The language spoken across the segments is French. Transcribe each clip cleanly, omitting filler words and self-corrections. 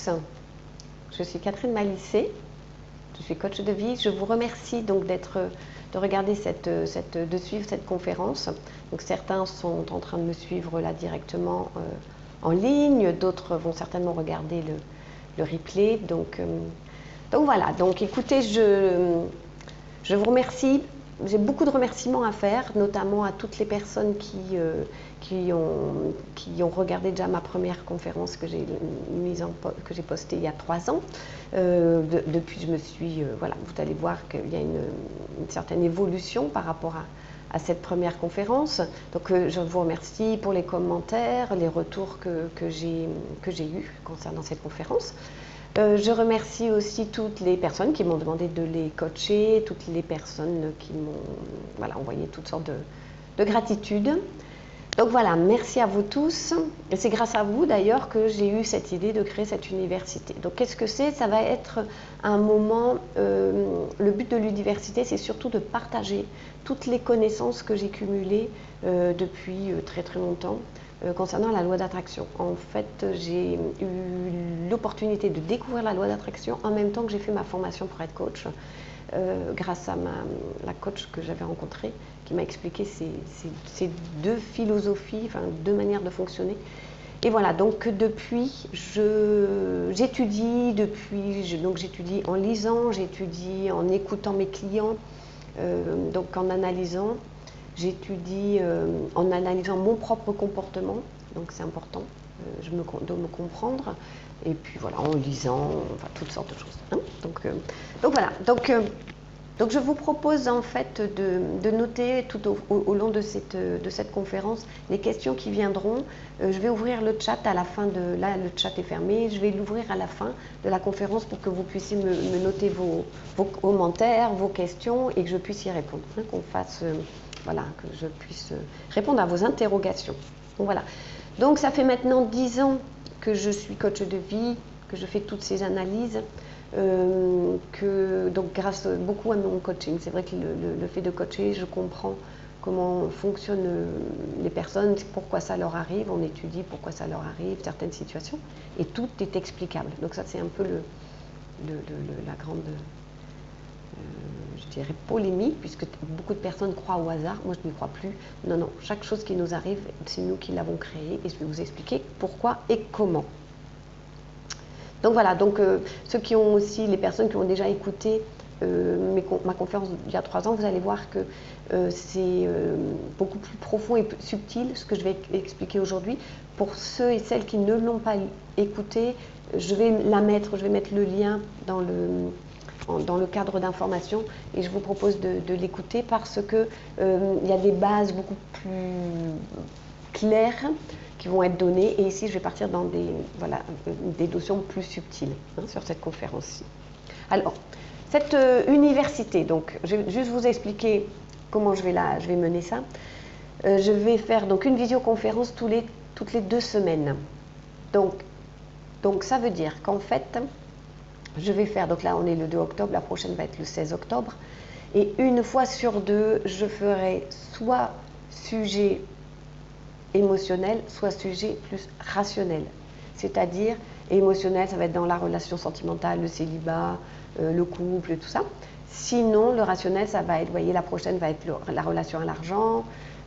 tous, je suis Catherine Malissé, je suis coach de vie. Je vous remercie donc de regarder de suivre cette conférence. Donc certains sont en train de me suivre là directement en ligne, d'autres vont certainement regarder le replay. Donc voilà, donc écoutez, je vous remercie. J'ai beaucoup de remerciements à faire, notamment à toutes les personnes qui ont regardé déjà ma première conférence que j'ai postée il y a 3 ans. Depuis, je me suis, voilà, vous allez voir qu'il y a une certaine évolution par rapport à cette première conférence. Donc je vous remercie pour les commentaires, les retours que j'ai eus concernant cette conférence. Je remercie aussi toutes les personnes qui m'ont demandé de les coacher, toutes les personnes qui m'ont envoyé toutes sortes de gratitude. Donc voilà, merci à vous tous. Et c'est grâce à vous d'ailleurs que j'ai eu cette idée de créer cette université. Donc qu'est-ce que c'est? Ça va être un moment, le but de l'université, c'est surtout de partager toutes les connaissances que j'ai cumulées depuis très très longtemps. Concernant la loi d'attraction. En fait, j'ai eu l'opportunité de découvrir la loi d'attraction en même temps que j'ai fait ma formation pour être coach, grâce à la coach que j'avais rencontrée, qui m'a expliqué ces deux philosophies, enfin deux manières de fonctionner. Et voilà, donc depuis, j'étudie en lisant, j'étudie en écoutant mes clients, donc en analysant. J'étudie en analysant mon propre comportement, donc c'est important de me comprendre, et puis voilà, en lisant, enfin toutes sortes de choses. Hein. Donc voilà, donc je vous propose en fait de noter tout au long de cette conférence les questions qui viendront. Je vais ouvrir le chat à la fin là le chat est fermé, je vais l'ouvrir à la fin de la conférence pour que vous puissiez me noter vos commentaires, vos questions, et que je puisse y répondre, hein, qu'on fasse... Voilà, que je puisse répondre à vos interrogations. Donc voilà. Donc ça fait maintenant 10 ans que je suis coach de vie, que je fais toutes ces analyses, donc grâce beaucoup à mon coaching. C'est vrai que le fait de coacher, je comprends comment fonctionnent les personnes, pourquoi ça leur arrive, on étudie pourquoi ça leur arrive, certaines situations, et tout est explicable. Donc ça c'est un peu la grande... je dirais polémique, puisque beaucoup de personnes croient au hasard. Moi, je n'y crois plus. Non, non, chaque chose qui nous arrive, c'est nous qui l'avons créée, et je vais vous expliquer pourquoi et comment. Donc voilà, donc les personnes qui ont déjà écouté ma conférence d'il y a 3 ans, vous allez voir que c'est beaucoup plus profond et plus subtil ce que je vais expliquer aujourd'hui. Pour ceux et celles qui ne l'ont pas écouté, je vais mettre le lien dans le cadre d'information, et je vous propose de l'écouter parce que il y a des bases beaucoup plus claires qui vont être données, et ici je vais partir dans des notions plus subtiles, hein, sur cette conférence-ci. Alors, cette université, donc je vais juste vous expliquer comment je vais mener ça. Je vais faire donc une visioconférence toutes les 2 semaines. Donc ça veut dire qu'en fait, je vais faire, donc là on est le 2 octobre, la prochaine va être le 16 octobre, et une fois sur 2, je ferai soit sujet émotionnel, soit sujet plus rationnel. C'est-à-dire, émotionnel, ça va être dans la relation sentimentale, le célibat, le couple, tout ça. Sinon, le rationnel, ça va être, vous voyez, la prochaine va être la relation à l'argent.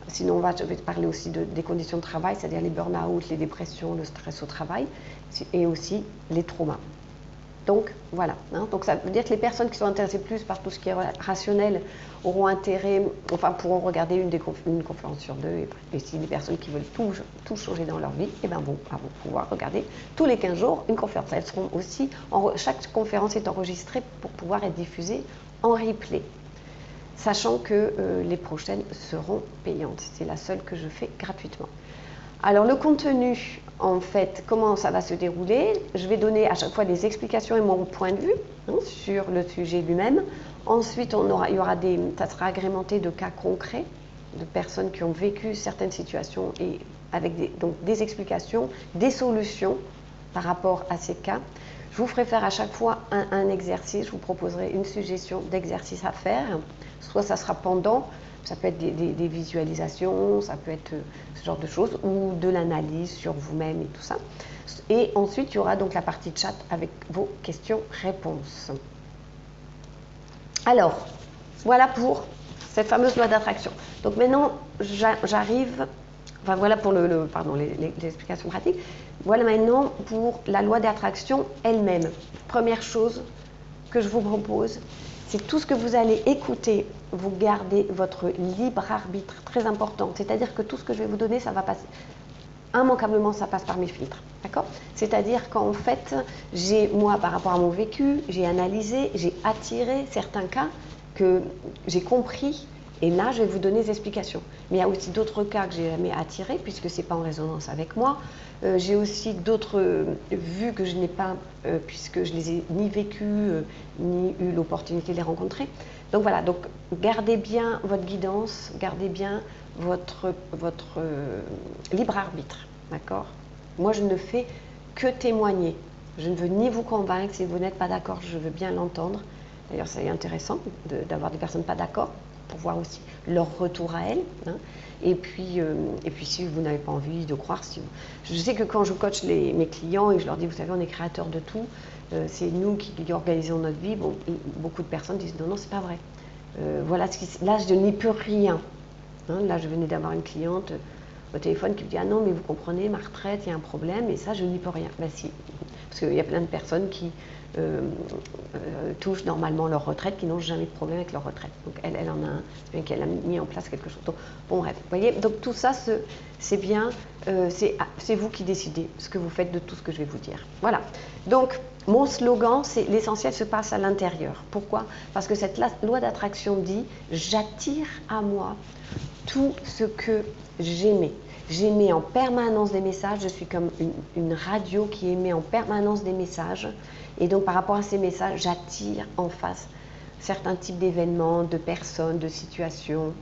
Sinon, je vais parler aussi des conditions de travail, c'est-à-dire les burn-out, les dépressions, le stress au travail, et aussi les traumas. Donc voilà, hein. Donc ça veut dire que les personnes qui sont intéressées plus par tout ce qui est rationnel auront intérêt, pourront regarder une conférence sur 2, et si les personnes qui veulent tout changer dans leur vie, vont pouvoir regarder tous les 15 jours une conférence. Elles seront aussi, chaque conférence est enregistrée pour pouvoir être diffusée en replay, sachant que les prochaines seront payantes. C'est la seule que je fais gratuitement. Alors le contenu, en fait, comment ça va se dérouler? Je vais donner à chaque fois des explications et mon point de vue, hein, sur le sujet lui-même. Ensuite, ça sera agrémenté de cas concrets, de personnes qui ont vécu certaines situations, et avec donc des explications, des solutions par rapport à ces cas. Je vous ferai faire à chaque fois un exercice, je vous proposerai une suggestion d'exercice à faire. Soit ça sera pendant, ça peut être des visualisations, ça peut être ce genre de choses, ou de l'analyse sur vous-même et tout ça. Et ensuite, il y aura donc la partie chat avec vos questions-réponses. Alors, voilà pour cette fameuse loi d'attraction. Donc maintenant, j'arrive, enfin voilà pour les explications pratiques. Voilà maintenant pour la loi d'attraction elle-même. Première chose que je vous propose, c'est tout ce que vous allez écouter, vous gardez votre libre arbitre, très important. C'est-à-dire que tout ce que je vais vous donner, ça va passer. Immanquablement, ça passe par mes filtres, d'accord? C'est-à-dire qu'en fait, moi, par rapport à mon vécu, j'ai analysé, j'ai attiré certains cas que j'ai compris, et là, je vais vous donner des explications. Mais il y a aussi d'autres cas que j'ai jamais attirés, puisque ce n'est pas en résonance avec moi. J'ai aussi d'autres vues que je n'ai pas, puisque je les ai ni vécues, ni eu l'opportunité de les rencontrer. Donc voilà, donc gardez bien votre guidance, gardez bien votre libre arbitre, d'accord? Moi, je ne fais que témoigner. Je ne veux ni vous convaincre, si vous n'êtes pas d'accord, je veux bien l'entendre. D'ailleurs, c'est intéressant d'avoir des personnes pas d'accord pour voir aussi leur retour à elles. Hein. Et puis si vous n'avez pas envie de croire, je sais que quand je coach mes clients et je leur dis, vous savez, on est créateur de tout, c'est nous qui organisons notre vie, bon, beaucoup de personnes disent, non, c'est pas vrai. Voilà, là, je n'y peux rien. Hein, là, je venais d'avoir une cliente au téléphone qui me dit, ah non, mais vous comprenez, ma retraite, il y a un problème, et ça, je n'y peux rien. Ben si, parce qu'il y a plein de personnes qui touchent normalement leur retraite, qui n'ont jamais de problème avec leur retraite. Donc elle en a un, bien qu'elle a mis en place quelque chose. Donc, bon bref, vous voyez, donc tout ça, c'est bien, c'est vous qui décidez ce que vous faites de tout ce que je vais vous dire. Voilà, donc mon slogan, c'est l'essentiel se passe à l'intérieur. Pourquoi? Parce que cette loi d'attraction dit, j'attire à moi tout ce que j'aimais. J'émets en permanence des messages, je suis comme une radio qui émet en permanence des messages. Et donc par rapport à ces messages, j'attire en face certains types d'événements, de personnes, de situations,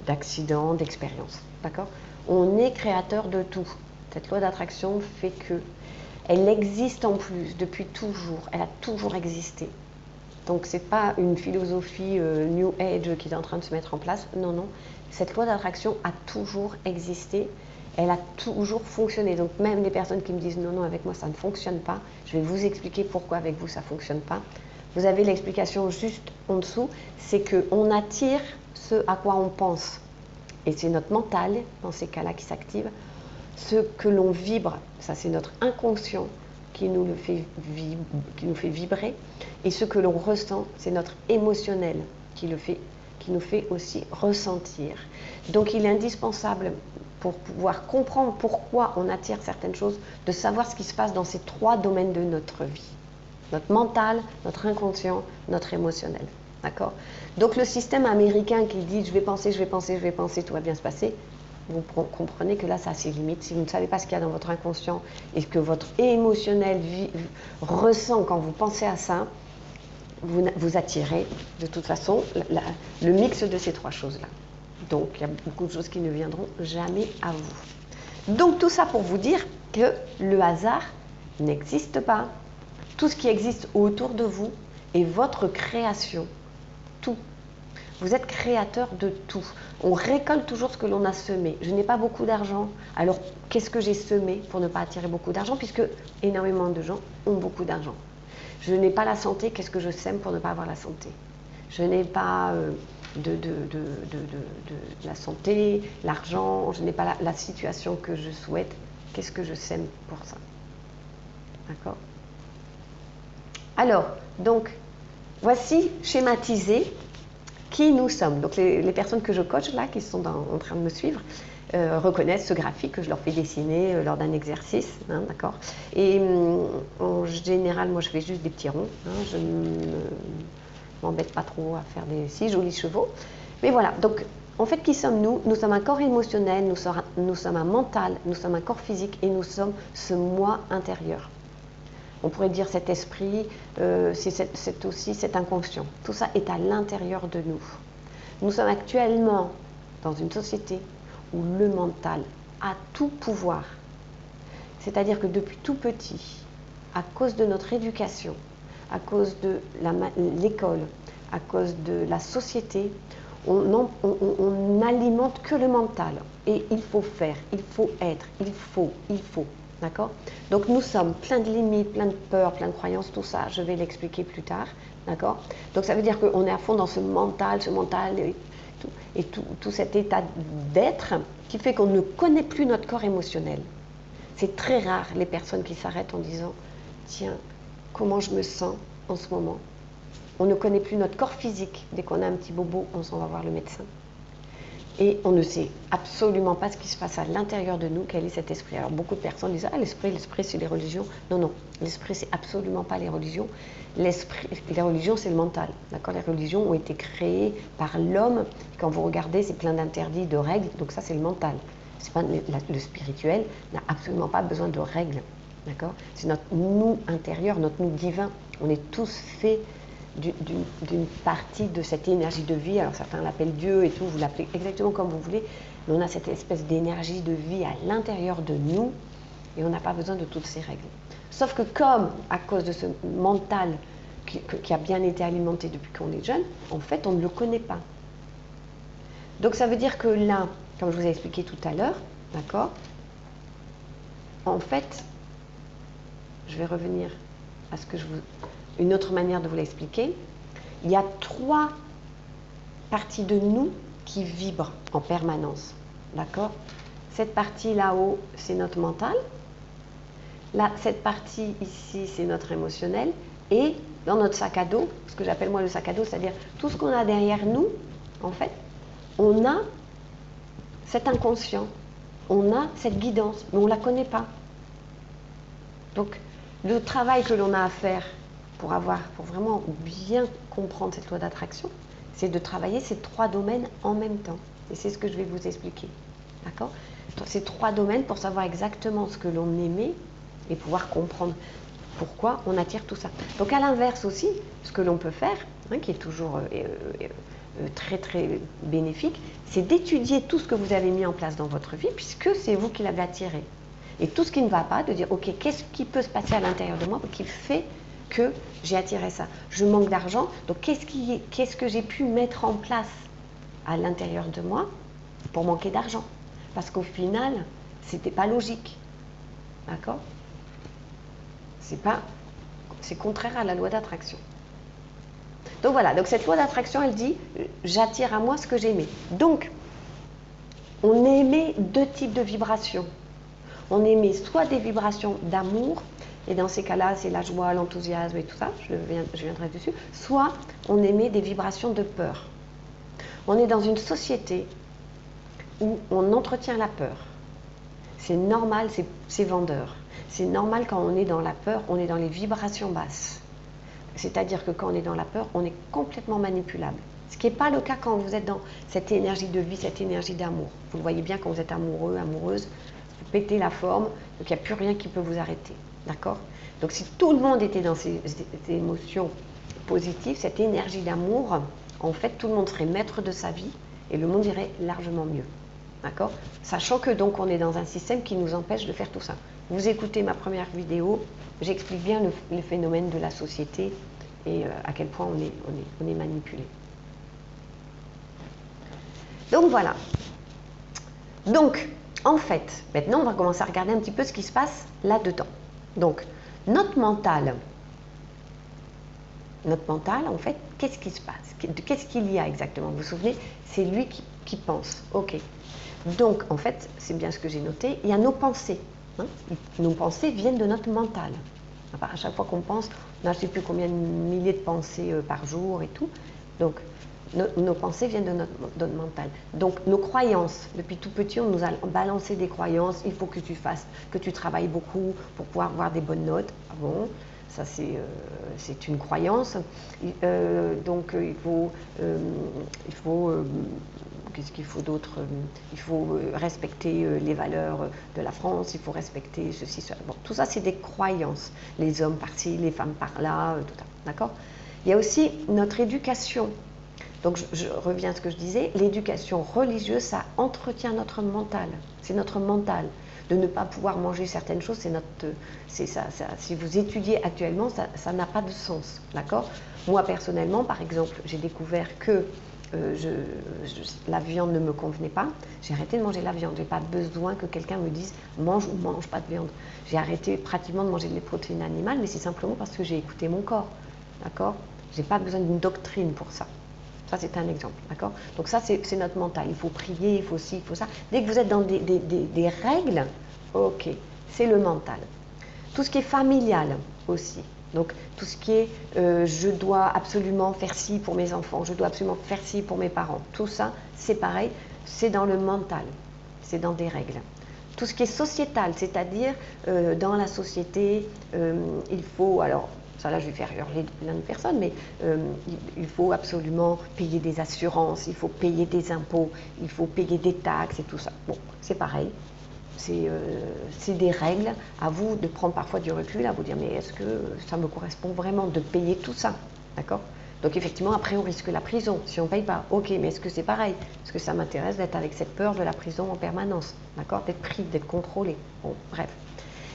d'accidents, d'expériences. D'accord? On est créateur de tout. Cette loi d'attraction fait que elle existe en plus depuis toujours, elle a toujours existé. Donc ce n'est pas une philosophie New Age qui est en train de se mettre en place, non, non. Cette loi d'attraction a toujours existé, elle a toujours fonctionné. Donc même les personnes qui me disent non, non, avec moi ça ne fonctionne pas, je vais vous expliquer pourquoi avec vous ça ne fonctionne pas. Vous avez l'explication juste en dessous, c'est qu'on attire ce à quoi on pense. Et c'est notre mental, dans ces cas-là, qui s'active. Ce que l'on vibre, ça c'est notre inconscient qui nous fait vibrer. Et ce que l'on ressent, c'est notre émotionnel qui nous fait aussi ressentir. Donc il est indispensable pour pouvoir comprendre pourquoi on attire certaines choses, de savoir ce qui se passe dans ces trois domaines de notre vie. Notre mental, notre inconscient, notre émotionnel. D'accord? Donc le système américain qui dit je vais penser, tout va bien se passer, vous comprenez que là ça a ses limites. Si vous ne savez pas ce qu'il y a dans votre inconscient et que votre émotionnel ressent quand vous pensez à ça, vous attirez de toute façon le mix de ces trois choses-là. Donc il y a beaucoup de choses qui ne viendront jamais à vous. Donc tout ça pour vous dire que le hasard n'existe pas. Tout ce qui existe autour de vous est votre création. Tout. Vous êtes créateur de tout. On récolte toujours ce que l'on a semé. Je n'ai pas beaucoup d'argent, alors qu'est-ce que j'ai semé pour ne pas attirer beaucoup d'argent, puisque énormément de gens ont beaucoup d'argent. Je n'ai pas la santé, qu'est-ce que je sème pour ne pas avoir la santé? Je n'ai pas la santé, l'argent, je n'ai pas la situation que je souhaite, qu'est-ce que je sème pour ça? D'accord? Alors, donc, voici schématisé qui nous sommes. Donc les personnes que je coach là, qui sont en train de me suivre, reconnaissent ce graphique que je leur fais dessiner lors d'un exercice, hein, d'accord. Et en général, moi je fais juste des petits ronds, hein, je ne m'embête pas trop à faire des si jolis chevaux. Mais voilà, donc en fait, qui sommes-nous? Nous sommes un corps émotionnel, nous sommes un mental, nous sommes un corps physique et nous sommes ce moi intérieur. On pourrait dire cet esprit, c'est aussi cet inconscient. Tout ça est à l'intérieur de nous. Nous sommes actuellement dans une société où le mental a tout pouvoir. C'est-à-dire que depuis tout petit, à cause de notre éducation, à cause de l'école, à cause de la société, on n'alimente que le mental. Et il faut faire, il faut être, il faut. D'accord? Donc nous sommes plein de limites, plein de peurs, plein de croyances, tout ça, je vais l'expliquer plus tard. D'accord? Donc ça veut dire qu'on est à fond dans ce mental et tout cet état d'être qui fait qu'on ne connaît plus notre corps émotionnel. C'est très rare les personnes qui s'arrêtent en disant « Tiens, comment je me sens en ce moment ?» On ne connaît plus notre corps physique. Dès qu'on a un petit bobo, on s'en va voir le médecin. Et on ne sait absolument pas ce qui se passe à l'intérieur de nous, quel est cet esprit. Alors beaucoup de personnes disent « Ah, l'esprit c'est les religions. » Non, l'esprit c'est absolument pas les religions. Les religions c'est le mental. D'accord? Les religions ont été créées par l'homme. Quand vous regardez, c'est plein d'interdits, de règles. Donc ça c'est le mental. Pas, le spirituel n'a absolument pas besoin de règles. D'accord? C'est notre nous intérieur, notre nous divin. On est tous faits d'une partie de cette énergie de vie. Alors certains l'appellent Dieu et tout, vous l'appelez exactement comme vous voulez, mais on a cette espèce d'énergie de vie à l'intérieur de nous et on n'a pas besoin de toutes ces règles. Sauf que comme, à cause de ce mental qui a bien été alimenté depuis qu'on est jeune, en fait on ne le connaît pas. Donc ça veut dire que là, comme je vous ai expliqué tout à l'heure, d'accord, en fait, je vais revenir à une autre manière de vous l'expliquer. Il y a 3 parties de nous qui vibrent en permanence, d'accord? Cette partie là-haut, c'est notre mental. Là, cette partie ici, c'est notre émotionnel. Et dans notre sac à dos, ce que j'appelle moi le sac à dos, c'est-à-dire tout ce qu'on a derrière nous, en fait, on a cet inconscient, on a cette guidance, mais on ne la connaît pas. Donc, le travail que l'on a à faire pour vraiment bien comprendre cette loi d'attraction, c'est de travailler ces 3 domaines en même temps. Et c'est ce que je vais vous expliquer. D'accord? Ces 3 domaines pour savoir exactement ce que l'on aimait et pouvoir comprendre pourquoi on attire tout ça. Donc, à l'inverse aussi, ce que l'on peut faire, qui est toujours très très bénéfique, c'est d'étudier tout ce que vous avez mis en place dans votre vie, puisque c'est vous qui l'avez attiré. Et tout ce qui ne va pas, de dire, ok, qu'est-ce qui peut se passer à l'intérieur de moi qui fait que j'ai attiré ça? Je manque d'argent, donc qu'est-ce que j'ai pu mettre en place à l'intérieur de moi pour manquer d'argent? Parce qu'au final, c'était pas logique. D'accord? C'est contraire à la loi d'attraction. Donc voilà, donc cette loi d'attraction, elle dit j'attire à moi ce que j'aimais. Donc, on émet 2 types de vibrations. On émet soit des vibrations d'amour, et dans ces cas-là, c'est la joie, l'enthousiasme et tout ça, je viendrai dessus, soit on émet des vibrations de peur. On est dans une société où on entretient la peur. C'est normal, c'est vendeur. C'est normal quand on est dans la peur, on est dans les vibrations basses. C'est-à-dire que quand on est dans la peur, on est complètement manipulable. Ce qui n'est pas le cas quand vous êtes dans cette énergie de vie, cette énergie d'amour. Vous le voyez bien quand vous êtes amoureux, amoureuse, vous pétez la forme, donc il n'y a plus rien qui peut vous arrêter. D'accord? Donc si tout le monde était dans ces émotions positives, cette énergie d'amour, en fait, tout le monde serait maître de sa vie et le monde irait largement mieux. D'accord? Sachant que donc on est dans un système qui nous empêche de faire tout ça. Vous écoutez ma première vidéo, j'explique bien le phénomène de la société et à quel point on est manipulé. Donc voilà. Donc, en fait, maintenant on va commencer à regarder un petit peu ce qui se passe là-dedans. Donc, notre mental, en fait, qu'est-ce qui se passe? Qu'est-ce qu'il y a exactement? Vous vous souvenez? C'est lui qui pense. Ok. Donc, en fait, c'est bien ce que j'ai noté, il y a nos pensées. Nos pensées viennent de notre mental. À chaque fois qu'on pense, on a je ne sais plus combien de milliers de pensées par jour et tout. Donc, nos pensées viennent de notre mental. Donc, nos croyances, depuis tout petit, on nous a balancé des croyances. Il faut que tu fasses, que tu travailles beaucoup pour pouvoir avoir des bonnes notes. Ah bon? Ça, c'est une croyance. Donc, il faut qu'est-ce qu'il faut d'autre? Il faut respecter les valeurs de la France, il faut respecter ceci, cela. Bon, tout ça, c'est des croyances. Les hommes par-ci, les femmes par-là, tout ça. D'accord? Il y a aussi notre éducation. Donc, je reviens à ce que je disais. L'éducation religieuse, ça entretient notre mental. C'est notre mental. de ne pas pouvoir manger certaines choses, si vous étudiez actuellement, ça n'a pas de sens, d'accord? Moi, personnellement, par exemple, j'ai découvert que la viande ne me convenait pas. J'ai arrêté de manger la viande. Je n'ai pas besoin que quelqu'un me dise mange ou mange pas de viande. J'ai arrêté pratiquement de manger des protéines animales, mais c'est simplement parce que j'ai écouté mon corps, d'accord? Je n'ai pas besoin d'une doctrine pour ça. Ça, c'est un exemple, d'accord? Donc ça, c'est notre mental. Il faut prier, il faut ci, il faut ça. Dès que vous êtes dans des règles, ok, c'est le mental. Tout ce qui est familial aussi. Donc tout ce qui est je dois absolument faire ci pour mes enfants, je dois absolument faire ci pour mes parents. Tout ça, c'est pareil, c'est dans le mental, c'est dans des règles. Tout ce qui est sociétal, c'est-à-dire dans la société, il faut, alors ça là je vais faire hurler plein de personnes, mais il faut absolument payer des assurances, il faut payer des impôts, il faut payer des taxes et tout ça. Bon, c'est pareil. C'est des règles, à vous de prendre parfois du recul, à vous dire mais est-ce que ça me correspond vraiment de payer tout ça, d'accord? Donc effectivement après on risque la prison si on ne paye pas, ok, mais est-ce que c'est pareil? Est-ce que ça m'intéresse d'être avec cette peur de la prison en permanence, d'accord? D'être pris, d'être contrôlé, bon bref.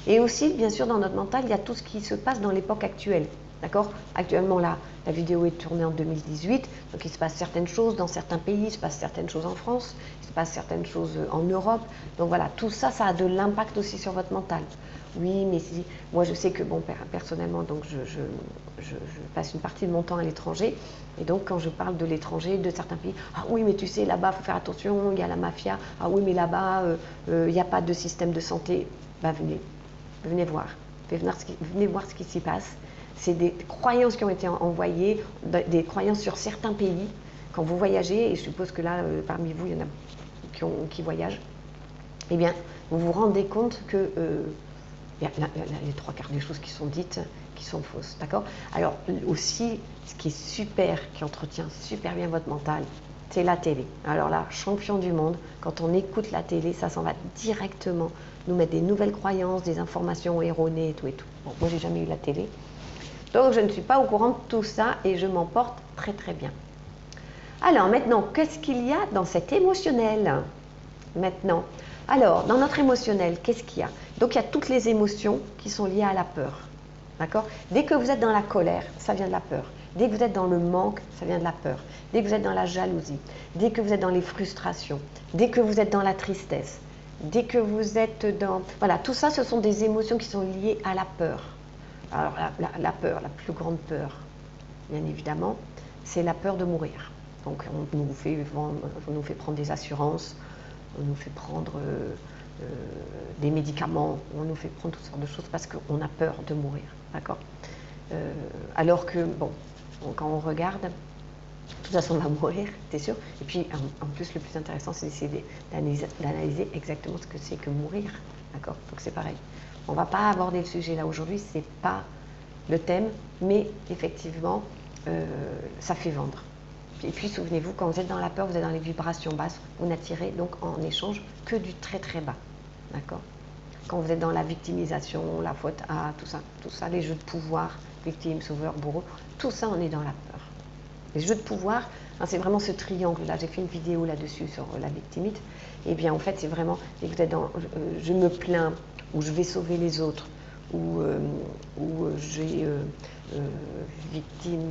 Et aussi bien sûr dans notre mental il y a tout ce qui se passe dans l'époque actuelle. D'accord? Actuellement, là, la vidéo est tournée en 2018, donc il se passe certaines choses dans certains pays, il se passe certaines choses en France, il se passe certaines choses en Europe. Donc voilà, tout ça, ça a de l'impact aussi sur votre mental. Oui, mais si, moi je sais que, bon, personnellement, donc je passe une partie de mon temps à l'étranger, et donc quand je parle de l'étranger, de certains pays, ah oui, mais tu sais, là-bas, il faut faire attention, il y a la mafia, ah oui, mais là-bas, il n'y a pas de système de santé. Ben venez voir, venez voir ce qui s'y passe. C'est des croyances qui ont été envoyées, des croyances sur certains pays. Quand vous voyagez, et je suppose que là, parmi vous, il y en a qui voyagent, eh bien, vous vous rendez compte que les trois quarts des choses qui sont dites, qui sont fausses, d'accord? Alors, aussi, ce qui est super, qui entretient super bien votre mental, c'est la télé. Alors là, champion du monde, quand on écoute la télé, ça s'en va directement nous mettre des nouvelles croyances, des informations erronées et tout et tout. Bon, moi, j'ai jamais eu la télé. Donc, je ne suis pas au courant de tout ça et je m'en porte très très bien. Alors, maintenant, qu'est-ce qu'il y a dans cet émotionnel? Maintenant, alors, dans notre émotionnel, qu'est-ce qu'il y a? Donc, il y a toutes les émotions qui sont liées à la peur. D'accord? Dès que vous êtes dans la colère, ça vient de la peur. Dès que vous êtes dans le manque, ça vient de la peur. Dès que vous êtes dans la jalousie, dès que vous êtes dans les frustrations, dès que vous êtes dans la tristesse, dès que vous êtes dans... Voilà, tout ça, ce sont des émotions qui sont liées à la peur. Alors la peur, la plus grande peur, bien évidemment, c'est la peur de mourir. Donc on nous fait prendre des assurances, on nous fait prendre des médicaments, on nous fait prendre toutes sortes de choses parce qu'on a peur de mourir, d'accord? Alors que, bon, quand on regarde, de toute façon on va mourir, c'est sûr. Et puis en plus le plus intéressant c'est d'essayer d'analyser exactement ce que c'est que mourir, d'accord? Donc c'est pareil. On ne va pas aborder le sujet là aujourd'hui, ce n'est pas le thème, mais effectivement, ça fait vendre. Et puis souvenez-vous, quand vous êtes dans la peur, vous êtes dans les vibrations basses, vous n'attirez donc en échange que du très très bas. D'accord? Quand vous êtes dans la victimisation, la faute à tout ça, les jeux de pouvoir, victime, sauveur, bourreau, tout ça on est dans la peur. Les jeux de pouvoir, hein, c'est vraiment ce triangle-là. J'ai fait une vidéo là-dessus sur la victimite. Et bien en fait, c'est vraiment, dès que vous êtes dans je me plains, ou je vais sauver les autres, ou j'ai victime,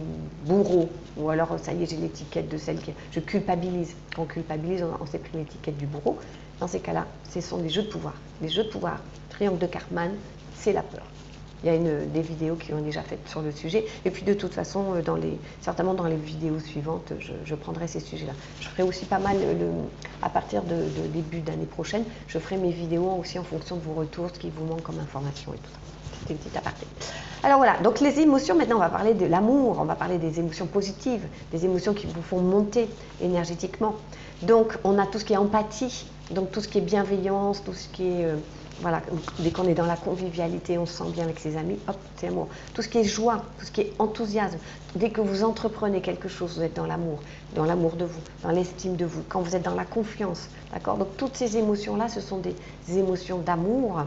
bourreau, ou alors ça y est, j'ai l'étiquette de celle qui... Je culpabilise. Quand on culpabilise, on s'est pris l'étiquette du bourreau. Dans ces cas-là, ce sont des jeux de pouvoir. Les jeux de pouvoir, triangle de Karpman, c'est la peur. Il y a des vidéos qui ont déjà faites sur le sujet. Et puis de toute façon, certainement dans les vidéos suivantes, je prendrai ces sujets-là. Je ferai aussi pas mal, à partir de début d'année prochaine, je ferai mes vidéos aussi en fonction de vos retours, ce qui vous manque comme information et tout ça. C'était une petite aparté. Alors voilà, donc les émotions, maintenant on va parler de l'amour, on va parler des émotions positives, des émotions qui vous font monter énergétiquement. Donc on a tout ce qui est empathie, donc tout ce qui est bienveillance, tout ce qui est... voilà, dès qu'on est dans la convivialité, on se sent bien avec ses amis, hop, c'est l'amour. Tout ce qui est joie, tout ce qui est enthousiasme, dès que vous entreprenez quelque chose, vous êtes dans l'amour de vous, dans l'estime de vous, quand vous êtes dans la confiance, d'accord? Donc toutes ces émotions-là, ce sont des émotions d'amour.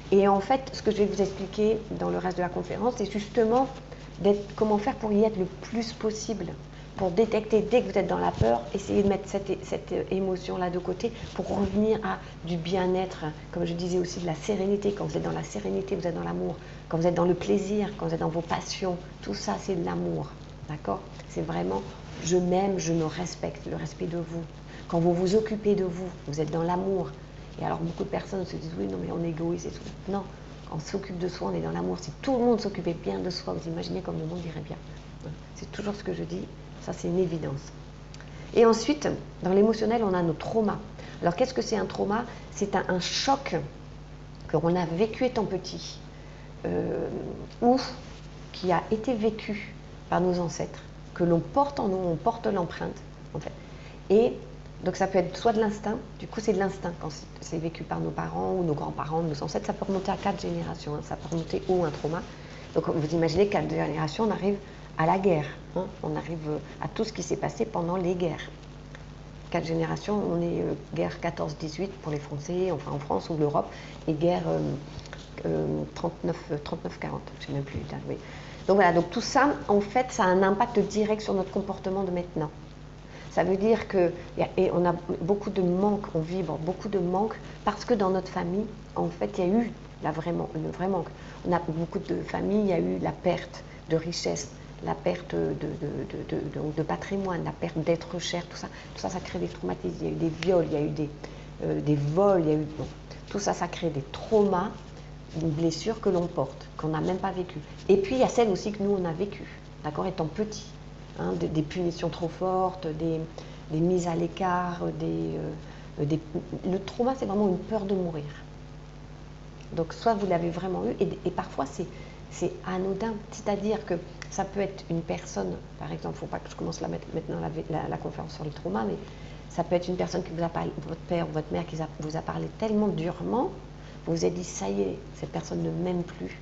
Et en fait, ce que je vais vous expliquer dans le reste de la conférence, c'est justement comment faire pour y être le plus possible. pour détecter dès que vous êtes dans la peur, essayez de mettre cette émotion-là de côté pour revenir à du bien-être, comme je disais aussi, de la sérénité. Quand vous êtes dans la sérénité, vous êtes dans l'amour. Quand vous êtes dans le plaisir, quand vous êtes dans vos passions, tout ça, c'est de l'amour. D'accord? C'est vraiment, je m'aime, je me respecte, le respect de vous. Quand vous vous occupez de vous, vous êtes dans l'amour. Et alors, beaucoup de personnes se disent, oui, non, mais on est égoïste et tout. Non, quand on s'occupe de soi, on est dans l'amour. Si tout le monde s'occupait bien de soi, vous imaginez comme le monde irait bien. C'est toujours ce que je dis. Ça, c'est une évidence. Et ensuite, dans l'émotionnel, on a nos traumas. Alors, qu'est-ce que c'est un trauma? C'est un choc qu'on a vécu étant petit, ou qui a été vécu par nos ancêtres, que l'on porte en nous, on porte l'empreinte, en fait. Et donc, ça peut être soit de l'instinct, du coup, c'est de l'instinct quand c'est vécu par nos parents ou nos grands-parents, nos ancêtres. Ça peut remonter à 4 générations, hein, ça peut remonter haut un trauma. Donc, vous imaginez 4 générations, on arrive à la guerre, hein, on arrive à tout ce qui s'est passé pendant les guerres. 4 générations, on est guerre 14-18 pour les Français, enfin en France ou l'Europe, et guerre 39-40, je ne sais même plus. Oui. Donc voilà, donc tout ça, en fait, ça a un impact direct sur notre comportement de maintenant. Ça veut dire que, et on a beaucoup de manque, on vibre beaucoup de manque, parce que dans notre famille, en fait, il y a eu le vrai manque. On a beaucoup de familles, il y a eu la perte de richesse, la perte de patrimoine, la perte d'être cher, tout ça, ça crée des traumatismes. Il y a eu des viols, il y a eu des vols, il y a eu, bon, tout ça, ça crée des traumas, une blessure que l'on porte, qu'on n'a même pas vécue. Et puis, il y a celle aussi que nous, on a vécue, d'accord, étant petit, hein, des punitions trop fortes, des mises à l'écart, le trauma, c'est vraiment une peur de mourir. Donc, soit vous l'avez vraiment eu, et parfois, c'est anodin, c'est-à-dire que ça peut être une personne, par exemple, il ne faut pas que je commence à mettre maintenant la conférence sur le trauma, mais ça peut être une personne qui vous a parlé, votre père ou votre mère qui vous a parlé tellement durement, vous vous êtes dit, ça y est, cette personne ne m'aime plus.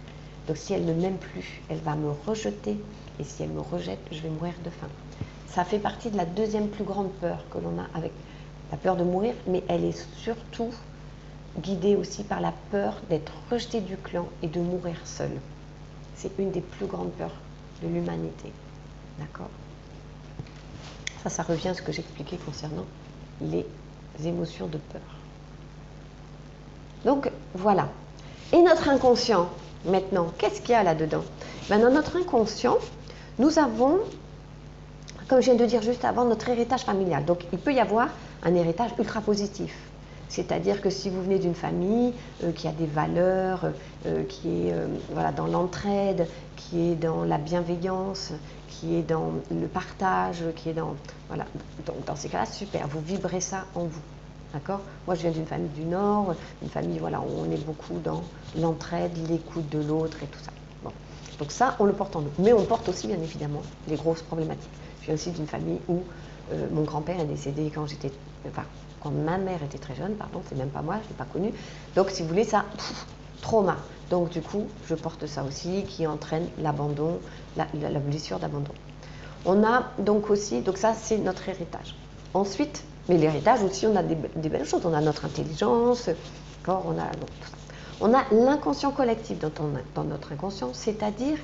Donc si elle ne m'aime plus, elle va me rejeter, et si elle me rejette, je vais mourir de faim. Ça fait partie de la deuxième plus grande peur que l'on a, avec la peur de mourir, mais elle est surtout guidée aussi par la peur d'être rejeté du clan et de mourir seul. C'est une des plus grandes peurs de l'humanité. D'accord? Ça revient à ce que j'expliquais concernant les émotions de peur. Donc, voilà. Et notre inconscient, maintenant, qu'est-ce qu'il y a là-dedans? Ben, dans notre inconscient, nous avons, comme je viens de dire juste avant, notre héritage familial. Donc, il peut y avoir un héritage ultra positif. C'est-à-dire que si vous venez d'une famille qui a des valeurs, qui est voilà, dans l'entraide, qui est dans la bienveillance, qui est dans le partage, qui est dans... Voilà, donc dans ces cas-là, super, vous vibrez ça en vous. D'accord? Moi, je viens d'une famille du Nord, une famille voilà, où on est beaucoup dans l'entraide, l'écoute de l'autre et tout ça. Bon. Donc ça, on le porte en nous. Mais on porte aussi, bien évidemment, les grosses problématiques. Je viens aussi d'une famille où mon grand-père est décédé quand j'étais... Enfin, quand ma mère était très jeune, pardon, c'est même pas moi, je ne l'ai pas connue. Donc, si vous voulez, ça, trauma. Donc, du coup, je porte ça aussi, qui entraîne l'abandon, la blessure d'abandon. On a donc aussi, donc ça, c'est notre héritage. Ensuite, mais l'héritage aussi, on a des belles choses. On a notre intelligence, on a donc, tout ça. On a l'inconscient collectif dans notre inconscient, c'est-à-dire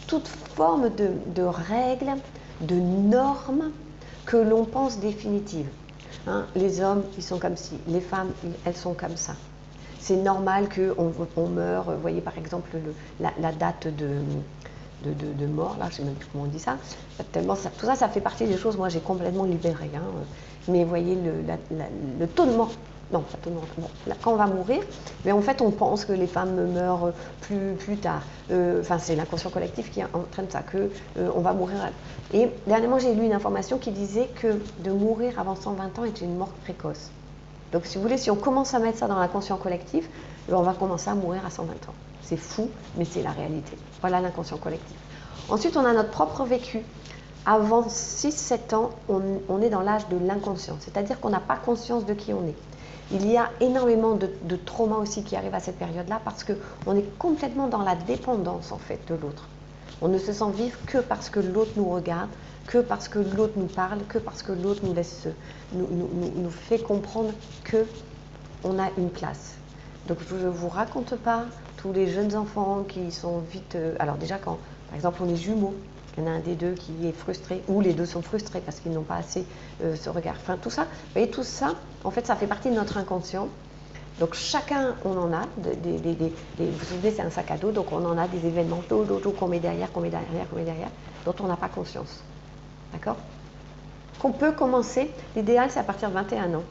toute forme de règles, de normes que l'on pense définitives. Hein, les hommes, ils sont comme ci, les femmes, elles sont comme ça. C'est normal qu'on meure, vous voyez par exemple la date de mort, là, je ne sais même plus comment on dit ça. Tellement tout ça, ça fait partie des choses, moi j'ai complètement libéré. Hein, mais vous voyez le taux de mort, non, pas taux de mort, bon, là, quand on va mourir, mais en fait on pense que les femmes meurent plus tard. Enfin, c'est l'inconscient collectif qui entraîne ça, qu'on va mourir. Et dernièrement, j'ai lu une information qui disait que de mourir avant 120 ans était une mort précoce. Donc, si vous voulez, si on commence à mettre ça dans l'inconscient collectif, on va commencer à mourir à 120 ans. C'est fou, mais c'est la réalité. Voilà l'inconscient collectif. Ensuite, on a notre propre vécu. Avant 6-7 ans, on est dans l'âge de l'inconscient, c'est-à-dire qu'on n'a pas conscience de qui on est. Il y a énormément de traumas aussi qui arrivent à cette période-là parce qu'on est complètement dans la dépendance en fait de l'autre. On ne se sent vivre que parce que l'autre nous regarde, que parce que l'autre nous parle, que parce que l'autre nous fait comprendre qu'on a une place. Donc je ne vous raconte pas tous les jeunes enfants qui sont vite... alors déjà quand, par exemple, on est jumeaux, Il y en a un des deux qui est frustré, ou les deux sont frustrés parce qu'ils n'ont pas assez ce regard. Enfin, tout ça, vous voyez, tout ça, en fait, ça fait partie de notre inconscient. Donc chacun, on en a, vous vous souvenez, c'est un sac à dos, donc on en a des événements qu'on met derrière, dont on n'a pas conscience. D'accord? Qu'on peut commencer, l'idéal c'est à partir de 21 ans.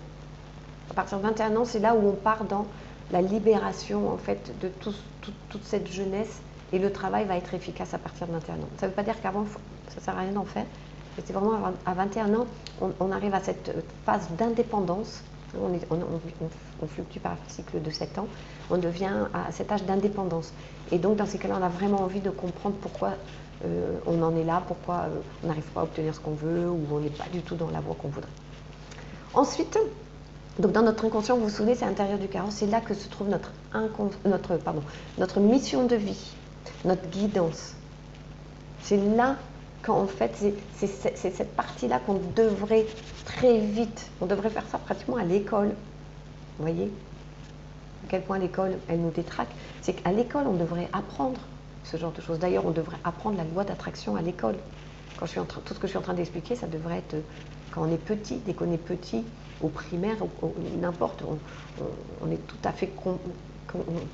À partir de 21 ans, c'est là où on part dans la libération en fait de toute cette jeunesse, et le travail va être efficace à partir de 21 ans. Ça ne veut pas dire qu'avant, ça ne sert à rien d'en faire, mais c'est vraiment à 21 ans, on arrive à cette phase d'indépendance. On fluctue par cycle de 7 ans, on devient à cet âge d'indépendance. Et donc dans ces cas-là, on a vraiment envie de comprendre pourquoi on en est là, pourquoi on n'arrive pas à obtenir ce qu'on veut, ou on n'est pas du tout dans la voie qu'on voudrait. Ensuite, donc dans notre inconscient, vous vous souvenez, c'est à l'intérieur du carrosse, c'est là que se trouve notre mission de vie, notre guidance. C'est là qu'en fait, c'est cette partie-là qu'on devrait très vite, on devrait faire ça pratiquement à l'école. Vous voyez à quel point l'école, elle nous détraque. C'est qu'à l'école, on devrait apprendre ce genre de choses. D'ailleurs, on devrait apprendre la loi d'attraction à l'école. Tout ce que je suis en train d'expliquer, ça devrait être quand on est petit, dès qu'on est petit, au primaire, n'importe, on est tout à fait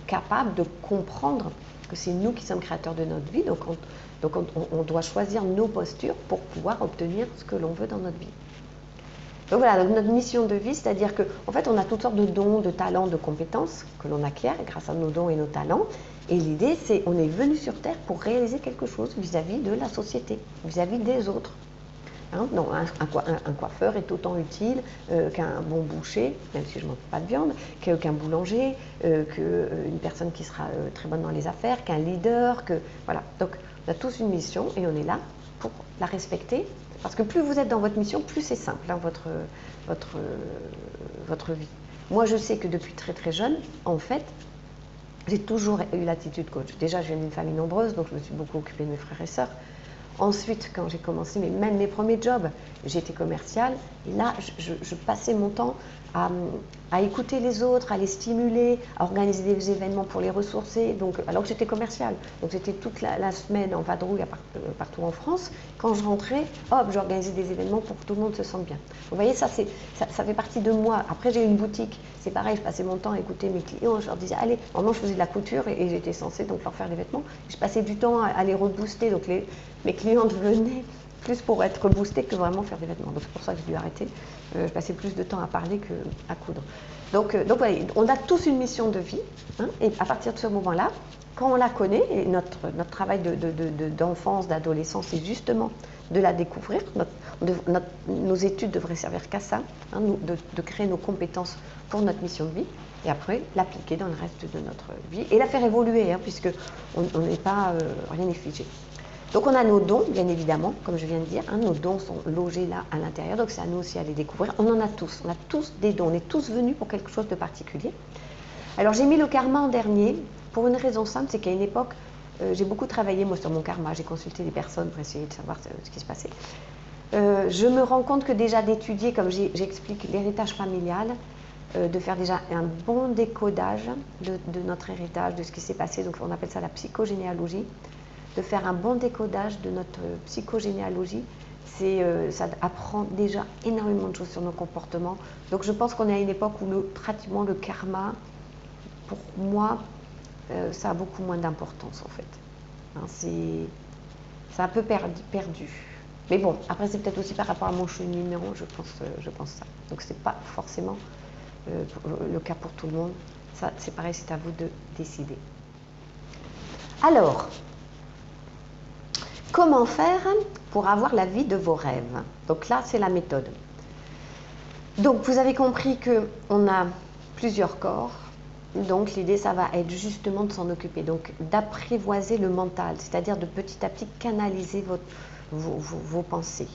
capable de comprendre que c'est nous qui sommes créateurs de notre vie. Donc on doit choisir nos postures pour pouvoir obtenir ce que l'on veut dans notre vie. Donc voilà, donc notre mission de vie, c'est-à-dire qu'en fait, on a toutes sortes de dons, de talents, de compétences que l'on acquiert grâce à nos dons et nos talents. Et l'idée, c'est qu'on est venu sur Terre pour réaliser quelque chose vis-à-vis de la société, vis-à-vis des autres. Hein, non, un coiffeur est autant utile qu'un bon boucher, même si je ne mange pas de viande, qu'un boulanger, qu'une personne qui sera très bonne dans les affaires, qu'un leader, voilà. Donc, on a tous une mission et on est là pour la respecter. Parce que plus vous êtes dans votre mission, plus c'est simple, hein, votre vie. Moi, je sais que depuis très très jeune, en fait, j'ai toujours eu l'attitude coach. Déjà, je viens d'une famille nombreuse, donc je me suis beaucoup occupée de mes frères et sœurs. Ensuite, quand j'ai commencé même mes premiers jobs, j'étais commerciale. Et là, je passais mon temps à écouter les autres, à les stimuler, à organiser des événements pour les ressourcer. Donc, alors que j'étais commerciale. Donc j'étais toute la semaine en vadrouille partout en France. Quand je rentrais, hop, j'organisais des événements pour que tout le monde se sente bien. Vous voyez, ça fait partie de moi. Après, j'ai eu une boutique. C'est pareil, je passais mon temps à écouter mes clients. Je leur disais, allez, normalement, je faisais de la couture et j'étais censée donc leur faire des vêtements. Je passais du temps à les rebooster. Donc mes clientes venaient plus pour être boostées que vraiment faire des vêtements. Donc c'est pour ça que j'ai dû arrêter. Je passais plus de temps à parler qu'à coudre. Donc voilà, on a tous une mission de vie. Hein, et à partir de ce moment-là, quand on la connaît, et notre travail d'enfance, d'adolescence, c'est justement de la découvrir. Nos études devraient servir qu'à ça, hein, de créer nos compétences pour notre mission de vie. Et après, l'appliquer dans le reste de notre vie et la faire évoluer, hein, puisque on n'est pas, rien n'est figé. Donc on a nos dons, bien évidemment, comme je viens de dire, hein, nos dons sont logés là à l'intérieur, donc c'est à nous aussi à les découvrir. On en a tous des dons, on est tous venus pour quelque chose de particulier. Alors j'ai mis le karma en dernier, pour une raison simple, c'est qu'à une époque, j'ai beaucoup travaillé moi sur mon karma, j'ai consulté des personnes pour essayer de savoir ce qui se passait. Je me rends compte que déjà d'étudier, comme j'explique, l'héritage familial, de faire déjà un bon décodage de notre héritage, de ce qui s'est passé, donc on appelle ça la psychogénéalogie, de faire un bon décodage de notre psychogénéalogie, ça apprend déjà énormément de choses sur nos comportements. Donc je pense qu'on est à une époque où pratiquement le karma, pour moi, ça a beaucoup moins d'importance en fait. Hein, c'est un peu perdu. Mais bon, après c'est peut-être aussi par rapport à mon cheminement, je pense ça. Donc c'est pas forcément le cas pour tout le monde. Ça, c'est pareil, c'est à vous de décider. Alors, comment faire pour avoir la vie de vos rêves? Donc là, c'est la méthode. Donc, vous avez compris qu'on a plusieurs corps. Donc, l'idée, ça va être justement de s'en occuper. Donc, d'apprivoiser le mental, c'est-à-dire de petit à petit canaliser vos pensées.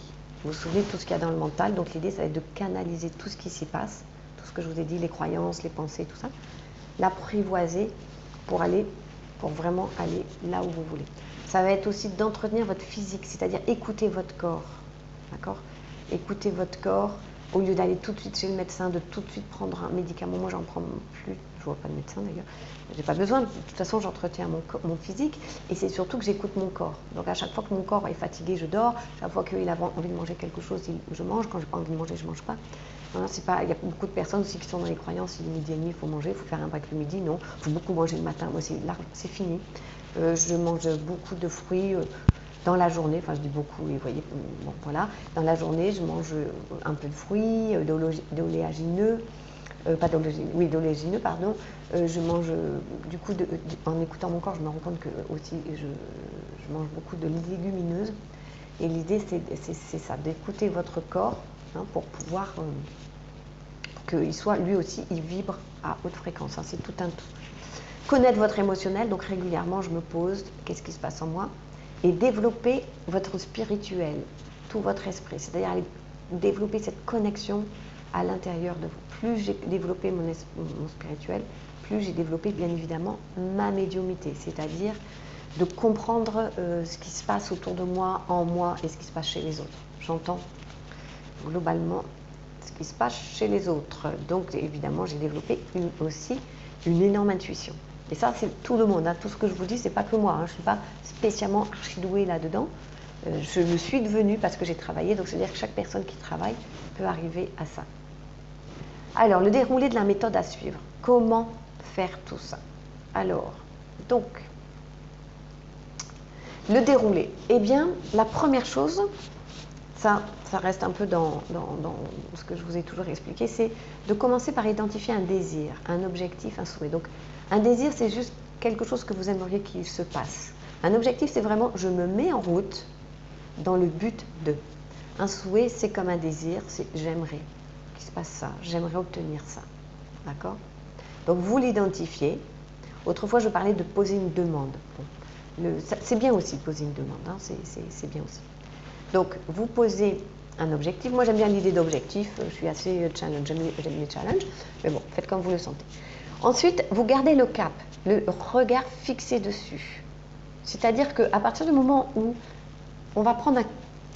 Vous vous souvenez de tout ce qu'il y a dans le mental. Donc, l'idée, ça va être de canaliser tout ce qui s'y passe, tout ce que je vous ai dit, les croyances, les pensées, tout ça. L'apprivoiser pour vraiment aller là où vous voulez. Ça va être aussi d'entretenir votre physique, c'est-à-dire écouter votre corps, d'accord? Écouter votre corps, au lieu d'aller tout de suite chez le médecin, de tout de suite prendre un médicament. Moi, j'en prends plus, je vois pas de médecin d'ailleurs. J'ai pas besoin, de toute façon, j'entretiens mon physique et c'est surtout que j'écoute mon corps. Donc à chaque fois que mon corps est fatigué, je dors. Chaque fois qu'il a envie de manger quelque chose, je mange. Quand j'ai pas envie de manger, je mange pas. Voilà, c'est pas. Il y a beaucoup de personnes aussi qui sont dans les croyances, il est midi et demi, il faut manger, il faut faire un break le midi. Non, il faut beaucoup manger le matin. Moi, c'est fini. Je mange beaucoup de fruits. Dans la journée, enfin je dis beaucoup, vous voyez, bon, voilà, dans la journée, je mange un peu de fruits, d'oléagineux, pas d'oléagineux, oui, d'oléagineux, pardon. Je mange, du coup, en écoutant mon corps, je me rends compte que aussi je mange beaucoup de légumineuses. Et l'idée, c'est ça, d'écouter votre corps hein, pour pouvoir, pour qu'il soit, lui aussi, il vibre à haute fréquence. Hein, c'est tout un tout. Connaître votre émotionnel, donc régulièrement, je me pose, qu'est-ce qui se passe en moi? Et développer votre spirituel, tout votre esprit, c'est-à-dire aller développer cette connexion à l'intérieur de vous. Plus j'ai développé mon spirituel, plus j'ai développé bien évidemment ma médiumnité, c'est-à-dire de comprendre ce qui se passe autour de moi, en moi et ce qui se passe chez les autres. J'entends globalement ce qui se passe chez les autres. Donc évidemment, j'ai développé aussi une énorme intuition. Et ça, c'est tout le monde. Hein. Tout ce que je vous dis, c'est pas que moi. Hein. Je ne suis pas spécialement archidouée là-dedans. Je me suis devenue parce que j'ai travaillé. Donc, c'est-à-dire que chaque personne qui travaille peut arriver à ça. Alors, le déroulé de la méthode à suivre. Comment faire tout ça? Alors, donc, le déroulé. Eh bien, la première chose, ça reste un peu dans ce que je vous ai toujours expliqué, c'est de commencer par identifier un désir, un objectif, un souhait. Donc, un désir, c'est juste quelque chose que vous aimeriez qu'il se passe. Un objectif, c'est vraiment je me mets en route dans le but de. Un souhait, c'est comme un désir, c'est j'aimerais qu'il se passe ça, j'aimerais obtenir ça. D'accord? Donc vous l'identifiez. Autrefois, je parlais de poser une demande. Bon, c'est bien aussi de poser une demande, hein, c'est bien aussi. Donc vous posez un objectif. Moi, j'aime bien l'idée d'objectif, je suis assez challenge, j'aime les challenges, mais bon, faites comme vous le sentez. Ensuite, vous gardez le cap, le regard fixé dessus. C'est-à-dire qu'à partir du moment où on va prendre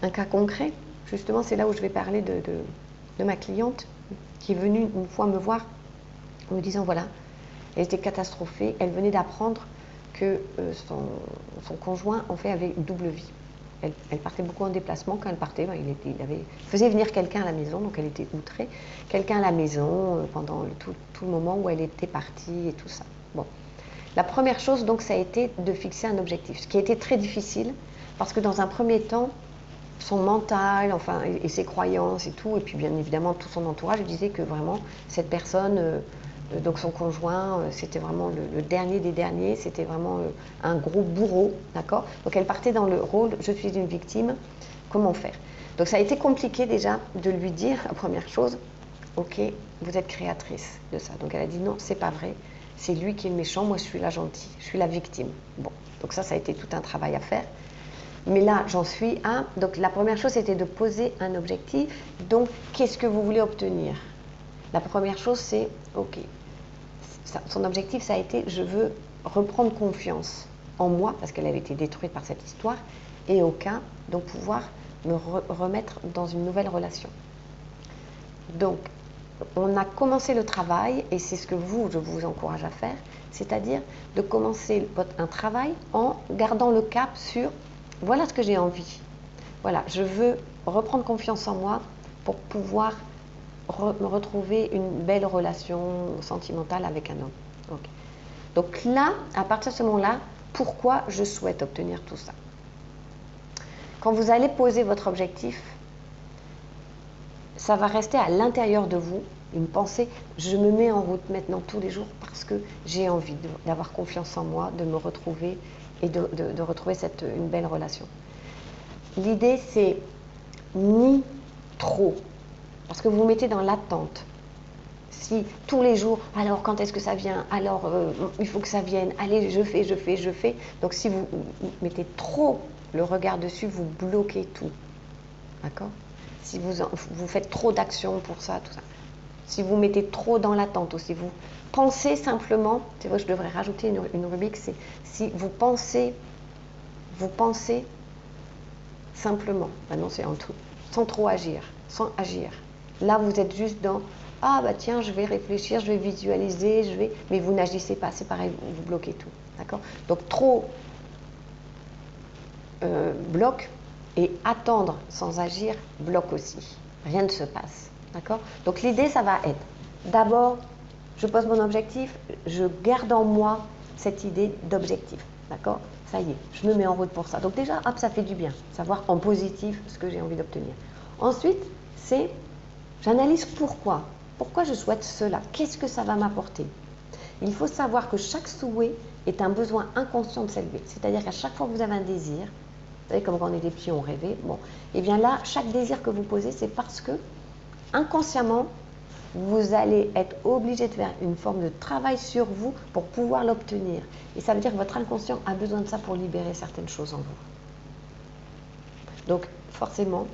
un cas concret, justement, c'est là où je vais parler de ma cliente qui est venue une fois me voir en me disant, voilà, elle était catastrophée, elle venait d'apprendre que son conjoint, en fait, avait une double vie. Elle partait beaucoup en déplacement. Quand elle partait, il faisait venir quelqu'un à la maison, donc elle était outrée. Quelqu'un à la maison pendant tout le moment où elle était partie et tout ça. Bon. La première chose, donc, ça a été de fixer un objectif, ce qui a été très difficile, parce que dans un premier temps, son mental, enfin, et ses croyances et tout, et puis bien évidemment tout son entourage, disait que vraiment, cette personne... donc son conjoint, c'était vraiment le dernier des derniers, c'était vraiment un gros bourreau, d'accord? Donc elle partait dans le rôle, je suis une victime, comment faire? Donc ça a été compliqué déjà de lui dire, la première chose, ok, vous êtes créatrice de ça. Donc elle a dit non, c'est pas vrai, c'est lui qui est le méchant, moi je suis la gentille, je suis la victime. Bon, donc ça a été tout un travail à faire. Mais là, j'en suis à... Donc la première chose, c'était de poser un objectif. Donc, qu'est-ce que vous voulez obtenir? La première chose, c'est, ok, son objectif, ça a été, je veux reprendre confiance en moi, parce qu'elle avait été détruite par cette histoire, et au cas, donc pouvoir me remettre dans une nouvelle relation. Donc, on a commencé le travail, et c'est ce que je vous encourage à faire, c'est-à-dire de commencer un travail en gardant le cap sur, voilà ce que j'ai envie. Voilà, je veux reprendre confiance en moi pour pouvoir me retrouver une belle relation sentimentale avec un homme. Okay. Donc là, à partir de ce moment-là, pourquoi je souhaite obtenir tout ça? Quand vous allez poser votre objectif, ça va rester à l'intérieur de vous, une pensée, je me mets en route maintenant tous les jours parce que j'ai envie d'avoir confiance en moi, de me retrouver et de retrouver une belle relation. L'idée, c'est ni trop, parce que vous vous mettez dans l'attente. Si tous les jours, alors quand est-ce que ça vient? Alors il faut que ça vienne, allez, je fais. Donc si vous mettez trop le regard dessus, vous bloquez tout. D'accord? Si vous faites trop d'actions pour ça, tout ça. Si vous mettez trop dans l'attente aussi, vous pensez simplement, c'est vrai, je devrais rajouter une rubrique, c'est si vous pensez simplement, maintenant c'est en tout, sans trop agir, sans agir. Là, vous êtes juste dans « Ah, bah tiens, je vais réfléchir, je vais visualiser, mais vous n'agissez pas, c'est pareil, vous bloquez tout. D'accord? Donc, trop bloque et attendre sans agir bloque aussi. Rien ne se passe. D'accord? Donc, l'idée, ça va être d'abord, je pose mon objectif, je garde en moi cette idée d'objectif. D'accord? Ça y est, je me mets en route pour ça. Donc déjà, hop, ça fait du bien. Savoir en positif ce que j'ai envie d'obtenir. Ensuite, c'est, j'analyse pourquoi. Pourquoi je souhaite cela? Qu'est-ce que ça va m'apporter? Il faut savoir que chaque souhait est un besoin inconscient de s'élever. C'est-à-dire qu'à chaque fois que vous avez un désir, vous savez, comme quand on était petits, on rêvait. Bon, et bien là, chaque désir que vous posez, c'est parce que, inconsciemment, vous allez être obligé de faire une forme de travail sur vous pour pouvoir l'obtenir. Et ça veut dire que votre inconscient a besoin de ça pour libérer certaines choses en vous. Donc, forcément,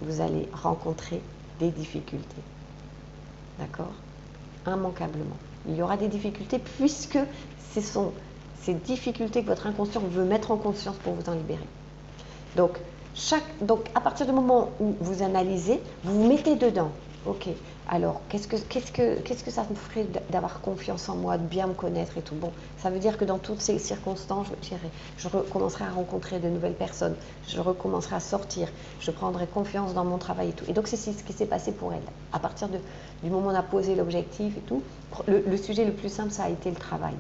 vous allez rencontrer des difficultés. D'accord? Immanquablement. Il y aura des difficultés puisque ce sont ces difficultés que votre inconscient veut mettre en conscience pour vous en libérer. Donc, à partir du moment où vous analysez, vous vous mettez dedans. Ok, alors qu'est-ce que ça me ferait d'avoir confiance en moi, de bien me connaître et tout? Bon, ça veut dire que dans toutes ces circonstances, je recommencerai à rencontrer de nouvelles personnes, je recommencerai à sortir, je prendrai confiance dans mon travail et tout. Et donc c'est ce qui s'est passé pour elle. À partir du moment où on a posé l'objectif et tout, le sujet le plus simple, ça a été le travail.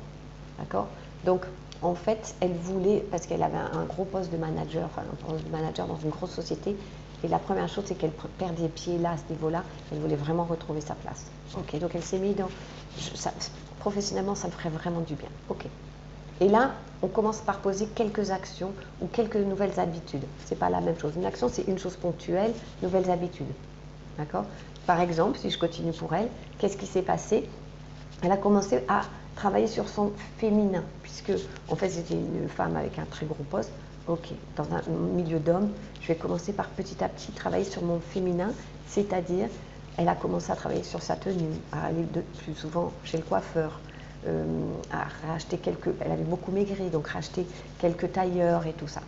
D'accord? Donc, en fait, elle voulait, parce qu'elle avait un gros poste de manager, enfin un poste de manager dans une grosse société, et la première chose, c'est qu'elle perd des pieds là, à ce niveau-là, elle voulait vraiment retrouver sa place. Ok, donc elle s'est mise dans, professionnellement, ça me ferait vraiment du bien. Ok. Et là, on commence par poser quelques actions ou quelques nouvelles habitudes. C'est pas la même chose. Une action, c'est une chose ponctuelle, nouvelles habitudes. D'accord? Par exemple, si je continue pour elle, qu'est-ce qui s'est passé? Elle a commencé à travailler sur son féminin, puisque en fait c'était une femme avec un très gros poste. Ok, dans un milieu d'hommes, je vais commencer par petit à petit travailler sur mon féminin, c'est-à-dire elle a commencé à travailler sur sa tenue, à aller plus souvent chez le coiffeur, à racheter elle avait beaucoup maigri, donc racheter quelques tailleurs et tout ça.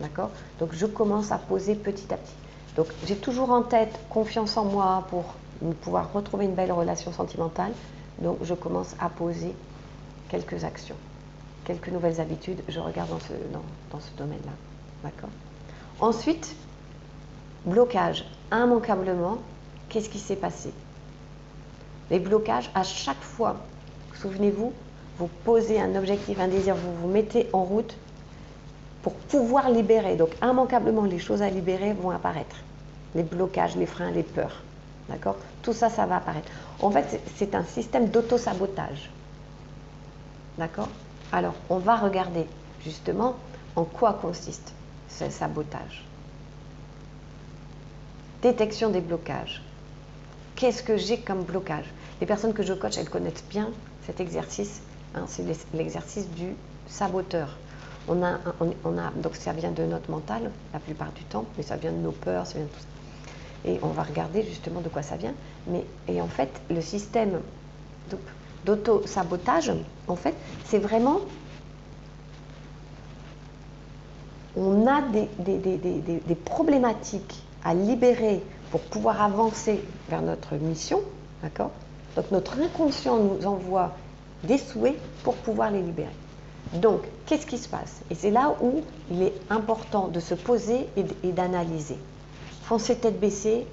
D'accord? Donc je commence à poser petit à petit. Donc j'ai toujours en tête confiance en moi pour pouvoir retrouver une belle relation sentimentale. Donc je commence à poser quelques actions, quelques nouvelles habitudes. Je regarde dans ce domaine-là. D'accord? Ensuite, blocage. Immanquablement, qu'est-ce qui s'est passé? Les blocages, à chaque fois, souvenez-vous, vous posez un objectif, un désir, vous vous mettez en route pour pouvoir libérer. Donc immanquablement, les choses à libérer vont apparaître. Les blocages, les freins, les peurs. D'accord? Tout ça, ça va apparaître. En fait, c'est un système d'auto-sabotage. D'accord? Alors, on va regarder justement en quoi consiste ce sabotage. Détection des blocages. Qu'est-ce que j'ai comme blocage? Les personnes que je coach, elles connaissent bien cet exercice. Hein, c'est l'exercice du saboteur. Donc ça vient de notre mental la plupart du temps, mais ça vient de nos peurs, ça vient de tout ça. Et on va regarder justement de quoi ça vient. Et en fait, le système d'auto-sabotage, en fait, c'est vraiment... On a des problématiques à libérer pour pouvoir avancer vers notre mission, d'accord? Donc notre inconscient nous envoie des souhaits pour pouvoir les libérer. Donc, qu'est-ce qui se passe? Et c'est là où il est important de se poser et d'analyser. Foncer tête baissée,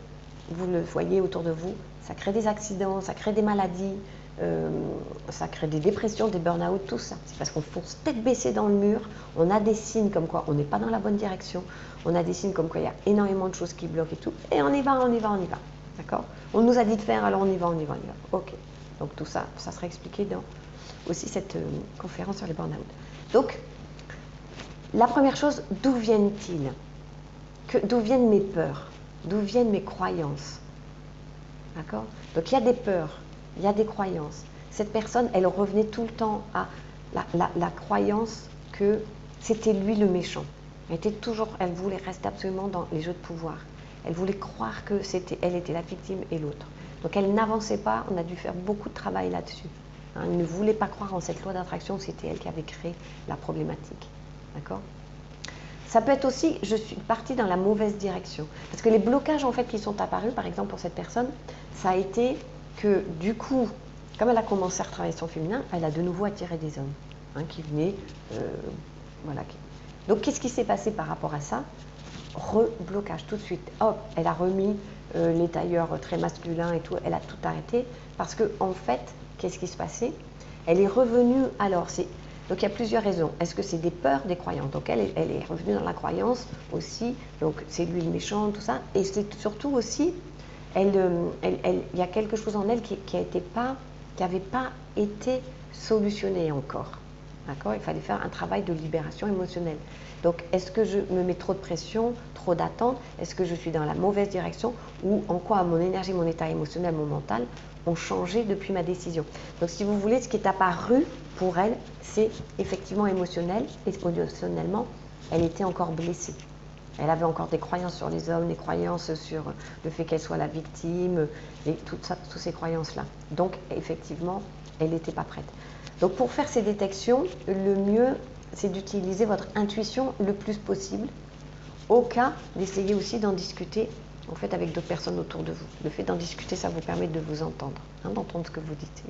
vous le voyez autour de vous, ça crée des accidents, ça crée des maladies, ça crée des dépressions, des burn-out, tout ça. C'est parce qu'on fonce tête baissée dans le mur, on a des signes comme quoi on n'est pas dans la bonne direction, on a des signes comme quoi il y a énormément de choses qui bloquent et tout, et on y va. D'accord? On nous a dit de faire, alors on y va. Ok. Donc tout ça, ça sera expliqué dans aussi cette conférence sur les burn-out. Donc, la première chose, d'où viennent-ils? D'où viennent mes peurs? D'où viennent mes croyances? D'accord? Donc il y a des peurs, il y a des croyances. Cette personne, elle revenait tout le temps à la croyance que c'était lui le méchant. Elle voulait rester absolument dans les jeux de pouvoir. Elle voulait croire que elle était la victime et l'autre. Donc elle n'avançait pas, on a dû faire beaucoup de travail là-dessus. Hein, elle ne voulait pas croire en cette loi d'attraction, c'était elle qui avait créé la problématique. D'accord? Ça peut être aussi, je suis partie dans la mauvaise direction. Parce que les blocages en fait qui sont apparus, par exemple pour cette personne, ça a été que du coup, comme elle a commencé à retravailler son féminin, elle a de nouveau attiré des hommes qui venaient. Voilà. Donc qu'est-ce qui s'est passé par rapport à ça? Reblocage tout de suite. Hop, elle a remis les tailleurs très masculins et tout, elle a tout arrêté. Parce que en fait, qu'est-ce qui se passait? Elle est revenue, donc il y a plusieurs raisons. Est-ce que c'est des peurs, des croyances? Donc elle est revenue dans la croyance aussi, donc c'est lui le méchant, tout ça. Et c'est surtout aussi, il y a quelque chose en elle qui n'avait pas été solutionné encore. D'accord? Il fallait faire un travail de libération émotionnelle. Donc est-ce que je me mets trop de pression, trop d'attente? Est-ce que je suis dans la mauvaise direction? Ou en quoi mon énergie, mon état émotionnel, mon mental ont changé depuis ma décision? Donc si vous voulez, ce qui est apparu pour elle, c'est effectivement émotionnel. Et émotionnellement, elle était encore blessée. Elle avait encore des croyances sur les hommes, des croyances sur le fait qu'elle soit la victime, et toutes ces croyances-là. Donc effectivement, elle n'était pas prête. Donc pour faire ces détections, le mieux, c'est d'utiliser votre intuition le plus possible, au cas d'essayer aussi d'en discuter en fait, avec d'autres personnes autour de vous. Le fait d'en discuter, ça vous permet de vous entendre, d'entendre ce que vous dites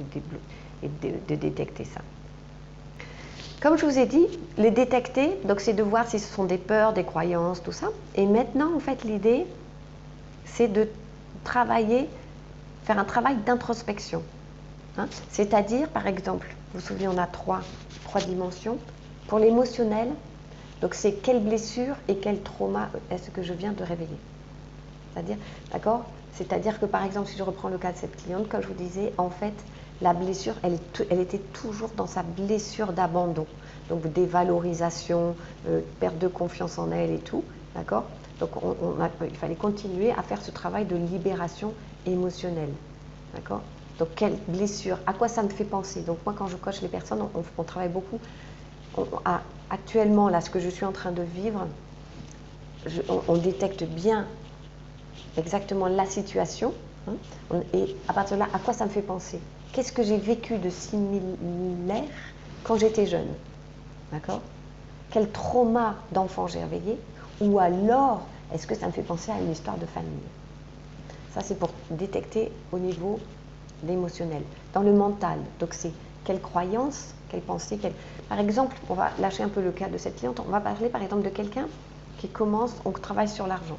et de détecter ça. Comme je vous ai dit, les détecter, donc c'est de voir si ce sont des peurs, des croyances, tout ça. Et maintenant, en fait, l'idée, c'est de travailler, faire un travail d'introspection. C'est-à-dire, par exemple, vous vous souvenez, on a trois dimensions. Pour l'émotionnel, donc c'est quelle blessure et quel trauma est-ce que je viens de réveiller. C'est-à-dire, d'accord? C'est-à-dire que, par exemple, si je reprends le cas de cette cliente, comme je vous disais, en fait, la blessure, elle était toujours dans sa blessure d'abandon. Donc, dévalorisation, perte de confiance en elle et tout, d'accord? Donc, il fallait continuer à faire ce travail de libération émotionnelle, d'accord? Donc, quelle blessure? À quoi ça me fait penser? Donc, moi, quand je coach les personnes, on travaille beaucoup. Actuellement, là, ce que je suis en train de vivre, on détecte bien exactement la situation. Et à partir de là, à quoi ça me fait penser? Qu'est-ce que j'ai vécu de similaire quand j'étais jeune? D'accord? Quel trauma d'enfant j'ai réveillé? Ou alors, est-ce que ça me fait penser à une histoire de famille? Ça, c'est pour détecter au niveau l'émotionnel. Dans le mental, donc c'est quelle croyance, quelle pensée, Par exemple, on va lâcher un peu le cas de cette cliente, on va parler par exemple de quelqu'un qui commence, on travaille sur l'argent,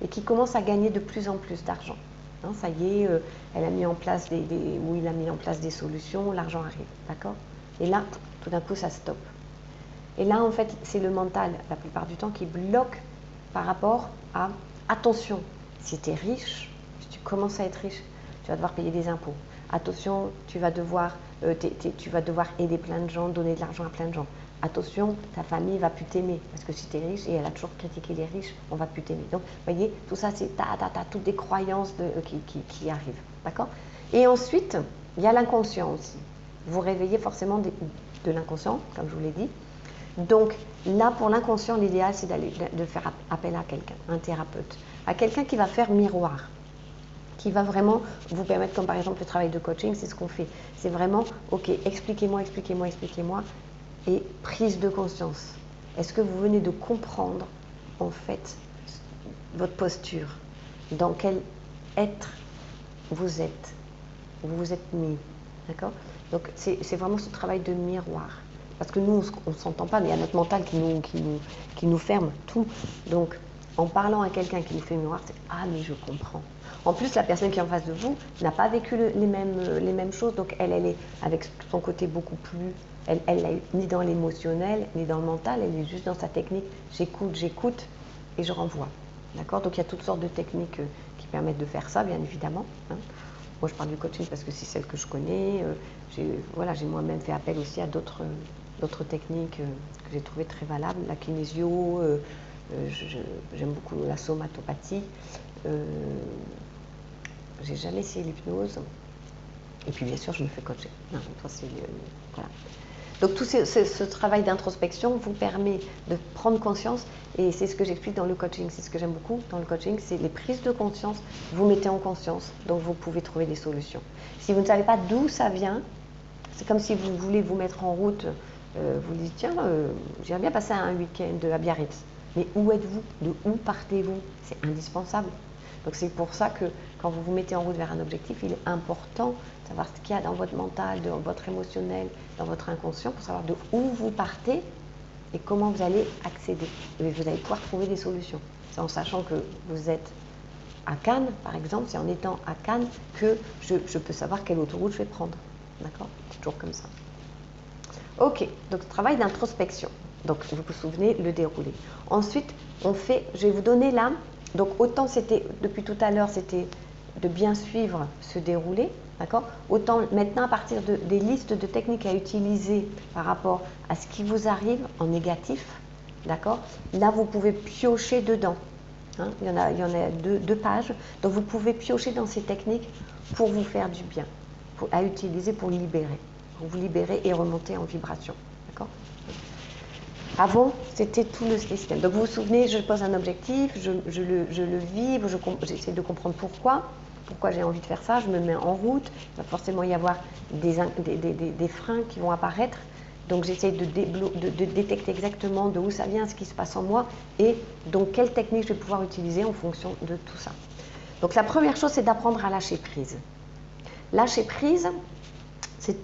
et qui commence à gagner de plus en plus d'argent. Ça y est, elle a mis en place il a mis en place des solutions, l'argent arrive, d'accord? Et là, tout d'un coup, ça stoppe. Et là, en fait, c'est le mental, la plupart du temps, qui bloque par rapport à, attention, si tu es riche, si tu commences à être riche, tu vas devoir payer des impôts. Attention, tu vas devoir aider plein de gens, donner de l'argent à plein de gens. Attention, ta famille ne va plus t'aimer, parce que si tu es riche, et elle a toujours critiqué les riches, on ne va plus t'aimer. Donc, vous voyez, tout ça, c'est toutes des croyances qui arrivent, d'accord? Et ensuite, il y a l'inconscient aussi. Vous réveillez forcément de l'inconscient, comme je vous l'ai dit. Donc, là, pour l'inconscient, l'idéal, c'est de faire appel à quelqu'un, un thérapeute, à quelqu'un qui va faire miroir, qui va vraiment vous permettre, comme par exemple le travail de coaching, c'est ce qu'on fait. C'est vraiment, ok, expliquez-moi, et prise de conscience. Est-ce que vous venez de comprendre, en fait, votre posture? Dans quel être vous êtes mis, d'accord? Donc, c'est vraiment ce travail de miroir. Parce que nous, on ne s'entend pas, mais il y a notre mental qui nous ferme tout. Donc, en parlant à quelqu'un qui nous fait miroir, c'est « Ah, mais je comprends ». En plus, la personne qui est en face de vous n'a pas vécu les mêmes choses, donc elle est avec son côté beaucoup plus... Elle n'est ni dans l'émotionnel, ni dans le mental, elle est juste dans sa technique. J'écoute et je renvoie. D'accord? Donc il y a toutes sortes de techniques qui permettent de faire ça, bien évidemment. Moi, je parle du coaching parce que c'est celle que je connais. J'ai moi-même fait appel aussi à d'autres techniques que j'ai trouvées très valables. La kinésio, j'aime beaucoup la somatopathie. J'ai jamais essayé l'hypnose. Et puis, bien sûr, je me fais coacher. Voilà. Donc, tout ce travail d'introspection vous permet de prendre conscience, et c'est ce que j'explique dans le coaching. C'est ce que j'aime beaucoup dans le coaching, c'est les prises de conscience. Vous mettez en conscience, donc vous pouvez trouver des solutions. Si vous ne savez pas d'où ça vient, c'est comme si vous voulez vous mettre en route, vous dites tiens, j'aimerais bien passer un week-end à Biarritz. Mais où êtes-vous? De où partez-vous? C'est indispensable. Donc c'est pour ça que quand vous vous mettez en route vers un objectif, il est important de savoir ce qu'il y a dans votre mental, dans votre émotionnel, dans votre inconscient, pour savoir de où vous partez et comment vous allez accéder. Et vous allez pouvoir trouver des solutions. C'est en sachant que vous êtes à Cannes, par exemple, c'est en étant à Cannes que je peux savoir quelle autoroute je vais prendre. D'accord? C'est toujours comme ça. Ok, donc travail d'introspection. Donc vous vous souvenez, le déroulé. Ensuite, on fait, je vais vous donner là, donc autant c'était, depuis tout à l'heure, c'était de bien suivre ce déroulé, d'accord? Autant maintenant à partir des listes de techniques à utiliser par rapport à ce qui vous arrive en négatif, d'accord? Là, vous pouvez piocher dedans. Hein, il y en a deux pages, donc vous pouvez piocher dans ces techniques pour vous faire du bien, à utiliser pour libérer, pour vous libérer et remonter en vibration, d'accord? Avant, c'était tout le système. Donc vous vous souvenez, je pose un objectif, je le vibre, j'essaie de comprendre pourquoi j'ai envie de faire ça, je me mets en route, il va forcément y avoir des freins qui vont apparaître. Donc j'essaie de détecter exactement de où ça vient, ce qui se passe en moi et donc quelle technique je vais pouvoir utiliser en fonction de tout ça. Donc la première chose, c'est d'apprendre à lâcher prise. Lâcher prise,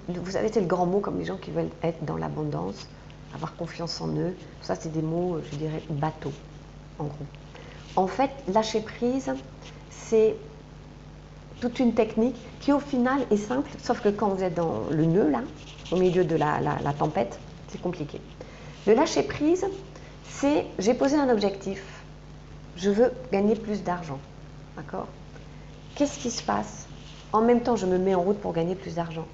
vous savez, c'est le grand mot comme les gens qui veulent être dans l'abondance, avoir confiance en eux. Tout ça, c'est des mots, je dirais, bateaux, en gros. En fait, lâcher prise, c'est toute une technique qui, au final, est simple, sauf que quand vous êtes dans le nœud, là, au milieu de la tempête, c'est compliqué. Le lâcher prise, c'est, j'ai posé un objectif, je veux gagner plus d'argent, d'accord? Qu'est-ce qui se passe? En même temps, je me mets en route pour gagner plus d'argent.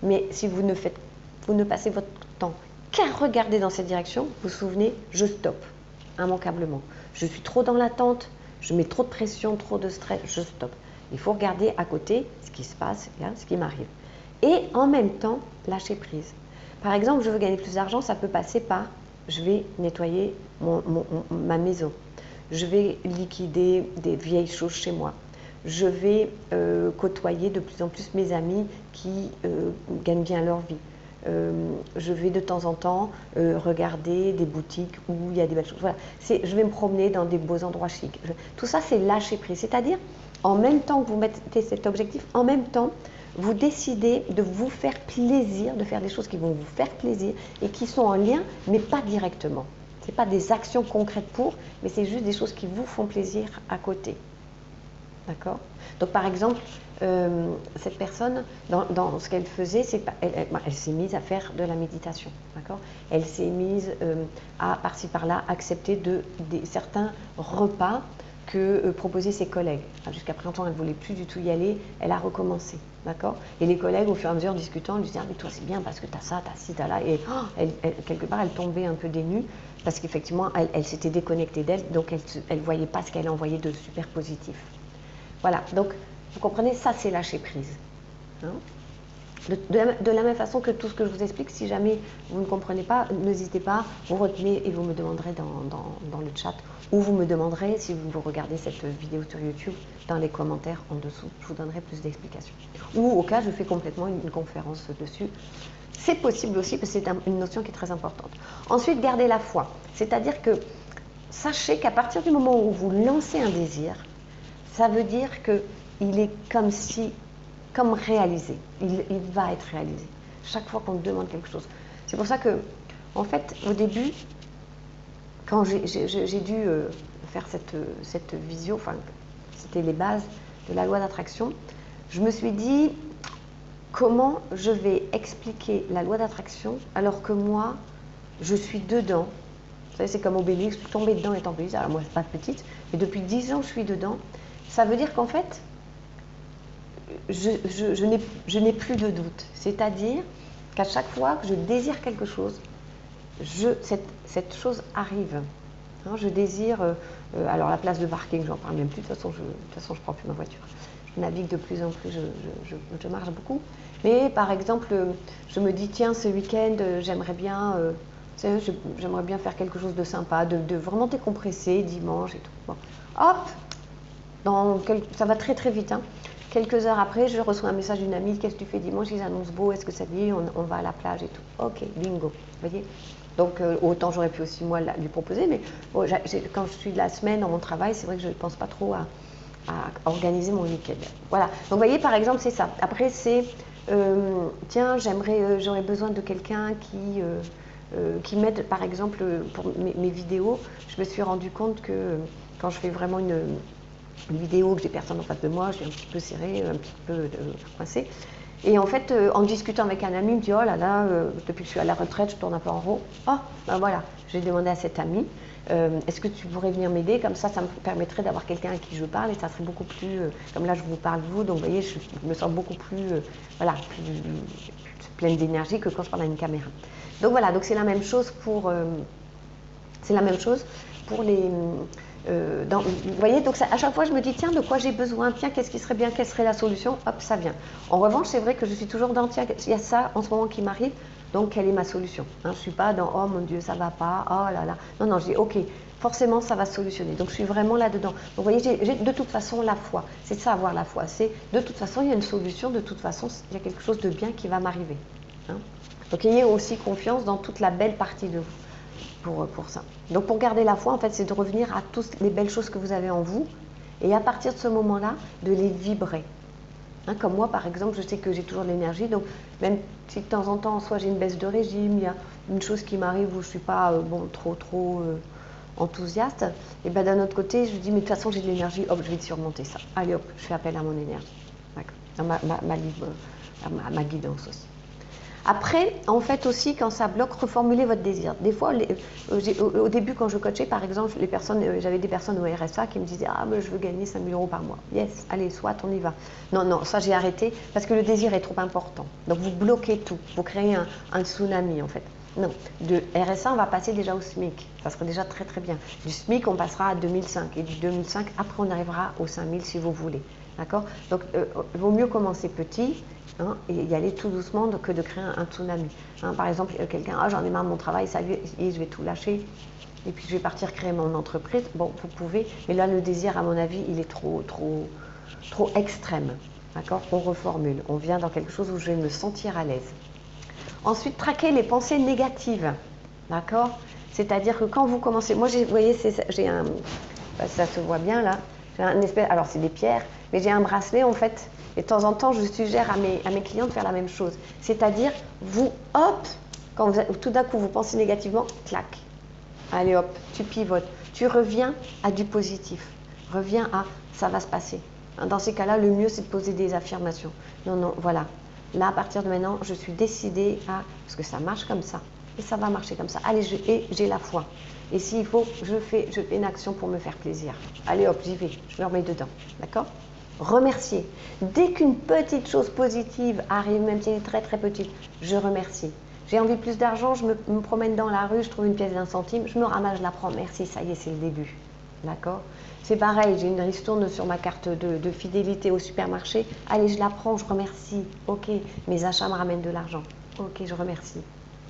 Mais si vous ne passez votre temps qu'à regarder dans cette direction, vous vous souvenez, je stoppe, immanquablement. Je suis trop dans l'attente, je mets trop de pression, trop de stress, je stoppe. Il faut regarder à côté ce qui se passe, là, ce qui m'arrive. Et en même temps, lâcher prise. Par exemple, je veux gagner plus d'argent, ça peut passer par, je vais nettoyer ma maison, je vais liquider des vieilles choses chez moi, je vais côtoyer de plus en plus mes amis qui gagnent bien leur vie. Je vais de temps en temps regarder des boutiques où il y a des belles choses. Voilà. Je vais me promener dans des beaux endroits chics. Tout ça, c'est lâcher prise. C'est-à-dire, en même temps que vous mettez cet objectif, en même temps, vous décidez de vous faire plaisir, de faire des choses qui vont vous faire plaisir et qui sont en lien, mais pas directement. Ce n'est pas des actions concrètes pour, mais c'est juste des choses qui vous font plaisir à côté. D'accord? Donc par exemple, cette personne, dans ce qu'elle faisait, elle s'est mise à faire de la méditation. D'accord? Elle s'est mise à, par-ci par-là, accepter certains repas que proposaient ses collègues. Jusqu'à présent, elle ne voulait plus du tout y aller, elle a recommencé. D'accord? Et les collègues, au fur et à mesure, discutant, lui disaient « Ah, mais toi, c'est bien parce que tu as ça, tu as ci, tu as là. » Et quelque part, elle tombait un peu dénue parce qu'effectivement, elle s'était déconnectée d'elle, donc elle ne voyait pas ce qu'elle envoyait de super positif. Voilà, donc vous comprenez, ça c'est lâcher prise. Hein? De la même façon que tout ce que je vous explique, si jamais vous ne comprenez pas, n'hésitez pas, vous retenez et vous me demanderez dans le chat, ou vous me demanderez, si vous regardez cette vidéo sur YouTube, dans les commentaires en dessous, je vous donnerai plus d'explications. Ou au cas, je fais complètement une conférence dessus. C'est possible aussi, parce que c'est une notion qui est très importante. Ensuite, gardez la foi. C'est-à-dire que, sachez qu'à partir du moment où vous lancez un désir, ça veut dire qu'il est comme réalisé. Il va être réalisé. Chaque fois qu'on demande quelque chose. C'est pour ça que, en fait, au début, quand j'ai dû faire cette visio, enfin, c'était les bases de la loi d'attraction, je me suis dit, comment je vais expliquer la loi d'attraction alors que moi, je suis dedans. Vous savez, c'est comme Obélix, je suis tombée dedans étant petite. Alors moi, je ne suis pas petite, mais depuis 10 ans, je suis dedans. Ça veut dire qu'en fait, je n'ai plus de doute. C'est-à-dire qu'à chaque fois que je désire quelque chose, cette chose arrive. Hein, je désire, alors la place de parking, j'en parle même plus, de toute façon, je ne prends plus ma voiture. Je navigue de plus en plus, je marche beaucoup. Mais par exemple, je me dis, tiens, ce week-end, j'aimerais bien faire quelque chose de sympa, de vraiment décompresser dimanche et tout. Bon. Hop, ça va très très vite. Hein. Quelques heures après, je reçois un message d'une amie, qu'est-ce que tu fais dimanche? Ils annoncent beau, est-ce que ça dit, on va à la plage et tout. Ok, bingo. Vous voyez? Donc autant j'aurais pu aussi moi lui proposer, mais bon, quand je suis de la semaine dans mon travail, c'est vrai que je ne pense pas trop à organiser mon week-end. Voilà, donc vous voyez par exemple c'est ça. Après c'est, tiens j'aurais besoin de quelqu'un qui m'aide par exemple pour mes vidéos. Je me suis rendu compte que quand je fais vraiment une vidéo, que j'ai personne en face de moi, je suis un petit peu serrée, un petit peu coincée. Et en fait, en discutant avec un ami, il me dit oh là là, depuis que je suis à la retraite, je tourne un peu en rond. Oh, ben voilà, j'ai demandé à cet ami, est-ce que tu pourrais venir m'aider? Comme ça me permettrait d'avoir quelqu'un à qui je parle et ça serait beaucoup plus, comme là je vous parle vous, donc vous voyez, je me sens beaucoup plus, voilà, plus pleine d'énergie que quand je parle à une caméra. Donc voilà, donc c'est la même chose pour, les... vous voyez, donc ça, à chaque fois je me dis tiens de quoi j'ai besoin, tiens qu'est-ce qui serait bien, quelle serait la solution, hop ça vient. En revanche c'est vrai que je suis toujours dans tiens il y a ça en ce moment qui m'arrive, donc quelle est ma solution, hein, je ne suis pas dans oh mon Dieu ça va pas, oh là là, non non je dis ok forcément ça va se solutionner, donc je suis vraiment là-dedans. Donc vous voyez j'ai de toute façon la foi, c'est ça avoir la foi, c'est de toute façon il y a une solution, de toute façon il y a quelque chose de bien qui va m'arriver, hein. Donc ayez aussi confiance dans toute la belle partie de vous. Pour ça. Donc pour garder la foi, en fait, c'est de revenir à toutes les belles choses que vous avez en vous et à partir de ce moment-là, de les vibrer. Hein, comme moi, par exemple, je sais que j'ai toujours de l'énergie, donc même si de temps en temps, soit j'ai une baisse de régime, il y a une chose qui m'arrive où je ne suis pas trop enthousiaste, et bien d'un autre côté, je dis, mais de toute façon, j'ai de l'énergie, hop, je vais surmonter ça. Allez hop, je fais appel à mon énergie. D'accord. Ma guidance aussi. Après, en fait aussi, quand ça bloque, reformulez votre désir. Des fois, au début, quand je coachais, par exemple, j'avais des personnes au RSA qui me disaient « Ah, mais je veux gagner 5 000 € par mois. » Yes, allez, soit, on y va. Non, non, ça j'ai arrêté parce que le désir est trop important. Donc vous bloquez tout, vous créez un tsunami en fait. Non, de RSA, on va passer déjà au SMIC. Ça serait déjà très très bien. Du SMIC, on passera à 2005. Et du 2005, après, on arrivera aux 5 000 si vous voulez. D'accord? Donc, il vaut mieux commencer petit, hein, et y aller tout doucement que de créer un tsunami. Hein, par exemple, quelqu'un, ah, j'en ai marre de mon travail, ça y est, je vais tout lâcher, et puis je vais partir créer mon entreprise. Bon, vous pouvez, mais là, le désir, à mon avis, il est trop extrême. D'accord? On reformule. On vient dans quelque chose où je vais me sentir à l'aise. Ensuite, traquer les pensées négatives. D'accord? C'est-à-dire que quand vous commencez, moi, vous voyez, j'ai un, ça se voit bien là, j'ai un espèce, alors c'est des pierres, mais j'ai un bracelet en fait, et de temps en temps, je suggère à mes clients de faire la même chose. C'est-à-dire, vous, hop, quand tout d'un coup, vous pensez négativement, clac. Allez hop, tu pivotes, tu reviens à du positif. Reviens à, ça va se passer. Dans ces cas-là, le mieux, c'est de poser des affirmations. Non, non, voilà. Là, à partir de maintenant, je suis décidée à, parce que ça marche comme ça, et ça va marcher comme ça. Allez, j'ai la foi. Et s'il faut, je fais une action pour me faire plaisir. Allez hop, j'y vais, je me remets dedans. D'accord? Remercier. Dès qu'une petite chose positive arrive, même si elle est très très petite, je remercie. J'ai envie de plus d'argent, je me promène dans la rue, je trouve une pièce d'1 centime, je me ramasse, je la prends, merci, ça y est, c'est le début. D'accord? C'est pareil, j'ai une ristourne sur ma carte de fidélité au supermarché, allez, je la prends, je remercie. Ok, mes achats me ramènent de l'argent. Ok, je remercie.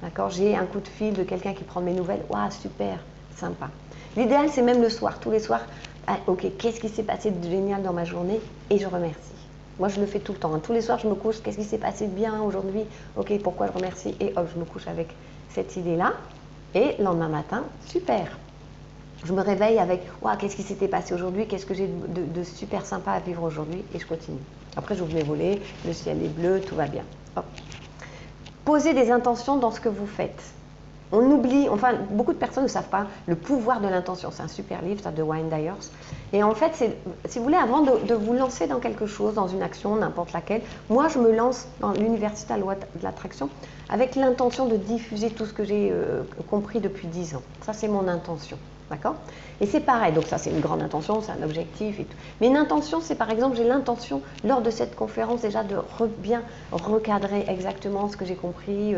D'accord? J'ai un coup de fil de quelqu'un qui prend mes nouvelles, waouh, super, sympa. L'idéal, c'est même le soir, tous les soirs, ah, ok, qu'est-ce qui s'est passé de génial dans ma journée? Et je remercie. Moi, je le fais tout le temps. Hein. Tous les soirs, je me couche, qu'est-ce qui s'est passé de bien aujourd'hui? Ok, pourquoi je remercie? Et hop, je me couche avec cette idée-là. Et le lendemain matin, super. Je me réveille avec, waouh, qu'est-ce qui s'était passé aujourd'hui? Qu'est-ce que j'ai de super sympa à vivre aujourd'hui? Et je continue. Après, j'ouvre mes volets, le ciel est bleu, tout va bien. Hop. Posez des intentions dans ce que vous faites. On oublie, enfin, beaucoup de personnes ne savent pas le pouvoir de l'intention. C'est un super livre, ça, de Wayne Dyer. Et en fait, si vous voulez, avant de vous lancer dans quelque chose, dans une action, n'importe laquelle, moi, je me lance dans l'université à loi de l'attraction avec l'intention de diffuser tout ce que j'ai compris depuis 10 ans. Ça, c'est mon intention. D'accord? Et c'est pareil, donc ça c'est une grande intention, c'est un objectif et tout. Mais une intention, c'est par exemple, j'ai l'intention lors de cette conférence déjà de bien recadrer exactement ce que j'ai compris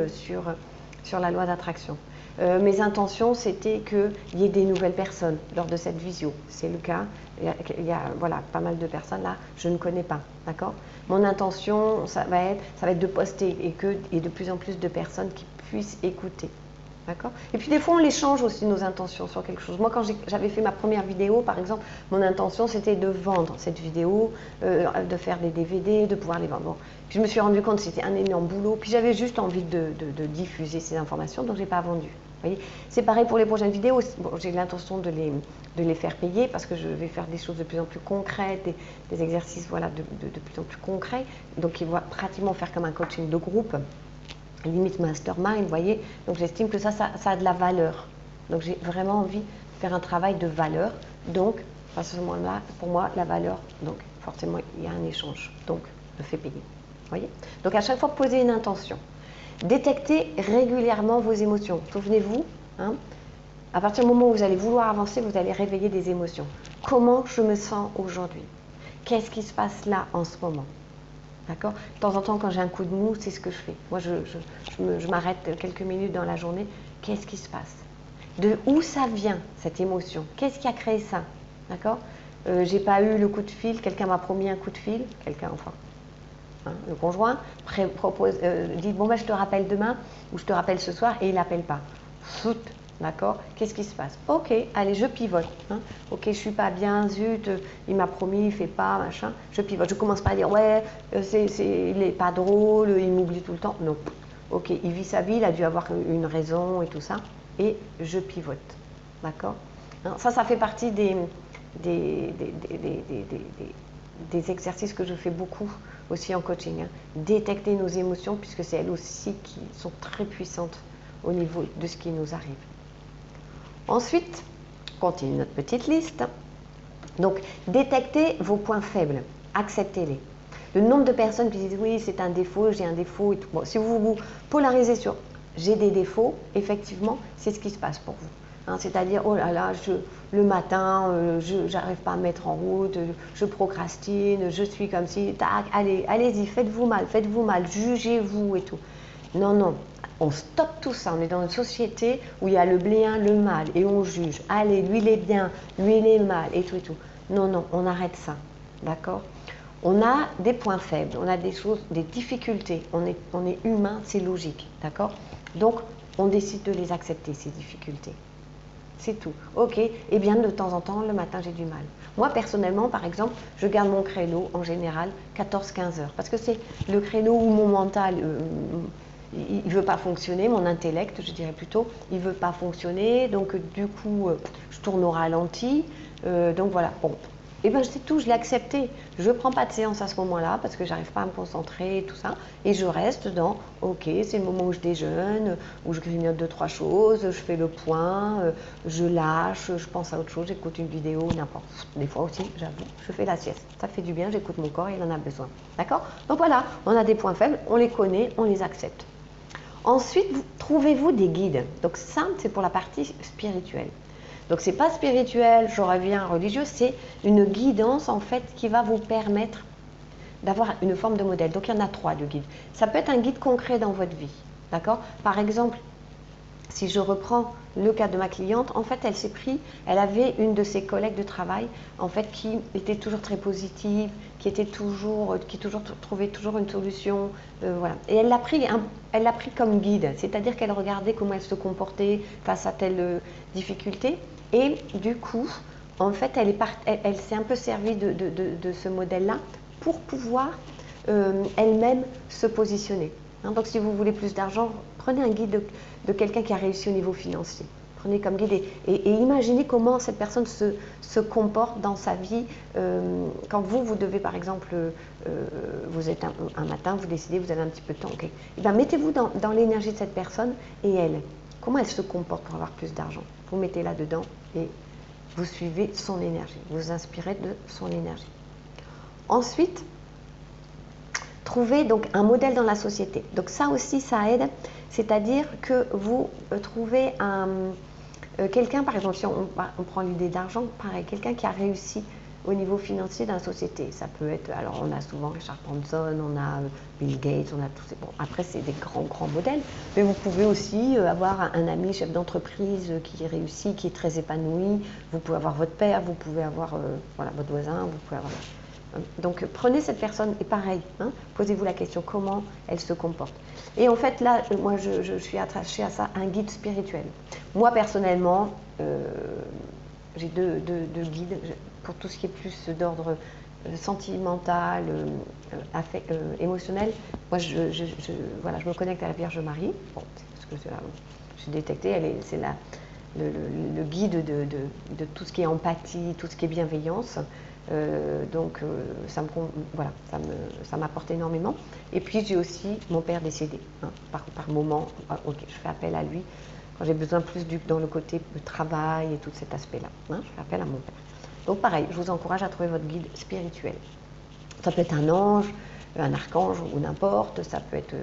sur la loi d'attraction. Mes intentions, c'était qu'il y ait des nouvelles personnes lors de cette visio. C'est le cas. Il y a voilà, pas mal de personnes là, je ne connais pas. D'accord? Mon intention, ça va être de poster et de plus en plus de personnes qui puissent écouter. D'accord? Et puis des fois, on les change aussi, nos intentions sur quelque chose. Moi, quand j'avais fait ma première vidéo, par exemple, mon intention, c'était de vendre cette vidéo, de faire des DVD, de pouvoir les vendre. Bon. Puis je me suis rendu compte que c'était un énorme boulot. Puis j'avais juste envie de diffuser ces informations, donc je n'ai pas vendu. voyez, c'est pareil pour les prochaines vidéos. Bon, j'ai l'intention de les faire payer parce que je vais faire des choses de plus en plus concrètes, des exercices voilà, de plus en plus concrets. Donc, ils vont pratiquement faire comme un coaching de groupe, limite mastermind, vous voyez. Donc, j'estime que ça a de la valeur. Donc, j'ai vraiment envie de faire un travail de valeur. Donc, à ce moment-là, pour moi, la valeur, donc forcément, il y a un échange. Donc, je fais payer. Vous voyez. Donc, à chaque fois, posez une intention. Détectez régulièrement vos émotions. Souvenez-vous, hein, à partir du moment où vous allez vouloir avancer, vous allez réveiller des émotions. Comment je me sens aujourd'hui? Qu'est-ce qui se passe là en ce moment? D'accord? De temps en temps, quand j'ai un coup de mou, c'est ce que je fais. Moi, je m'arrête quelques minutes dans la journée. Qu'est-ce qui se passe? De où ça vient, cette émotion? Qu'est-ce qui a créé ça? D'accord? J'ai pas eu le coup de fil, quelqu'un m'a promis un coup de fil, quelqu'un, enfin, hein, le conjoint, dit bon ben je te rappelle demain ou je te rappelle ce soir et il n'appelle pas. Fout, d'accord? Qu'est-ce qui se passe? Ok, allez, je pivote. Hein. Ok, je suis pas bien, zut, il m'a promis, il fait pas, machin. Je pivote. Je commence pas à dire ouais, il est pas drôle, il m'oublie tout le temps. Non. Ok, il vit sa vie, il a dû avoir une raison et tout ça. Et je pivote. D'accord? Hein, ça fait partie des exercices que je fais beaucoup aussi en coaching. Hein. Détecter nos émotions, puisque c'est elles aussi qui sont très puissantes au niveau de ce qui nous arrive. Ensuite, on continue notre petite liste. Donc, détectez vos points faibles, acceptez-les. Le nombre de personnes qui disent oui, c'est un défaut, j'ai un défaut et tout. Bon, si vous vous polarisez sur j'ai des défauts, effectivement, c'est ce qui se passe pour vous. Hein, c'est-à-dire, oh là là, le matin, je n'arrive pas à me mettre en route, je procrastine, je suis comme si, tac, allez-y, faites-vous mal, jugez-vous et tout. Non, non, on stoppe tout ça. On est dans une société où il y a le bien, le mal, et on juge. Allez, lui il est bien, lui il est mal, et tout et tout. Non, non, on arrête ça, d'accord? On a des points faibles, on a des choses, des difficultés. On est humain, c'est logique, d'accord? Donc, on décide de les accepter, ces difficultés. C'est tout. Ok, et bien de temps en temps, le matin, j'ai du mal. Moi, personnellement, par exemple, je garde mon créneau, en général, 14-15 heures. Parce que c'est le créneau où mon mental, il ne veut pas fonctionner, mon intellect, je dirais plutôt, il ne veut pas fonctionner. Donc, du coup, je tourne au ralenti. Donc, voilà. Bon. Et bien, c'est tout, je l'ai accepté. Je ne prends pas de séance à ce moment-là parce que je n'arrive pas à me concentrer et tout ça. Et je reste dans, ok, c'est le moment où je déjeune, où je grignote 2-3 choses, je fais le point, je lâche, je pense à autre chose, j'écoute une vidéo, n'importe. Des fois aussi, j'avoue, je fais la sieste. Ça fait du bien, j'écoute mon corps, il en a besoin. D'accord? Donc voilà, on a des points faibles, on les connaît, on les accepte. Ensuite, trouvez-vous des guides. Donc ça, c'est pour la partie spirituelle. Donc c'est pas spirituel, je reviens religieux, c'est une guidance en fait qui va vous permettre d'avoir une forme de modèle. Donc il y en a 3 de guides. Ça peut être un guide concret dans votre vie, d'accord? Par exemple, si je reprends le cas de ma cliente, en fait elle avait une de ses collègues de travail en fait qui était toujours très positive, qui trouvait toujours une solution, voilà. Et elle l'a pris comme guide, c'est-à-dire qu'elle regardait comment elle se comportait face à telle difficulté. Et du coup, en fait, elle s'est un peu servie de ce modèle-là pour pouvoir elle-même se positionner. Hein, donc, si vous voulez plus d'argent, prenez un guide de quelqu'un qui a réussi au niveau financier. Prenez comme guide et imaginez comment cette personne se comporte dans sa vie. Quand vous devez, par exemple, vous êtes un matin, vous décidez, vous avez un petit peu de temps. Okay. Et bien, mettez-vous dans l'énergie de cette personne et elle. Comment elle se comporte pour avoir plus d'argent? Vous mettez là-dedans et vous suivez son énergie. Vous inspirez de son énergie. Ensuite, trouvez donc un modèle dans la société. Donc ça aussi, ça aide. C'est-à-dire que vous trouvez quelqu'un, par exemple, si on prend l'idée d'argent, pareil, quelqu'un qui a réussi au niveau financier dans la société. Ça peut être, alors on a souvent Richard Branson, on a Bill Gates, on a tous ces, bon, après c'est des grands modèles, mais vous pouvez aussi avoir un ami chef d'entreprise qui réussit, qui est très épanoui, vous pouvez avoir votre père, vous pouvez avoir voilà, votre voisin, vous pouvez avoir... Donc prenez cette personne et pareil, hein, posez-vous la question comment elle se comporte. Et en fait là, moi je suis attachée à ça, un guide spirituel. Moi personnellement, j'ai deux guides pour tout ce qui est plus d'ordre sentimental, émotionnel. Moi voilà, je me connecte à la Vierge Marie, bon, parce que J'ai détecté, c'est le guide de tout ce qui est empathie, tout ce qui est bienveillance. Donc voilà, ça m'apporte énormément. Et puis j'ai aussi mon père décédé, hein, par moment, je fais appel à lui quand j'ai besoin plus dans le côté travail et tout cet aspect-là. Hein, je fais appel à mon père. Donc pareil, je vous encourage à trouver votre guide spirituel. Ça peut être un ange, un archange ou n'importe, ça peut être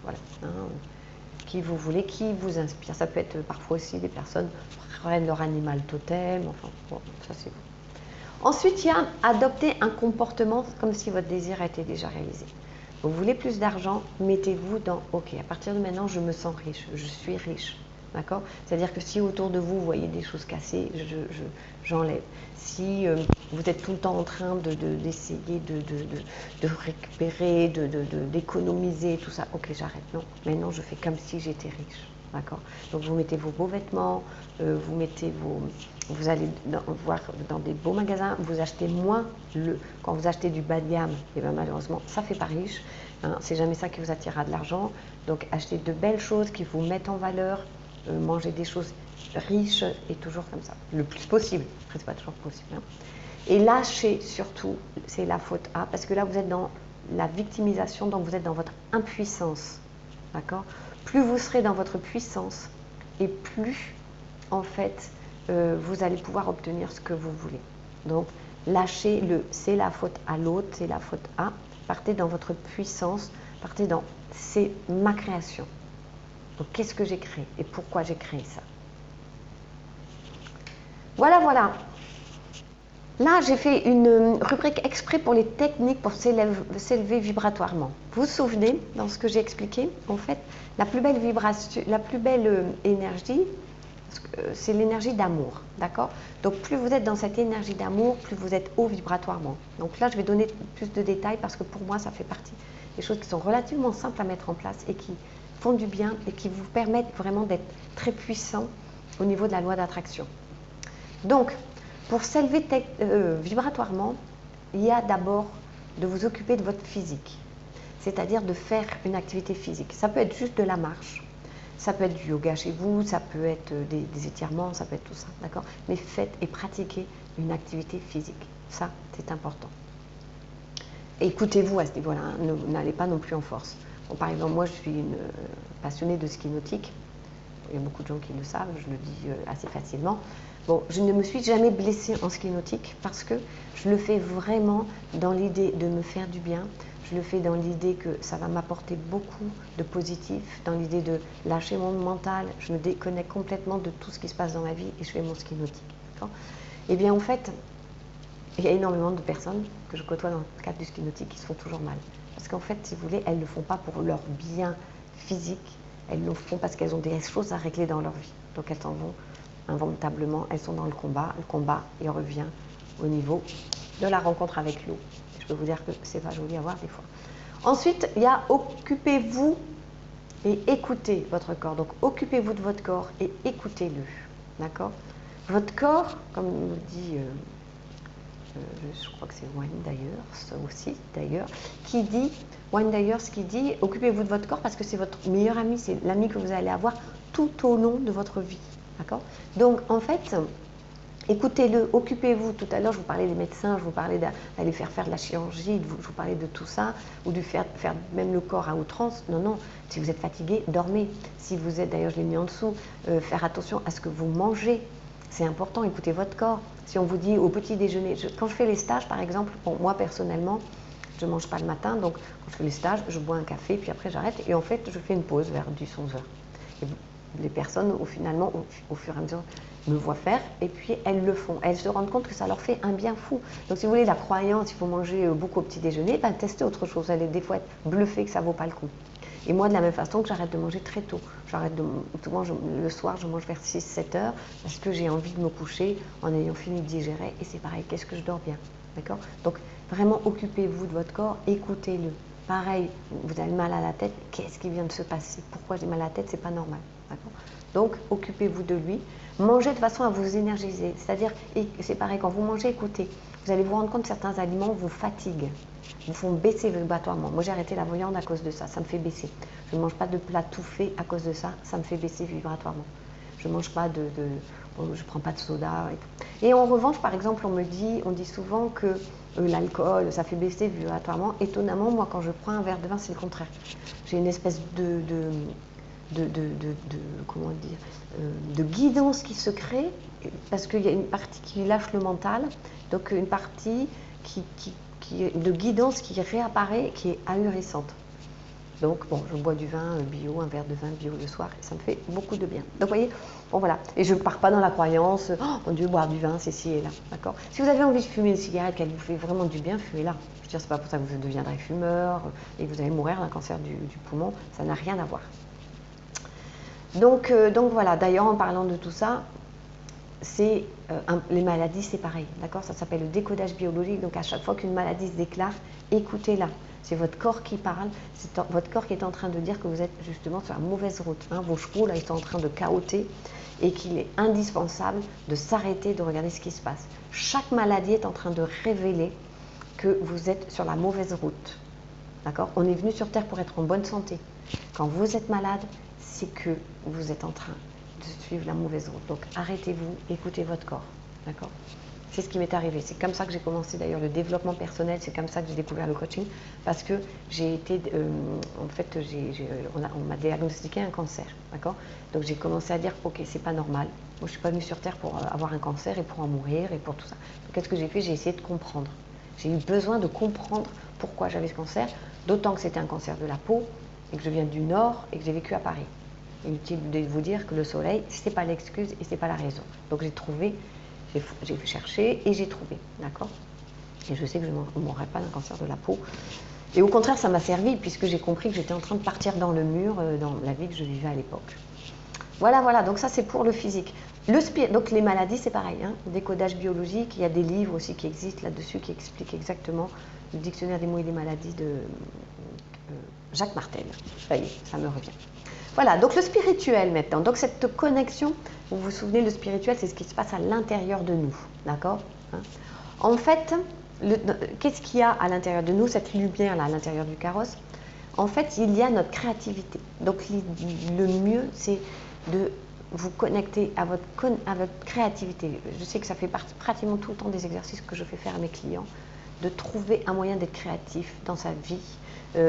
voilà, hein, qui vous voulez, qui vous inspire. Ça peut être parfois aussi des personnes prennent leur animal totem, enfin bon, ça c'est vous. Ensuite, il y a adopter un comportement comme si votre désir était déjà réalisé. Vous voulez plus d'argent, mettez-vous dans OK, à partir de maintenant, je me sens riche, je suis riche. D'accord? C'est-à-dire que si autour de vous, vous voyez des choses cassées, j'enlève. Si vous êtes tout le temps en train d'essayer de récupérer, d'économiser, tout ça, OK, j'arrête. Non, maintenant, je fais comme si j'étais riche. D'accord? Donc, vous mettez vos beaux vêtements, vous allez voir dans des beaux magasins, vous achetez moins. Quand vous achetez du bas de gamme, et bien malheureusement, ça ne fait pas riche. Hein, c'est jamais ça qui vous attirera de l'argent. Donc, achetez de belles choses qui vous mettent en valeur. Manger des choses riches et toujours comme ça, le plus possible. Après, c'est pas toujours possible. Hein. Et lâchez surtout, c'est la faute A, parce que là, vous êtes dans la victimisation, donc vous êtes dans votre impuissance. D'accord? Plus vous serez dans votre puissance, et plus, en fait, vous allez pouvoir obtenir ce que vous voulez. Donc, lâchez c'est la faute à l'autre, c'est la faute à. Partez dans votre puissance, partez dans c'est ma création. Donc, qu'est-ce que j'ai créé et pourquoi j'ai créé ça? Voilà, voilà. Là, j'ai fait une rubrique exprès pour les techniques pour s'élever vibratoirement. Vous vous souvenez, dans ce que j'ai expliqué, en fait, la plus belle vibration, la plus belle énergie, c'est l'énergie d'amour, d'accord? Donc, plus vous êtes dans cette énergie d'amour, plus vous êtes haut vibratoirement. Donc là, je vais donner plus de détails parce que pour moi, ça fait partie des choses qui sont relativement simples à mettre en place et qui font du bien et qui vous permettent vraiment d'être très puissant au niveau de la loi d'attraction. Donc, pour s'élever vibratoirement, il y a d'abord de vous occuper de votre physique, c'est-à-dire de faire une activité physique. Ça peut être juste de la marche, ça peut être du yoga chez vous, ça peut être des étirements, ça peut être tout ça, d'accord? Mais faites et pratiquez une activité physique, ça c'est important. Écoutez-vous à ce niveau-là, hein, n'allez pas non plus en force. Bon, par exemple, moi je suis une passionnée de ski nautique, il y a beaucoup de gens qui le savent, je le dis assez facilement. Bon, je ne me suis jamais blessée en ski nautique parce que je le fais vraiment dans l'idée de me faire du bien. Je le fais dans l'idée que ça va m'apporter beaucoup de positif, dans l'idée de lâcher mon mental. Je me déconnecte complètement de tout ce qui se passe dans ma vie et je fais mon ski nautique. Et bien en fait, il y a énormément de personnes que je côtoie dans le cadre du ski nautique qui se font toujours mal. Parce qu'en fait, si vous voulez, elles ne le font pas pour leur bien physique, elles le font parce qu'elles ont des choses à régler dans leur vie. Donc elles s'en vont inventablement, elles sont dans le combat il revient au niveau de la rencontre avec l'eau. Je peux vous dire que c'est pas joli à voir des fois. Ensuite, il y a occupez-vous et écoutez votre corps. Donc occupez-vous de votre corps et écoutez-le. D'accord? Votre corps, comme nous dit, je crois que c'est Wayne Dyer, aussi d'ailleurs, qui dit, Wayne Dyer, qui dit, occupez-vous de votre corps parce que c'est votre meilleur ami, c'est l'ami que vous allez avoir tout au long de votre vie. D'accord? Donc, en fait, écoutez-le, occupez-vous. Tout à l'heure, je vous parlais des médecins, je vous parlais d'aller faire de la chirurgie, je vous parlais de tout ça, ou de faire même le corps à outrance. Non, non, si vous êtes fatigué, dormez. Si vous êtes, d'ailleurs, je l'ai mis en dessous, faire attention à ce que vous mangez. C'est important, écoutez votre corps. Si on vous dit au petit déjeuner, quand je fais les stages, par exemple, bon, moi, personnellement, je ne mange pas le matin, donc quand je fais les stages, je bois un café, puis après j'arrête, et en fait, je fais une pause vers 10-11 heures. Et les personnes, finalement, au fur et à mesure, me voient faire, et puis elles le font. Elles se rendent compte que ça leur fait un bien fou. Donc, si vous voulez, la croyance, il faut manger beaucoup au petit déjeuner, ben, testez autre chose. Vous allez des fois être bluffé que ça ne vaut pas le coup. Et moi, de la même façon que j'arrête de manger très tôt. Le soir, je mange vers 6-7 heures, parce que j'ai envie de me coucher en ayant fini de digérer, et c'est pareil, qu'est-ce que je dors bien. D'accord? Donc, vraiment, occupez-vous de votre corps, écoutez-le. Pareil, vous avez mal à la tête, qu'est-ce qui vient de se passer? Pourquoi j'ai mal à la tête? C'est pas normal. Donc, occupez-vous de lui. Mangez de façon à vous énergiser. C'est-à-dire, c'est pareil, quand vous mangez, écoutez. vous allez vous rendre compte que certains aliments vous fatiguent, vous font baisser vibratoirement. Moi, j'ai arrêté la viande à cause de ça, ça me fait baisser. Je ne mange pas de plat tout fait à cause de ça, ça me fait baisser vibratoirement. Je ne mange pas je prends pas de soda. Et en revanche, par exemple, on dit souvent que l'alcool, ça fait baisser vibratoirement. Étonnamment, moi, quand je prends un verre de vin, c'est le contraire. J'ai une espèce comment dire, de guidance qui se crée, parce qu'il y a une partie qui lâche le mental, donc une partie de guidance qui réapparaît, qui est ahurissante. Donc, bon, je bois du vin bio, un verre de vin bio le soir, et ça me fait beaucoup de bien. Donc, vous voyez, bon, voilà. Et je ne pars pas dans la croyance, oh mon Dieu, boire du vin, c'est ci et là, d'accord. Si vous avez envie de fumer une cigarette, qu'elle vous fait vraiment du bien, fumez-la. Je veux dire, c'est pas pour ça que vous deviendrez fumeur et que vous allez mourir d'un cancer du poumon, ça n'a rien à voir. Donc voilà, d'ailleurs, en parlant de tout ça, c'est les maladies, c'est pareil, d'accord. Ça s'appelle le décodage biologique, donc à chaque fois qu'une maladie se déclare, écoutez-la. C'est votre corps qui parle, c'est votre corps qui est en train de dire que vous êtes justement sur la mauvaise route. Hein. Vos chevaux, là, ils sont en train de cahoter et qu'il est indispensable de s'arrêter, de regarder ce qui se passe. Chaque maladie est en train de révéler que vous êtes sur la mauvaise route. D'accord. On est venu sur Terre pour être en bonne santé. Quand vous êtes malade, c'est que vous êtes en train de suivre la mauvaise route. Donc arrêtez-vous, écoutez votre corps. D'accord. C'est ce qui m'est arrivé. C'est comme ça que j'ai commencé d'ailleurs le développement personnel. C'est comme ça que j'ai découvert le coaching. Parce que j'ai été, en fait, on m'a diagnostiqué un cancer. D'accord. Donc j'ai commencé à dire, ok, c'est pas normal. Moi, je ne suis pas venue sur Terre pour avoir un cancer et pour en mourir et pour tout ça. Donc qu'est-ce que j'ai fait? J'ai essayé de comprendre. J'ai eu besoin de comprendre pourquoi j'avais ce cancer. D'autant que c'était un cancer de la peau et que je viens du Nord et que j'ai vécu à Paris. Inutile de vous dire que le soleil, ce n'est pas l'excuse et ce n'est pas la raison. Donc j'ai cherché et j'ai trouvé, d'accord. Et je sais que je ne mourrai pas d'un cancer de la peau. Et au contraire, ça m'a servi puisque j'ai compris que j'étais en train de partir dans le mur dans la vie que je vivais à l'époque. Voilà, donc ça c'est pour le physique. Donc les maladies, c'est pareil, hein, décodage biologique, il y a des livres aussi qui existent là-dessus qui expliquent exactement le dictionnaire des mots et des maladies de Jacques Martel. Ça y est, ça me revient. Voilà, donc le spirituel maintenant. Donc cette connexion, vous vous souvenez, le spirituel, c'est ce qui se passe à l'intérieur de nous, d'accord, hein. En fait, qu'est-ce qu'il y a à l'intérieur de nous, cette lumière-là, à l'intérieur du carrosse? En fait, il y a notre créativité. Donc le mieux, c'est de vous connecter à votre créativité. Je sais que ça fait pratiquement tout le temps des exercices que je fais faire à mes clients, de trouver un moyen d'être créatif dans sa vie,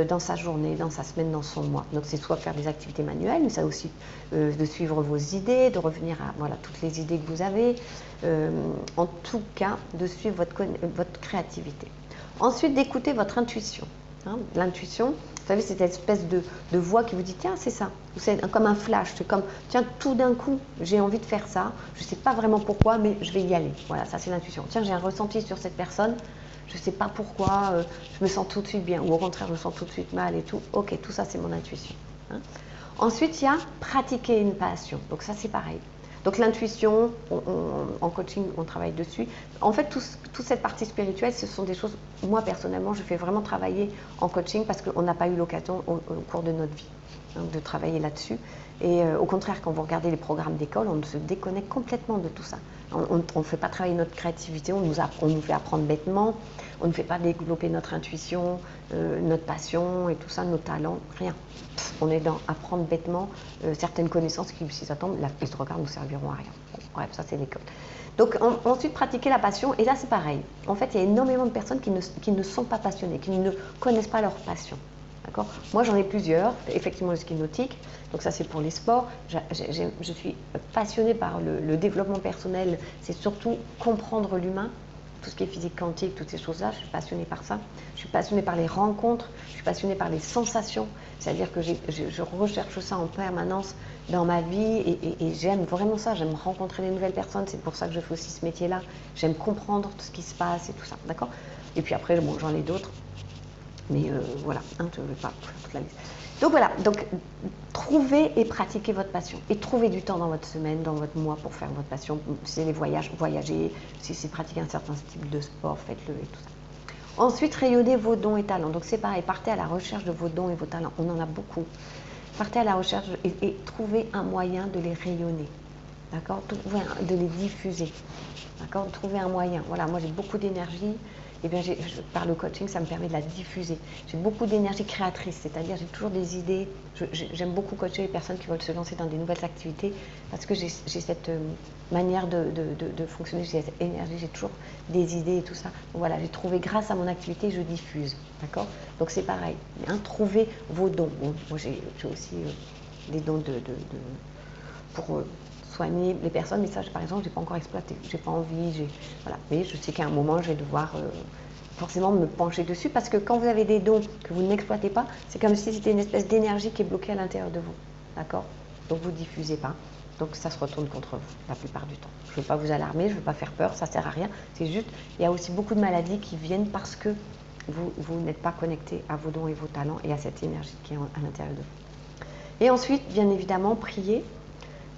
dans sa journée, dans sa semaine, dans son mois. Donc c'est soit faire des activités manuelles, mais ça aussi de suivre vos idées, de revenir à voilà, toutes les idées que vous avez, en tout cas de suivre votre créativité. Ensuite d'écouter votre intuition. Hein, l'intuition, vous savez, c'est cette espèce de voix qui vous dit tiens, c'est ça. C'est comme un flash, c'est comme tiens, tout d'un coup, j'ai envie de faire ça. Je ne sais pas vraiment pourquoi, mais je vais y aller. Voilà, ça c'est l'intuition. Tiens, j'ai un ressenti sur cette personne. Je ne sais pas pourquoi, je me sens tout de suite bien, ou au contraire, je me sens tout de suite mal et tout. Ok, tout ça, c'est mon intuition. Hein. Ensuite, il y a pratiquer une passion. Donc ça, c'est pareil. Donc l'intuition, en coaching, on travaille dessus. En fait, toute cette partie spirituelle, ce sont des choses, moi personnellement, je fais vraiment travailler en coaching parce qu'on n'a pas eu l'occasion au cours de notre vie, hein, de travailler là-dessus. Et au contraire, quand vous regardez les programmes d'école, on se déconnecte complètement de tout ça. On ne fait pas travailler notre créativité, on nous fait apprendre bêtement, on ne fait pas développer notre intuition, notre passion et tout ça, nos talents, rien. On est dans apprendre bêtement certaines connaissances qui, si ça tombe, les trois quarts ne nous serviront à rien. Bon, bref, ça c'est l'école. Donc ensuite, pratiquer la passion, et là c'est pareil. En fait, il y a énormément de personnes qui ne sont pas passionnées, qui ne connaissent pas leur passion. D'accord. Moi, j'en ai plusieurs. Effectivement, le ski nautique. Donc ça, c'est pour les sports. Je suis passionnée par le développement personnel. C'est surtout comprendre l'humain, tout ce qui est physique quantique, toutes ces choses-là. Je suis passionnée par ça. Je suis passionnée par les rencontres. Je suis passionnée par les sensations. C'est-à-dire que je recherche ça en permanence dans ma vie et j'aime vraiment ça. J'aime rencontrer des nouvelles personnes. C'est pour ça que je fais aussi ce métier-là. J'aime comprendre tout ce qui se passe et tout ça. D'accord. Et puis après, bon, j'en ai d'autres. Mais voilà, hein, je ne vais pas faire toute la liste. Donc voilà, donc trouvez et pratiquez votre passion. Et trouvez du temps dans votre semaine, dans votre mois pour faire votre passion. Si c'est les voyages, voyager. Si c'est pratiquer un certain type de sport, faites-le et tout ça. Ensuite, rayonnez vos dons et talents. Donc c'est pareil, partez à la recherche de vos dons et vos talents. On en a beaucoup. Partez à la recherche et trouvez un moyen de les rayonner. d'accord, de les diffuser, d'accord, trouver un moyen. Voilà, moi j'ai beaucoup d'énergie, et bien par le coaching, ça me permet de la diffuser. J'ai beaucoup d'énergie créatrice, c'est-à-dire j'ai toujours des idées. J'aime beaucoup coacher les personnes qui veulent se lancer dans des nouvelles activités parce que j'ai cette manière de fonctionner, j'ai cette énergie, j'ai toujours des idées et tout ça. Donc voilà, j'ai trouvé grâce à mon activité, je diffuse, d'accord. Donc c'est pareil, hein, trouvez vos dons. Bon, moi j'ai aussi des dons pour soigner les personnes, mais ça, par exemple, je n'ai pas encore exploité, j'ai pas envie, voilà. Mais je sais qu'à un moment, je vais devoir forcément me pencher dessus, parce que quand vous avez des dons que vous n'exploitez pas, c'est comme si c'était une espèce d'énergie qui est bloquée à l'intérieur de vous, d'accord. Donc vous ne diffusez pas, donc ça se retourne contre vous la plupart du temps. Je ne veux pas vous alarmer, je ne veux pas faire peur, ça ne sert à rien, c'est juste, il y a aussi beaucoup de maladies qui viennent parce que vous n'êtes pas connecté à vos dons et vos talents et à cette énergie qui est à l'intérieur de vous. Et ensuite, bien évidemment, prier.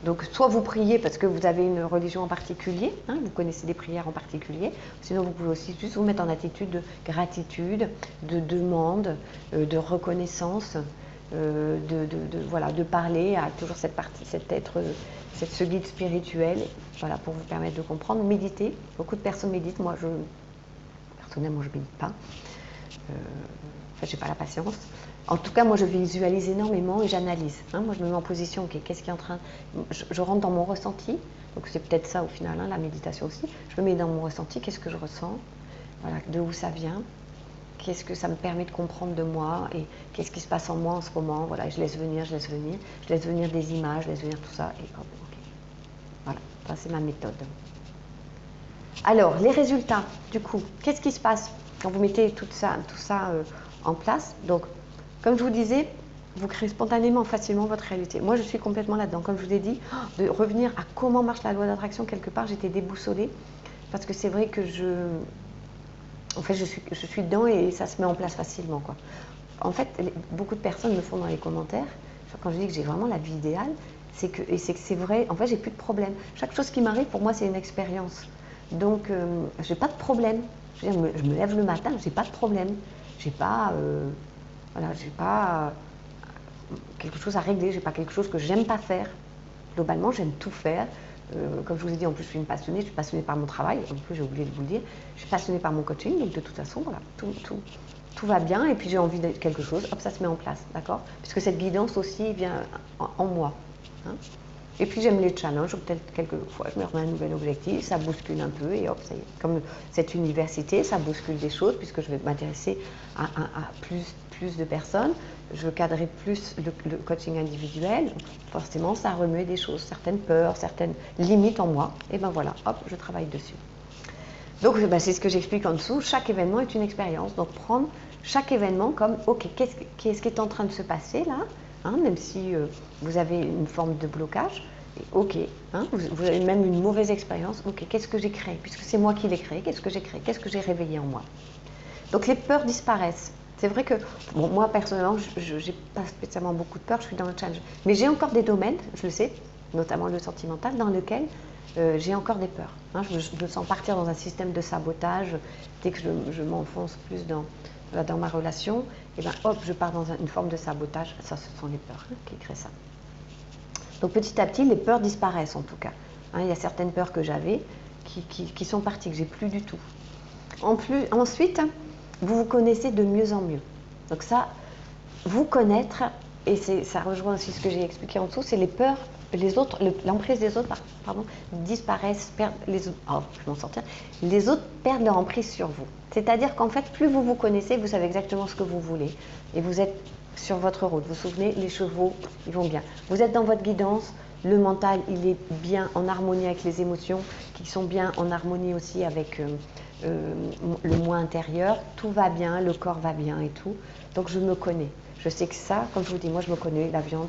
Donc, soit vous priez parce que vous avez une religion en particulier, hein, vous connaissez des prières en particulier, sinon vous pouvez aussi juste vous mettre en attitude de gratitude, de demande, de reconnaissance, voilà, de parler à toujours cette partie, ce guide spirituel, voilà, pour vous permettre de comprendre. Méditer, beaucoup de personnes méditent, moi personnellement je ne médite pas, en fait j'ai pas la patience. En tout cas, moi, je visualise énormément et j'analyse. Hein. Moi, je me mets en position, ok, qu'est-ce qui est en train... Je rentre dans mon ressenti, donc c'est peut-être ça au final, hein, la méditation aussi. Je me mets dans mon ressenti, qu'est-ce que je ressens, voilà, de où ça vient, qu'est-ce que ça me permet de comprendre de moi et qu'est-ce qui se passe en moi en ce moment. Voilà, je laisse venir des images, je laisse venir tout ça et hop, ok. Voilà, ça c'est ma méthode. Alors, les résultats, du coup, qu'est-ce qui se passe quand vous mettez tout ça en place? Donc, comme je vous disais, vous créez spontanément, facilement votre réalité. Moi, je suis complètement là-dedans. Comme je vous ai dit, de revenir à comment marche la loi d'attraction, quelque part, j'étais déboussolée. Parce que c'est vrai que en fait, je suis dedans et ça se met en place facilement, quoi. En fait, beaucoup de personnes me font dans les commentaires, quand je dis que j'ai vraiment la vie idéale, c'est que c'est vrai, en fait, j'ai plus de problème. Chaque chose qui m'arrive, pour moi, c'est une expérience. Donc, j'ai pas de problème. Je me lève le matin, j'ai pas de problème. J'ai pas... voilà, j'ai pas quelque chose à régler, j'ai pas quelque chose que j'aime pas faire. Globalement, j'aime tout faire. Comme je vous ai dit, en plus, je suis passionnée par mon travail. En plus, j'ai oublié de vous le dire. Je suis passionnée par mon coaching, donc de toute façon, voilà, tout va bien. Et puis, j'ai envie de quelque chose, hop, ça se met en place, d'accord? Puisque cette guidance aussi vient en moi. Hein. Et puis, j'aime les challenges. Peut-être quelquefois, je me remets un nouvel objectif, ça bouscule un peu, et hop, ça y est. Comme cette université, ça bouscule des choses, puisque je vais m'intéresser à plus de personnes. Je cadrais plus le coaching individuel, forcément ça remuait des choses, certaines peurs, certaines limites en moi, et ben voilà, hop, je travaille dessus. Donc ben, c'est ce que j'explique en dessous, chaque événement est une expérience, donc prendre chaque événement comme, ok, qu'est-ce qui est en train de se passer là, hein, même si vous avez une forme de blocage, ok, hein, vous avez même une mauvaise expérience, ok, qu'est-ce que j'ai créé, puisque c'est moi qui l'ai créé, qu'est-ce que j'ai créé, qu'est-ce que j'ai réveillé en moi. Donc les peurs disparaissent. C'est vrai que, bon, moi personnellement, je n'ai pas spécialement beaucoup de peur, je suis dans le challenge. Mais j'ai encore des domaines, je le sais, notamment le sentimental, dans lequel j'ai encore des peurs. Hein, je me sens partir dans un système de sabotage. Dès que je m'enfonce plus dans ma relation, et ben hop, je pars dans une forme de sabotage. Ça, ce sont les peurs qui créent ça. Donc petit à petit, les peurs disparaissent en tout cas. Hein, il y a certaines peurs que j'avais qui sont parties, que j'ai plus du tout. Ensuite, vous vous connaissez de mieux en mieux. Donc ça, vous connaître, et ça rejoint aussi ce que j'ai expliqué en dessous, c'est les peurs, l'emprise des autres, disparaissent, les autres perdent leur emprise sur vous. C'est-à-dire qu'en fait, plus vous vous connaissez, vous savez exactement ce que vous voulez, et vous êtes sur votre route. Vous vous souvenez, les chevaux, ils vont bien. Vous êtes dans votre guidance, le mental, il est bien en harmonie avec les émotions, qui sont bien en harmonie aussi avec le moi intérieur. Tout va bien, le corps va bien et tout. Donc je me connais. Je sais que ça, comme je vous dis, moi je me connais, la viande.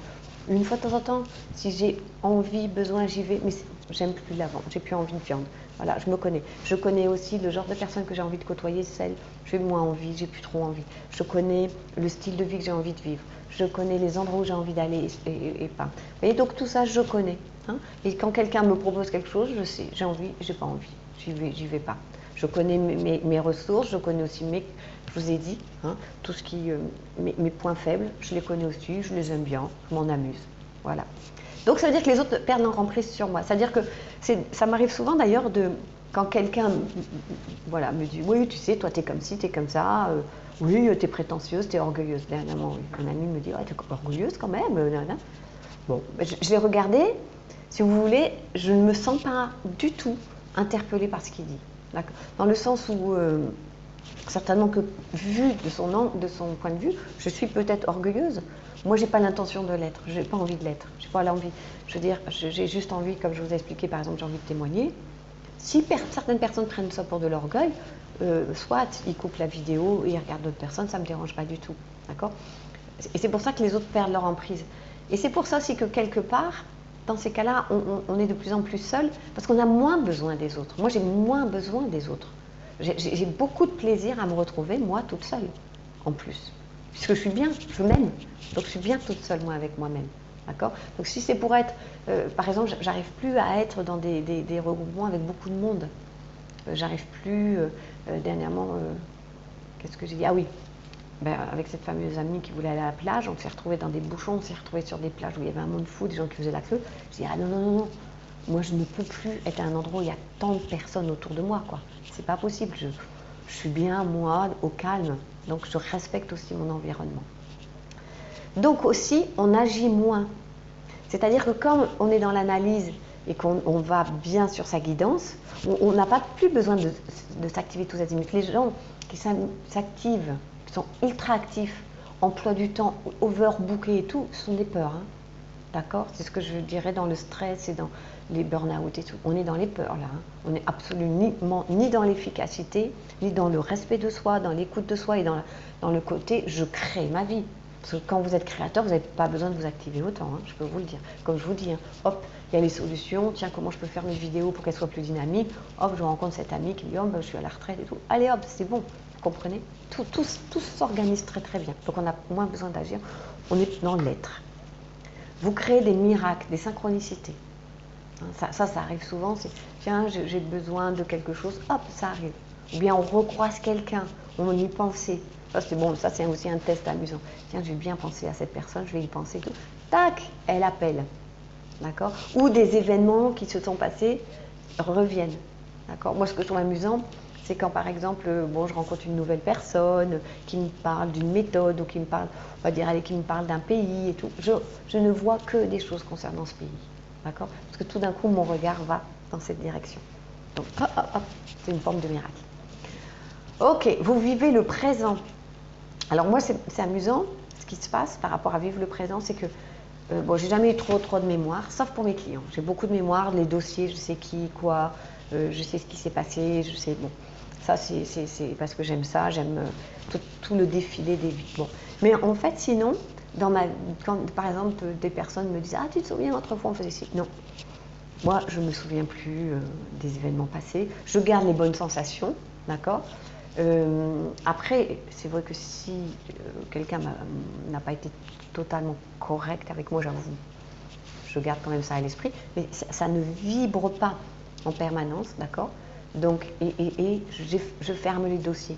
Une fois de temps en temps, si j'ai envie, besoin, j'y vais, mais j'aime plus la viande, j'ai plus envie de viande. Voilà, je me connais. Je connais aussi le genre de personnes que j'ai envie de côtoyer, celles, j'ai moins envie, j'ai plus trop envie. Je connais le style de vie que j'ai envie de vivre. Je connais les endroits où j'ai envie d'aller et pas. Vous voyez, donc tout ça, je connais. Hein. Et quand quelqu'un me propose quelque chose, je sais, j'ai envie, j'ai pas envie, j'y vais pas. Je connais mes ressources, je connais aussi je vous ai dit, hein, tout ce qui, mes points faibles, je les connais aussi, je les aime bien, je m'en amuse. Voilà. Donc ça veut dire que les autres perdent leur emprise sur moi. C'est-à-dire que ça m'arrive souvent d'ailleurs quand quelqu'un voilà, me dit oui, tu sais, toi t'es comme ci, t'es comme ça, oui, t'es prétentieuse, t'es orgueilleuse. Dernièrement, oui, un ami me dit ouais, t'es orgueilleuse quand même. Nanana. Bon, je l'ai regardé, si vous voulez, je ne me sens pas du tout interpellée par ce qu'il dit. Dans le sens où, certainement que vu de son point de vue, je suis peut-être orgueilleuse. Moi, j'ai pas l'intention de l'être, j'ai pas envie de l'être, j'ai pas l'envie. Je veux dire, j'ai juste envie, comme je vous ai expliqué, par exemple, j'ai envie de témoigner. Si certaines personnes prennent ça pour de l'orgueil, soit ils coupent la vidéo et ils regardent d'autres personnes, ça me dérange pas du tout, d'accord? Et c'est pour ça que les autres perdent leur emprise. Et c'est pour ça aussi que quelque part, dans ces cas-là, on est de plus en plus seul, parce qu'on a moins besoin des autres. Moi, j'ai moins besoin des autres. J'ai beaucoup de plaisir à me retrouver, moi, toute seule, en plus. Puisque je suis bien, je m'aime. Donc, je suis bien toute seule, moi, avec moi-même. D'accord? Donc, si c'est pour être... par exemple, j'arrive plus à être dans des regroupements avec beaucoup de monde. J'arrive plus... dernièrement, qu'est-ce que j'ai dit? Ah oui, ben, avec cette fameuse amie qui voulait aller à la plage, on s'est retrouvés dans des bouchons, on s'est retrouvés sur des plages où il y avait un monde fou, des gens qui faisaient la queue. Je dis, ah non, non, non, non, moi je ne peux plus être à un endroit où il y a tant de personnes autour de moi, quoi. C'est pas possible, je suis bien, moi, au calme, donc je respecte aussi mon environnement. Donc aussi, on agit moins. C'est-à-dire que quand on est dans l'analyse et qu'on va bien sur sa guidance, on n'a pas plus besoin de s'activer tous azimuts. Les gens qui s'activent, qui sont ultra actifs, emploi du temps, overbookés et tout, ce sont des peurs. Hein. D'accord? C'est ce que je dirais dans le stress et dans les burn-out et tout. On est dans les peurs là. Hein. On n'est absolument ni dans l'efficacité, ni dans le respect de soi, dans l'écoute de soi et dans le côté je crée ma vie. Parce que quand vous êtes créateur, vous n'avez pas besoin de vous activer autant, hein, je peux vous le dire. Comme je vous dis, hein, hop, il y a les solutions, tiens, comment je peux faire mes vidéos pour qu'elles soient plus dynamiques. Hop, je rencontre cette amie qui me dit, oh, ben, je suis à la retraite et tout. Allez hop, c'est bon, vous comprenez? Tout s'organise très très bien. Donc on a moins besoin d'agir, on est dans l'être. Vous créez des miracles, des synchronicités. Ça arrive souvent, c'est tiens, j'ai besoin de quelque chose, hop, ça arrive. Ou bien on recroise quelqu'un, on y pensait. Ça c'est bon, ça c'est aussi un test amusant. Tiens, j'ai bien pensé à cette personne, je vais y penser tout. Tac, elle appelle. D'accord? Ou des événements qui se sont passés reviennent. D'accord? Moi, ce que je trouve amusant, c'est quand par exemple, bon, je rencontre une nouvelle personne qui me parle d'une méthode ou qui me parle, on va dire, allez, qui me parle d'un pays et tout. Je ne vois que des choses concernant ce pays. D'accord? Parce que tout d'un coup, mon regard va dans cette direction. Donc, hop, hop, hop, c'est une forme de miracle. Ok, vous vivez le présent. Alors moi, c'est amusant, ce qui se passe par rapport à vivre le présent, c'est que, bon, j'ai jamais eu trop de mémoire, sauf pour mes clients. J'ai beaucoup de mémoire, les dossiers, je sais qui, quoi, je sais ce qui s'est passé, je sais, bon, ça c'est parce que j'aime ça, j'aime tout le défilé des vies. Bon. Mais en fait, sinon, quand par exemple des personnes me disent « Ah, tu te souviens, autrefois on faisait ci ?» Non. Moi, je ne me souviens plus des événements passés. Je garde les bonnes sensations, d'accord? Après, c'est vrai que si quelqu'un n'a pas été totalement correct avec moi, j'avoue, je garde quand même ça à l'esprit, mais ça ne vibre pas en permanence, d'accord? Donc, je ferme les dossiers.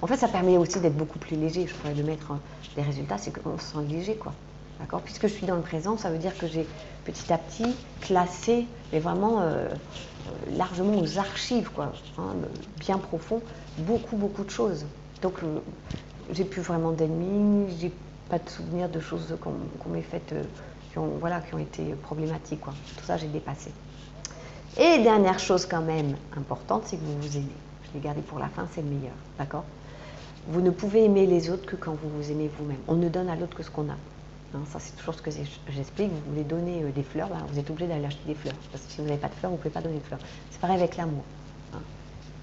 En fait, ça permet aussi d'être beaucoup plus léger. Je pourrais le mettre, les résultats, c'est qu'on se sent léger, quoi. D'accord? Puisque je suis dans le présent, ça veut dire que j'ai petit à petit classé, mais vraiment largement aux archives, quoi, hein, bien profond, beaucoup de choses. Donc, j'ai plus vraiment d'ennemis, j'ai pas de souvenirs de choses qu'on m'ait faites, qui ont été problématiques, quoi. Tout ça, j'ai dépassé. Et dernière chose quand même importante, c'est que vous vous aimez. Je l'ai gardé pour la fin, c'est le meilleur, d'accord? Vous ne pouvez aimer les autres que quand vous vous aimez vous-même. On ne donne à l'autre que ce qu'on a. Hein, ça, c'est toujours ce que j'explique. Vous voulez donner des fleurs, ben, vous êtes obligé d'aller acheter des fleurs. Parce que si vous n'avez pas de fleurs, vous ne pouvez pas donner de fleurs. C'est pareil avec l'amour. Hein.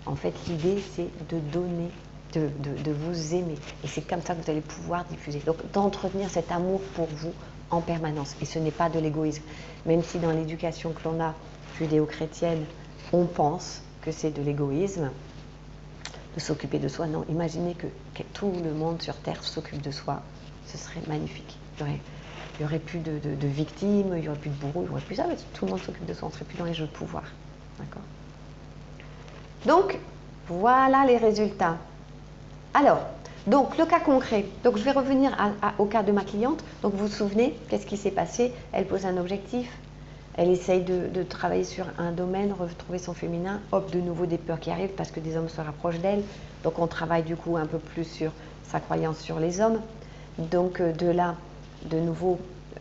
En fait, l'idée, c'est de donner, de vous aimer. Et c'est comme ça que vous allez pouvoir diffuser. Donc, d'entretenir cet amour pour vous en permanence. Et ce n'est pas de l'égoïsme. Même si dans l'éducation que l'on a judéo-chrétienne, on pense que c'est de l'égoïsme, de s'occuper de soi. Non, imaginez que tout le monde sur Terre s'occupe de soi. Ce serait magnifique. Il n'y aurait plus de victimes, il n'y aurait plus de bourreaux, il n'y aurait plus ça, mais tout le monde s'occupe de soi, on ne serait plus dans les jeux de pouvoir. D'accord? Donc, voilà les résultats. Alors, Donc, le cas concret. Donc, je vais revenir au cas de ma cliente. Donc, vous vous souvenez, qu'est-ce qui s'est passé? Elle pose un objectif. Elle essaye de travailler sur un domaine, retrouver son féminin. Hop, de nouveau des peurs qui arrivent parce que des hommes se rapprochent d'elle. Donc, on travaille du coup un peu plus sur sa croyance sur les hommes. Donc, de là, de nouveau,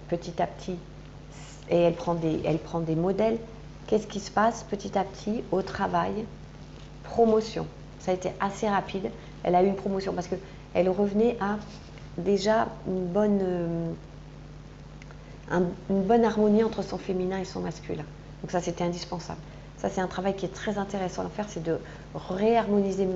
petit à petit, et elle prend des modèles. Qu'est-ce qui se passe petit à petit au travail? Promotion. Ça a été assez rapide. Elle a eu une promotion parce qu'elle revenait à déjà une bonne harmonie entre son féminin et son masculin. Donc ça, c'était indispensable. Ça, c'est un travail qui est très intéressant à faire, c'est de réharmoniser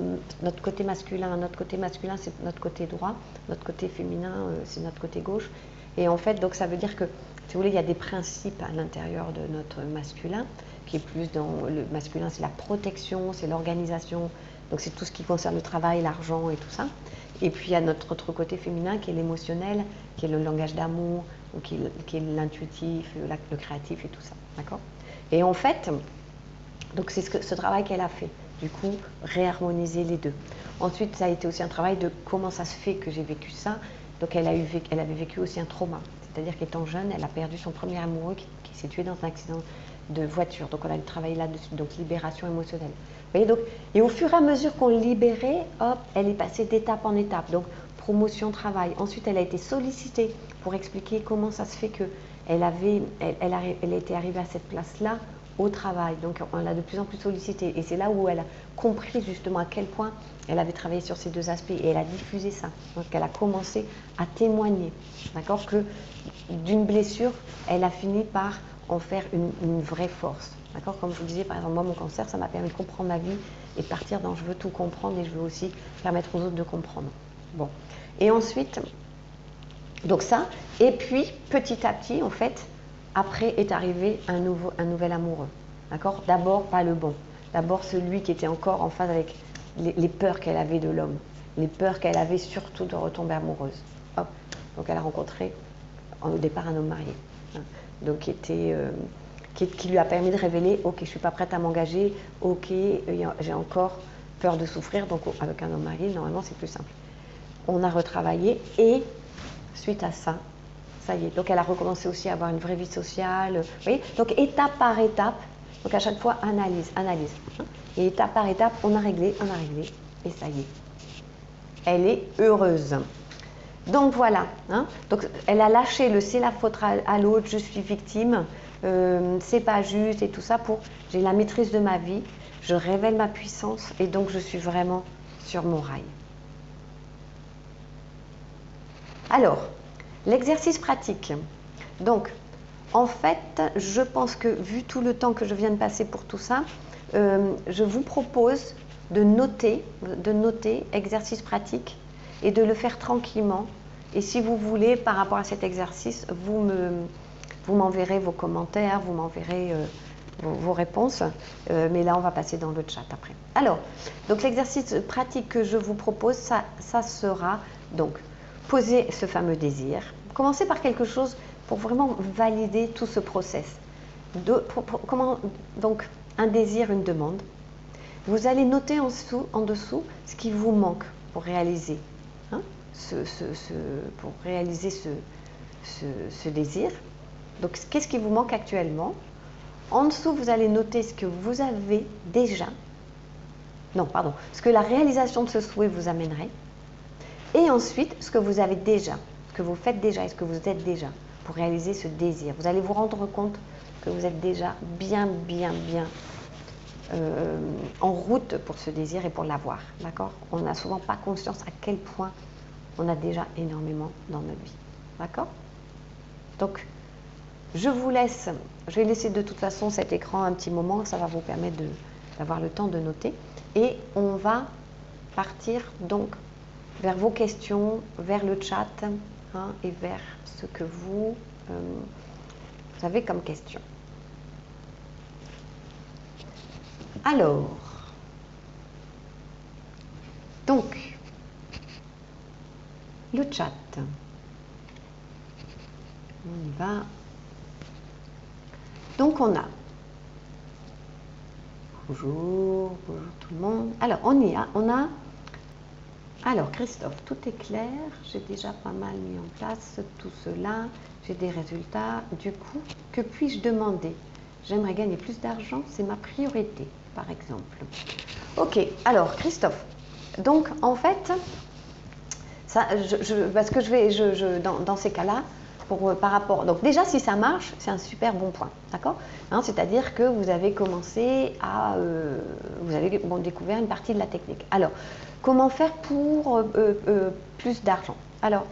notre côté masculin. Notre côté masculin, c'est notre côté droit. Notre côté féminin, c'est notre côté gauche. Et en fait, donc ça veut dire que, si vous voulez, il y a des principes à l'intérieur de notre masculin, qui est plus dans le masculin, c'est la protection, c'est l'organisation. Donc c'est tout ce qui concerne le travail, l'argent et tout ça. Et puis il y a notre autre côté féminin qui est l'émotionnel, qui est le langage d'amour, qui est l'intuitif, le créatif et tout ça. D'accord? Et en fait, donc c'est ce travail qu'elle a fait. Du coup, réharmoniser les deux. Ensuite, ça a été aussi un travail de comment ça se fait que j'ai vécu ça. Donc elle avait vécu aussi un trauma. C'est-à-dire qu'étant jeune, elle a perdu son premier amoureux qui s'est tué dans un accident de voiture. Donc on a travaillé là-dessus, donc libération émotionnelle. Vous voyez, donc, et au fur et à mesure qu'on libérait, hop, elle est passée d'étape en étape. Donc promotion, travail. Ensuite, elle a été sollicitée pour expliquer comment ça se fait qu'elle était arrivée à cette place-là au travail. Donc on l'a de plus en plus sollicitée. Et c'est là où elle a compris justement à quel point elle avait travaillé sur ces deux aspects et elle a diffusé ça. Donc elle a commencé à témoigner. D'accord, que d'une blessure, elle a fini par en faire une vraie force. D'accord, comme je vous disais, par exemple, moi, mon cancer, ça m'a permis de comprendre ma vie et de partir dans je veux tout comprendre et je veux aussi permettre aux autres de comprendre. Bon. Et ensuite, donc ça, et puis petit à petit, en fait, après est arrivé un nouvel amoureux. D'accord, d'abord, pas le bon. D'abord, celui qui était encore en phase avec les peurs qu'elle avait de l'homme, les peurs qu'elle avait surtout de retomber amoureuse. Hop. Donc elle a rencontré au départ un homme marié, hein, donc qui lui a permis de révéler, ok, je ne suis pas prête à m'engager, ok, j'ai encore peur de souffrir, donc avec un homme marié, normalement c'est plus simple. On a retravaillé et suite à ça, ça y est, donc elle a recommencé aussi à avoir une vraie vie sociale, vous voyez, donc étape par étape, donc à chaque fois analyse, hein, et étape par étape, on a réglé, et ça y est, elle est heureuse. Donc voilà, hein, donc elle a lâché le c'est la faute à l'autre, je suis victime, c'est pas juste et tout ça j'ai la maîtrise de ma vie, je révèle ma puissance et donc je suis vraiment sur mon rail. Alors, l'exercice pratique. Donc, en fait, je pense que vu tout le temps que je viens de passer pour tout ça, je vous propose de noter exercice pratique et de le faire tranquillement. Et si vous voulez, par rapport à cet exercice, vous m'enverrez vos commentaires, vous m'enverrez vos réponses. Mais là, on va passer dans le chat après. Alors, donc l'exercice pratique que je vous propose, ça sera donc poser ce fameux désir. Commencez par quelque chose pour vraiment valider tout ce process. Donc, un désir, une demande. Vous allez noter en dessous ce qui vous manque pour réaliser, hein, pour réaliser ce désir. Donc, qu'est-ce qui vous manque actuellement? En dessous, vous allez noter ce que vous avez déjà. Non, pardon. Ce que la réalisation de ce souhait vous amènerait. Et ensuite, ce que vous avez déjà, ce que vous faites déjà et ce que vous êtes déjà pour réaliser ce désir. Vous allez vous rendre compte que vous êtes déjà bien en route pour ce désir et pour l'avoir. D'accord? On n'a souvent pas conscience à quel point on a déjà énormément dans notre vie. D'accord? Donc, je vous laisse, je vais laisser de toute façon cet écran un petit moment, ça va vous permettre d'avoir le temps de noter. Et on va partir donc vers vos questions, vers le chat, hein, et vers ce que vous avez comme question. Alors, donc, le chat. On y va. Donc, on a. Bonjour tout le monde. Alors, on a Alors, Christophe, tout est clair. J'ai déjà pas mal mis en place tout cela. J'ai des résultats. Du coup, que puis-je demander? J'aimerais gagner plus d'argent, c'est ma priorité, par exemple. Ok, alors, Christophe, donc, en fait, ça, parce que dans ces cas-là, par rapport. Donc déjà, si ça marche, c'est un super bon point, d'accord, hein, c'est-à-dire que vous avez commencé à, vous avez découvert une partie de la technique. Alors, comment faire pour plus d'argent? Alors,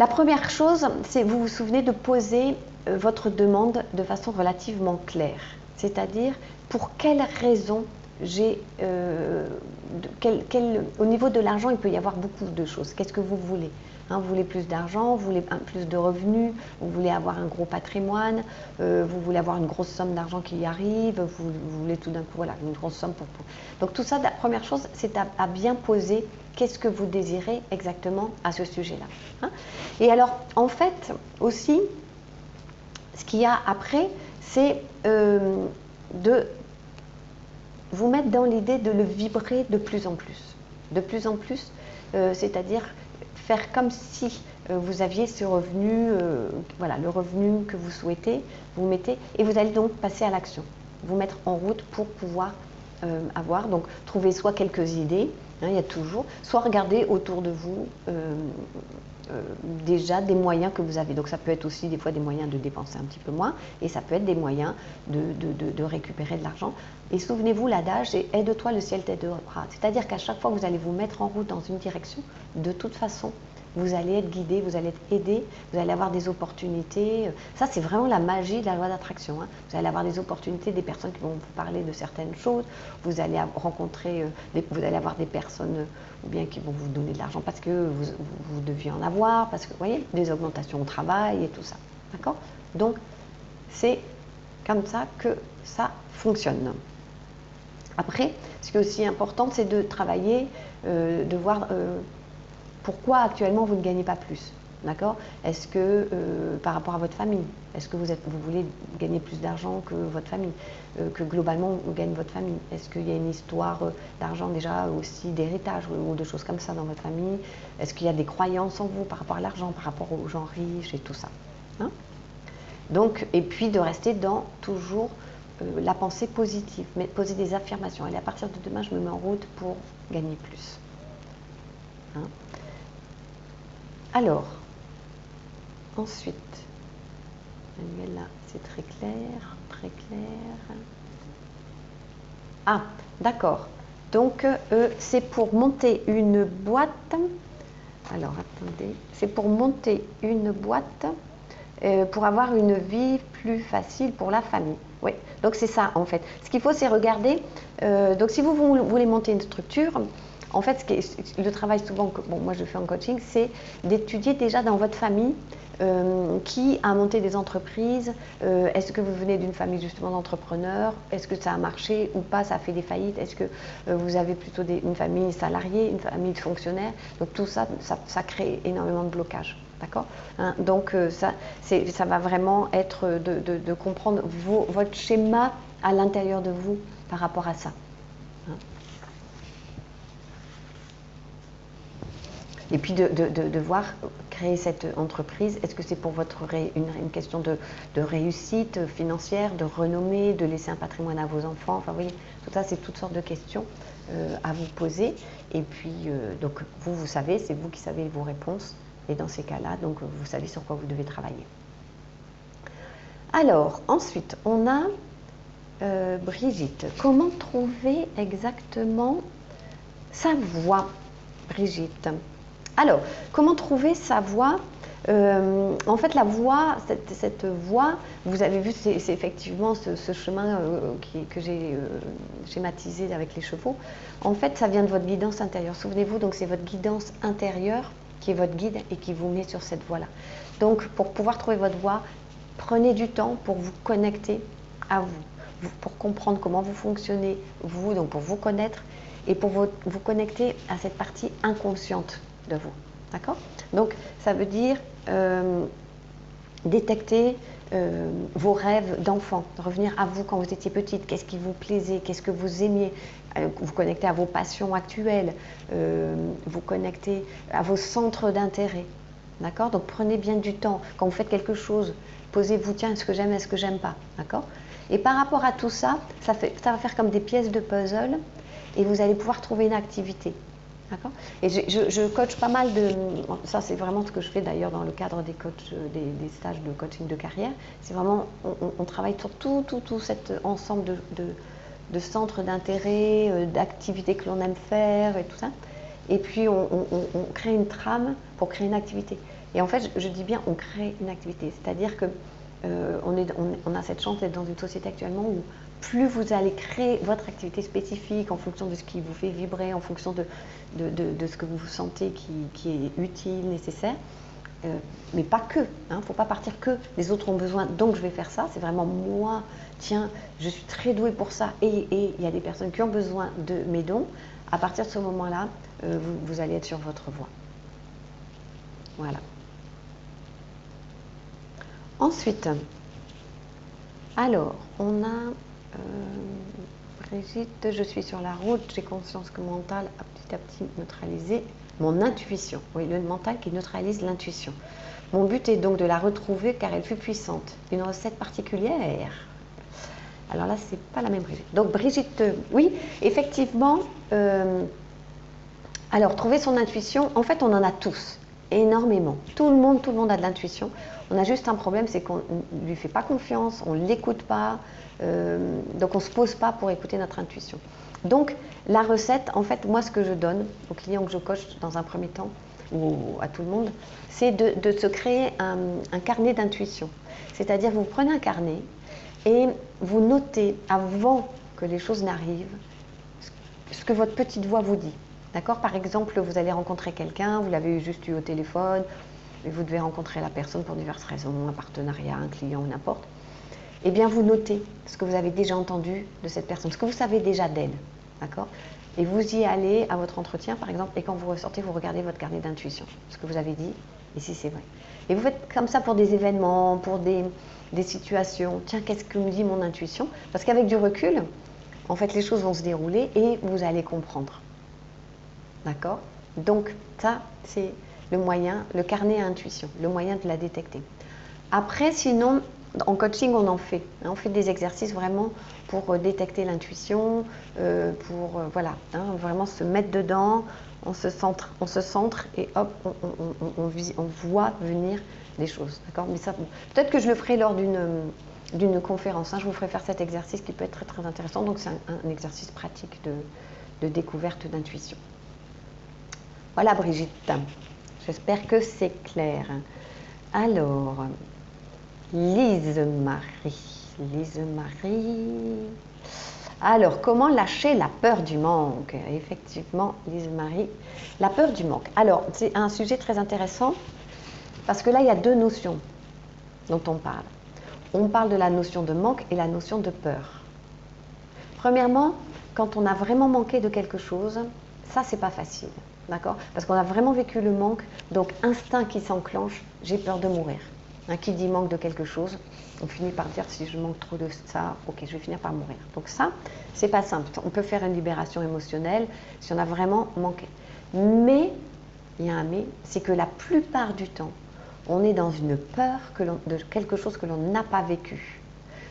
la première chose, c'est vous vous souvenez de poser votre demande de façon relativement claire, c'est-à-dire pour quelles raisons j'ai, au niveau de l'argent, il peut y avoir beaucoup de choses. Qu'est-ce que vous voulez? Hein, vous voulez plus d'argent, vous voulez plus de revenus, vous voulez avoir un gros patrimoine, vous voulez avoir une grosse somme d'argent qui arrive, vous voulez tout d'un coup, voilà, une grosse somme pour... Donc tout ça, la première chose, c'est à bien poser qu'est-ce que vous désirez exactement à ce sujet-là. Hein. Et alors, en fait, aussi, ce qu'il y a après, c'est de vous mettre dans l'idée de le vibrer de plus en plus. De plus en plus, c'est-à-dire faire comme si vous aviez ce revenu, voilà, le revenu que vous souhaitez, vous mettez, et vous allez donc passer à l'action, vous mettre en route pour pouvoir avoir, donc trouver soit quelques idées, hein, il y a toujours, soit regarder autour de vous déjà des moyens que vous avez. Donc ça peut être aussi des fois des moyens de dépenser un petit peu moins, et ça peut être des moyens de récupérer de l'argent. Et souvenez-vous, l'adage, c'est « aide-toi, le ciel t'aidera ». C'est-à-dire qu'à chaque fois que vous allez vous mettre en route dans une direction, de toute façon, vous allez être guidé, vous allez être aidé, vous allez avoir des opportunités. Ça, c'est vraiment la magie de la loi d'attraction. Hein. Vous allez avoir des opportunités, des personnes qui vont vous parler de certaines choses. Vous allez rencontrer, vous allez avoir des personnes ou bien qui vont vous donner de l'argent parce que vous deviez en avoir, parce que, vous voyez, des augmentations au travail et tout ça. D'accord? Donc, c'est comme ça que ça fonctionne. Après, ce qui est aussi important, c'est de travailler, de voir pourquoi actuellement vous ne gagnez pas plus. D'accord? Est-ce que par rapport à votre famille, est-ce que vous voulez gagner plus d'argent que votre famille, que globalement gagne votre famille? Est-ce qu'il y a une histoire d'argent déjà aussi d'héritage ou de choses comme ça dans votre famille? Est-ce qu'il y a des croyances en vous par rapport à l'argent, par rapport aux gens riches et tout ça, hein? Donc, et puis de rester dans toujours la pensée positive, mais poser des affirmations. Allez, à partir de demain, je me mets en route pour gagner plus. Hein? Alors, ensuite, Manuela, c'est très clair, très clair. Ah, d'accord. Donc, c'est pour monter une boîte. Alors, attendez. C'est pour monter une boîte pour avoir une vie plus facile pour la famille. Oui, donc c'est ça en fait. Ce qu'il faut, c'est regarder. Donc, si vous voulez monter une structure, en fait, le travail souvent que moi je fais en coaching, c'est d'étudier déjà dans votre famille qui a monté des entreprises. Est-ce que vous venez d'une famille justement d'entrepreneurs? Est-ce que ça a marché ou pas? Ça a fait des faillites? Est-ce que vous avez plutôt une famille salariée, une famille de fonctionnaires? Donc tout ça, ça crée énormément de blocages. D'accord, hein? Donc ça va vraiment être de comprendre votre schéma à l'intérieur de vous par rapport à ça. Hein? Et puis de voir créer cette entreprise, est-ce que c'est pour une question de réussite financière, de renommée, de laisser un patrimoine à vos enfants? Enfin, vous voyez, tout ça, c'est toutes sortes de questions à vous poser. Et puis, donc, vous savez, c'est vous qui savez vos réponses. Et dans ces cas-là, donc, vous savez sur quoi vous devez travailler. Alors, ensuite, on a Brigitte. Comment trouver exactement sa voie, Brigitte? Alors, comment trouver sa voie? En fait, la voie, cette voie, vous avez vu, c'est effectivement ce chemin que j'ai schématisé avec les chevaux. En fait, ça vient de votre guidance intérieure. Souvenez-vous, donc c'est votre guidance intérieure qui est votre guide et qui vous met sur cette voie-là. Donc, pour pouvoir trouver votre voie, prenez du temps pour vous connecter à vous, pour comprendre comment vous fonctionnez, vous, donc pour vous connaître et pour vous connecter à cette partie inconsciente de vous. D'accord? Donc, ça veut dire détecter vos rêves d'enfant, revenir à vous quand vous étiez petite, qu'est-ce qui vous plaisait, qu'est-ce que vous aimiez, vous connecter à vos passions actuelles, vous connecter à vos centres d'intérêt. D'accord? Donc prenez bien du temps. Quand vous faites quelque chose, posez-vous, tiens, est-ce que j'aime, est-ce que j'aime pas? D'accord? Et par rapport à tout ça, ça va faire comme des pièces de puzzle et vous allez pouvoir trouver une activité. D'accord? Et je coach pas mal de... Ça, c'est vraiment ce que je fais d'ailleurs dans le cadre des, des stages de coaching de carrière. C'est vraiment, on travaille sur tout cet ensemble de centres d'intérêt, d'activités que l'on aime faire et tout ça. Et puis, on crée une trame pour créer une activité. Et en fait, je dis bien, on crée une activité. C'est-à-dire que on a cette chance d'être dans une société actuellement où plus vous allez créer votre activité spécifique en fonction de ce qui vous fait vibrer, en fonction de ce que vous sentez qui est utile, nécessaire, mais pas que, il ne faut pas partir que les autres ont besoin, donc je vais faire ça, c'est vraiment moi, tiens, je suis très douée pour ça, et il y a des personnes qui ont besoin de mes dons. À partir de ce moment-là, vous allez être sur votre voie. Voilà. Ensuite, alors, on a Brigitte, je suis sur la route, j'ai conscience que mon mental a petit à petit neutralisé mon intuition. Oui, le mental qui neutralise l'intuition. Mon but est donc de la retrouver car elle fut puissante. Une recette particulière. Alors là, c'est pas la même Brigitte. Donc Brigitte, oui, effectivement, alors trouver son intuition, en fait, on en a tous, énormément. Tout le monde a de l'intuition. On a juste un problème, c'est qu'on ne lui fait pas confiance, on ne l'écoute pas, donc on ne se pose pas pour écouter notre intuition. Donc la recette, en fait, moi ce que je donne aux clients que je coach dans un premier temps, ou à tout le monde, c'est de se créer un carnet d'intuition. C'est-à-dire vous prenez un carnet et vous notez avant que les choses n'arrivent ce que votre petite voix vous dit. D'accord? Par exemple, vous allez rencontrer quelqu'un, vous l'avez juste eu au téléphone, et vous devez rencontrer la personne pour diverses raisons, un partenariat, un client ou n'importe. Eh bien, vous notez ce que vous avez déjà entendu de cette personne, ce que vous savez déjà d'elle. D'accord? Et vous y allez à votre entretien, par exemple, et quand vous ressortez, vous regardez votre carnet d'intuition, ce que vous avez dit, et si c'est vrai. Et vous faites comme ça pour des événements, pour des situations. Tiens, qu'est-ce que me dit mon intuition? Parce qu'avec du recul, en fait, les choses vont se dérouler et vous allez comprendre. D'accord? Donc, ça, c'est le moyen, le carnet à intuition, le moyen de la détecter. Après, sinon, en coaching, on en fait. On fait des exercices vraiment pour détecter l'intuition, pour voilà, vraiment se mettre dedans, on se centre et hop, on voit venir les choses. D'accord? Mais ça, peut-être que je le ferai lors d'une conférence. Je vous ferai faire cet exercice qui peut être très très intéressant. Donc, c'est un exercice pratique de découverte d'intuition. Voilà Brigitte, j'espère que c'est clair. Alors, Lise-Marie. Alors, comment lâcher la peur du manque? Effectivement, Lise-Marie, la peur du manque. Alors, c'est un sujet très intéressant parce que là, il y a deux notions dont on parle. On parle de la notion de manque et la notion de peur. Premièrement, quand on a vraiment manqué de quelque chose, ça, c'est pas facile. D'accord? Parce qu'on a vraiment vécu le manque, donc instinct qui s'enclenche, j'ai peur de mourir. Qui dit manque de quelque chose, on finit par dire si je manque trop de ça, ok, je vais finir par mourir. Donc ça, c'est pas simple. On peut faire une libération émotionnelle si on a vraiment manqué. Mais, il y a un mais, c'est que la plupart du temps, on est dans une peur de quelque chose que l'on n'a pas vécu.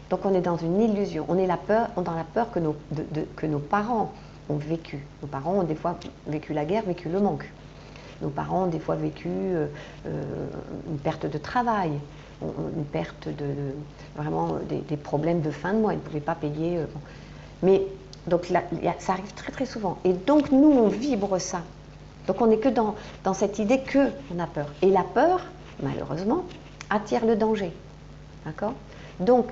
Donc on est dans une illusion, on est dans la peur que nos parents ont vécu. Nos parents ont des fois vécu la guerre, vécu le manque. Nos parents ont des fois vécu une perte de travail, une perte vraiment des problèmes de fin de mois. Ils ne pouvaient pas payer. Bon. Mais donc là, ça arrive très très souvent. Et donc nous, on vibre ça. Donc on n'est que dans cette idée qu'on a peur. Et la peur, malheureusement, attire le danger. D'accord? Donc,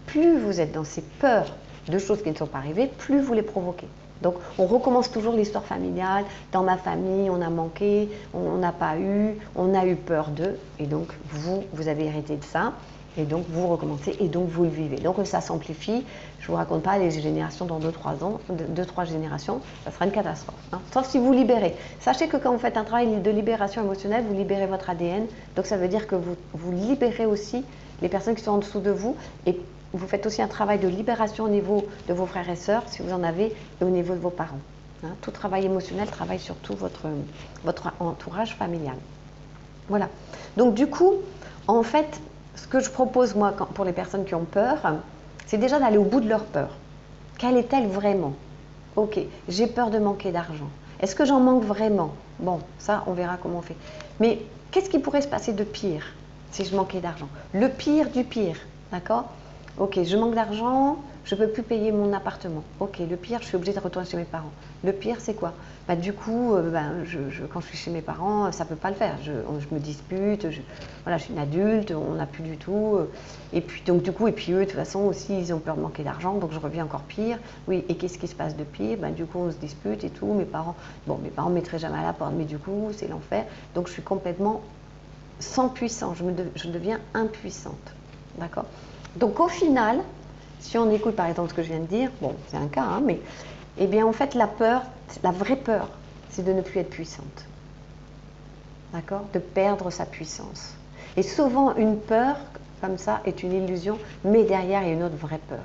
plus vous êtes dans ces peurs de choses qui ne sont pas arrivées, plus vous les provoquez. Donc, on recommence toujours l'histoire familiale. Dans ma famille, on a manqué, on n'a pas eu, on a eu peur d'eux. Et donc, vous avez hérité de ça. Et donc, vous recommencez et donc, vous le vivez. Donc, ça s'amplifie. Je ne vous raconte pas les générations dans 2-3 ans, 2-3 générations, ça sera une catastrophe. Hein. Sauf si vous libérez. Sachez que quand vous faites un travail de libération émotionnelle, vous libérez votre ADN. Donc, ça veut dire que vous libérez aussi les personnes qui sont en dessous de vous. Et vous faites aussi un travail de libération au niveau de vos frères et sœurs, si vous en avez, et au niveau de vos parents. Hein. Tout travail émotionnel travaille sur tout votre entourage familial. Voilà. Donc, du coup, en fait, ce que je propose, moi, pour les personnes qui ont peur, c'est déjà d'aller au bout de leur peur. Quelle est-elle vraiment? Ok, j'ai peur de manquer d'argent. Est-ce que j'en manque vraiment? Bon, ça, on verra comment on fait. Mais qu'est-ce qui pourrait se passer de pire si je manquais d'argent? Le pire du pire, d'accord? Ok, je manque d'argent, je ne peux plus payer mon appartement. Ok, le pire, je suis obligée de retourner chez mes parents. Le pire, c'est quoi? Bah, du coup, quand je suis chez mes parents, ça ne peut pas le faire. Je me dispute, voilà, je suis une adulte, on n'a plus du tout. Et puis, donc, du coup, eux, de toute façon, aussi, ils ont peur de manquer d'argent, donc je reviens encore pire. Oui, et qu'est-ce qui se passe de pire? Bah, du coup, on se dispute et tout. Mes parents ne mettraient jamais à la porte, mais du coup, c'est l'enfer. Donc, je suis complètement sans puissance, je deviens impuissante. D'accord? Donc, au final, si on écoute par exemple ce que je viens de dire, bon, c'est un cas, hein, mais eh bien en fait la peur, la vraie peur, c'est de ne plus être puissante. D'accord? De perdre sa puissance. Et souvent une peur comme ça est une illusion, mais derrière il y a une autre vraie peur.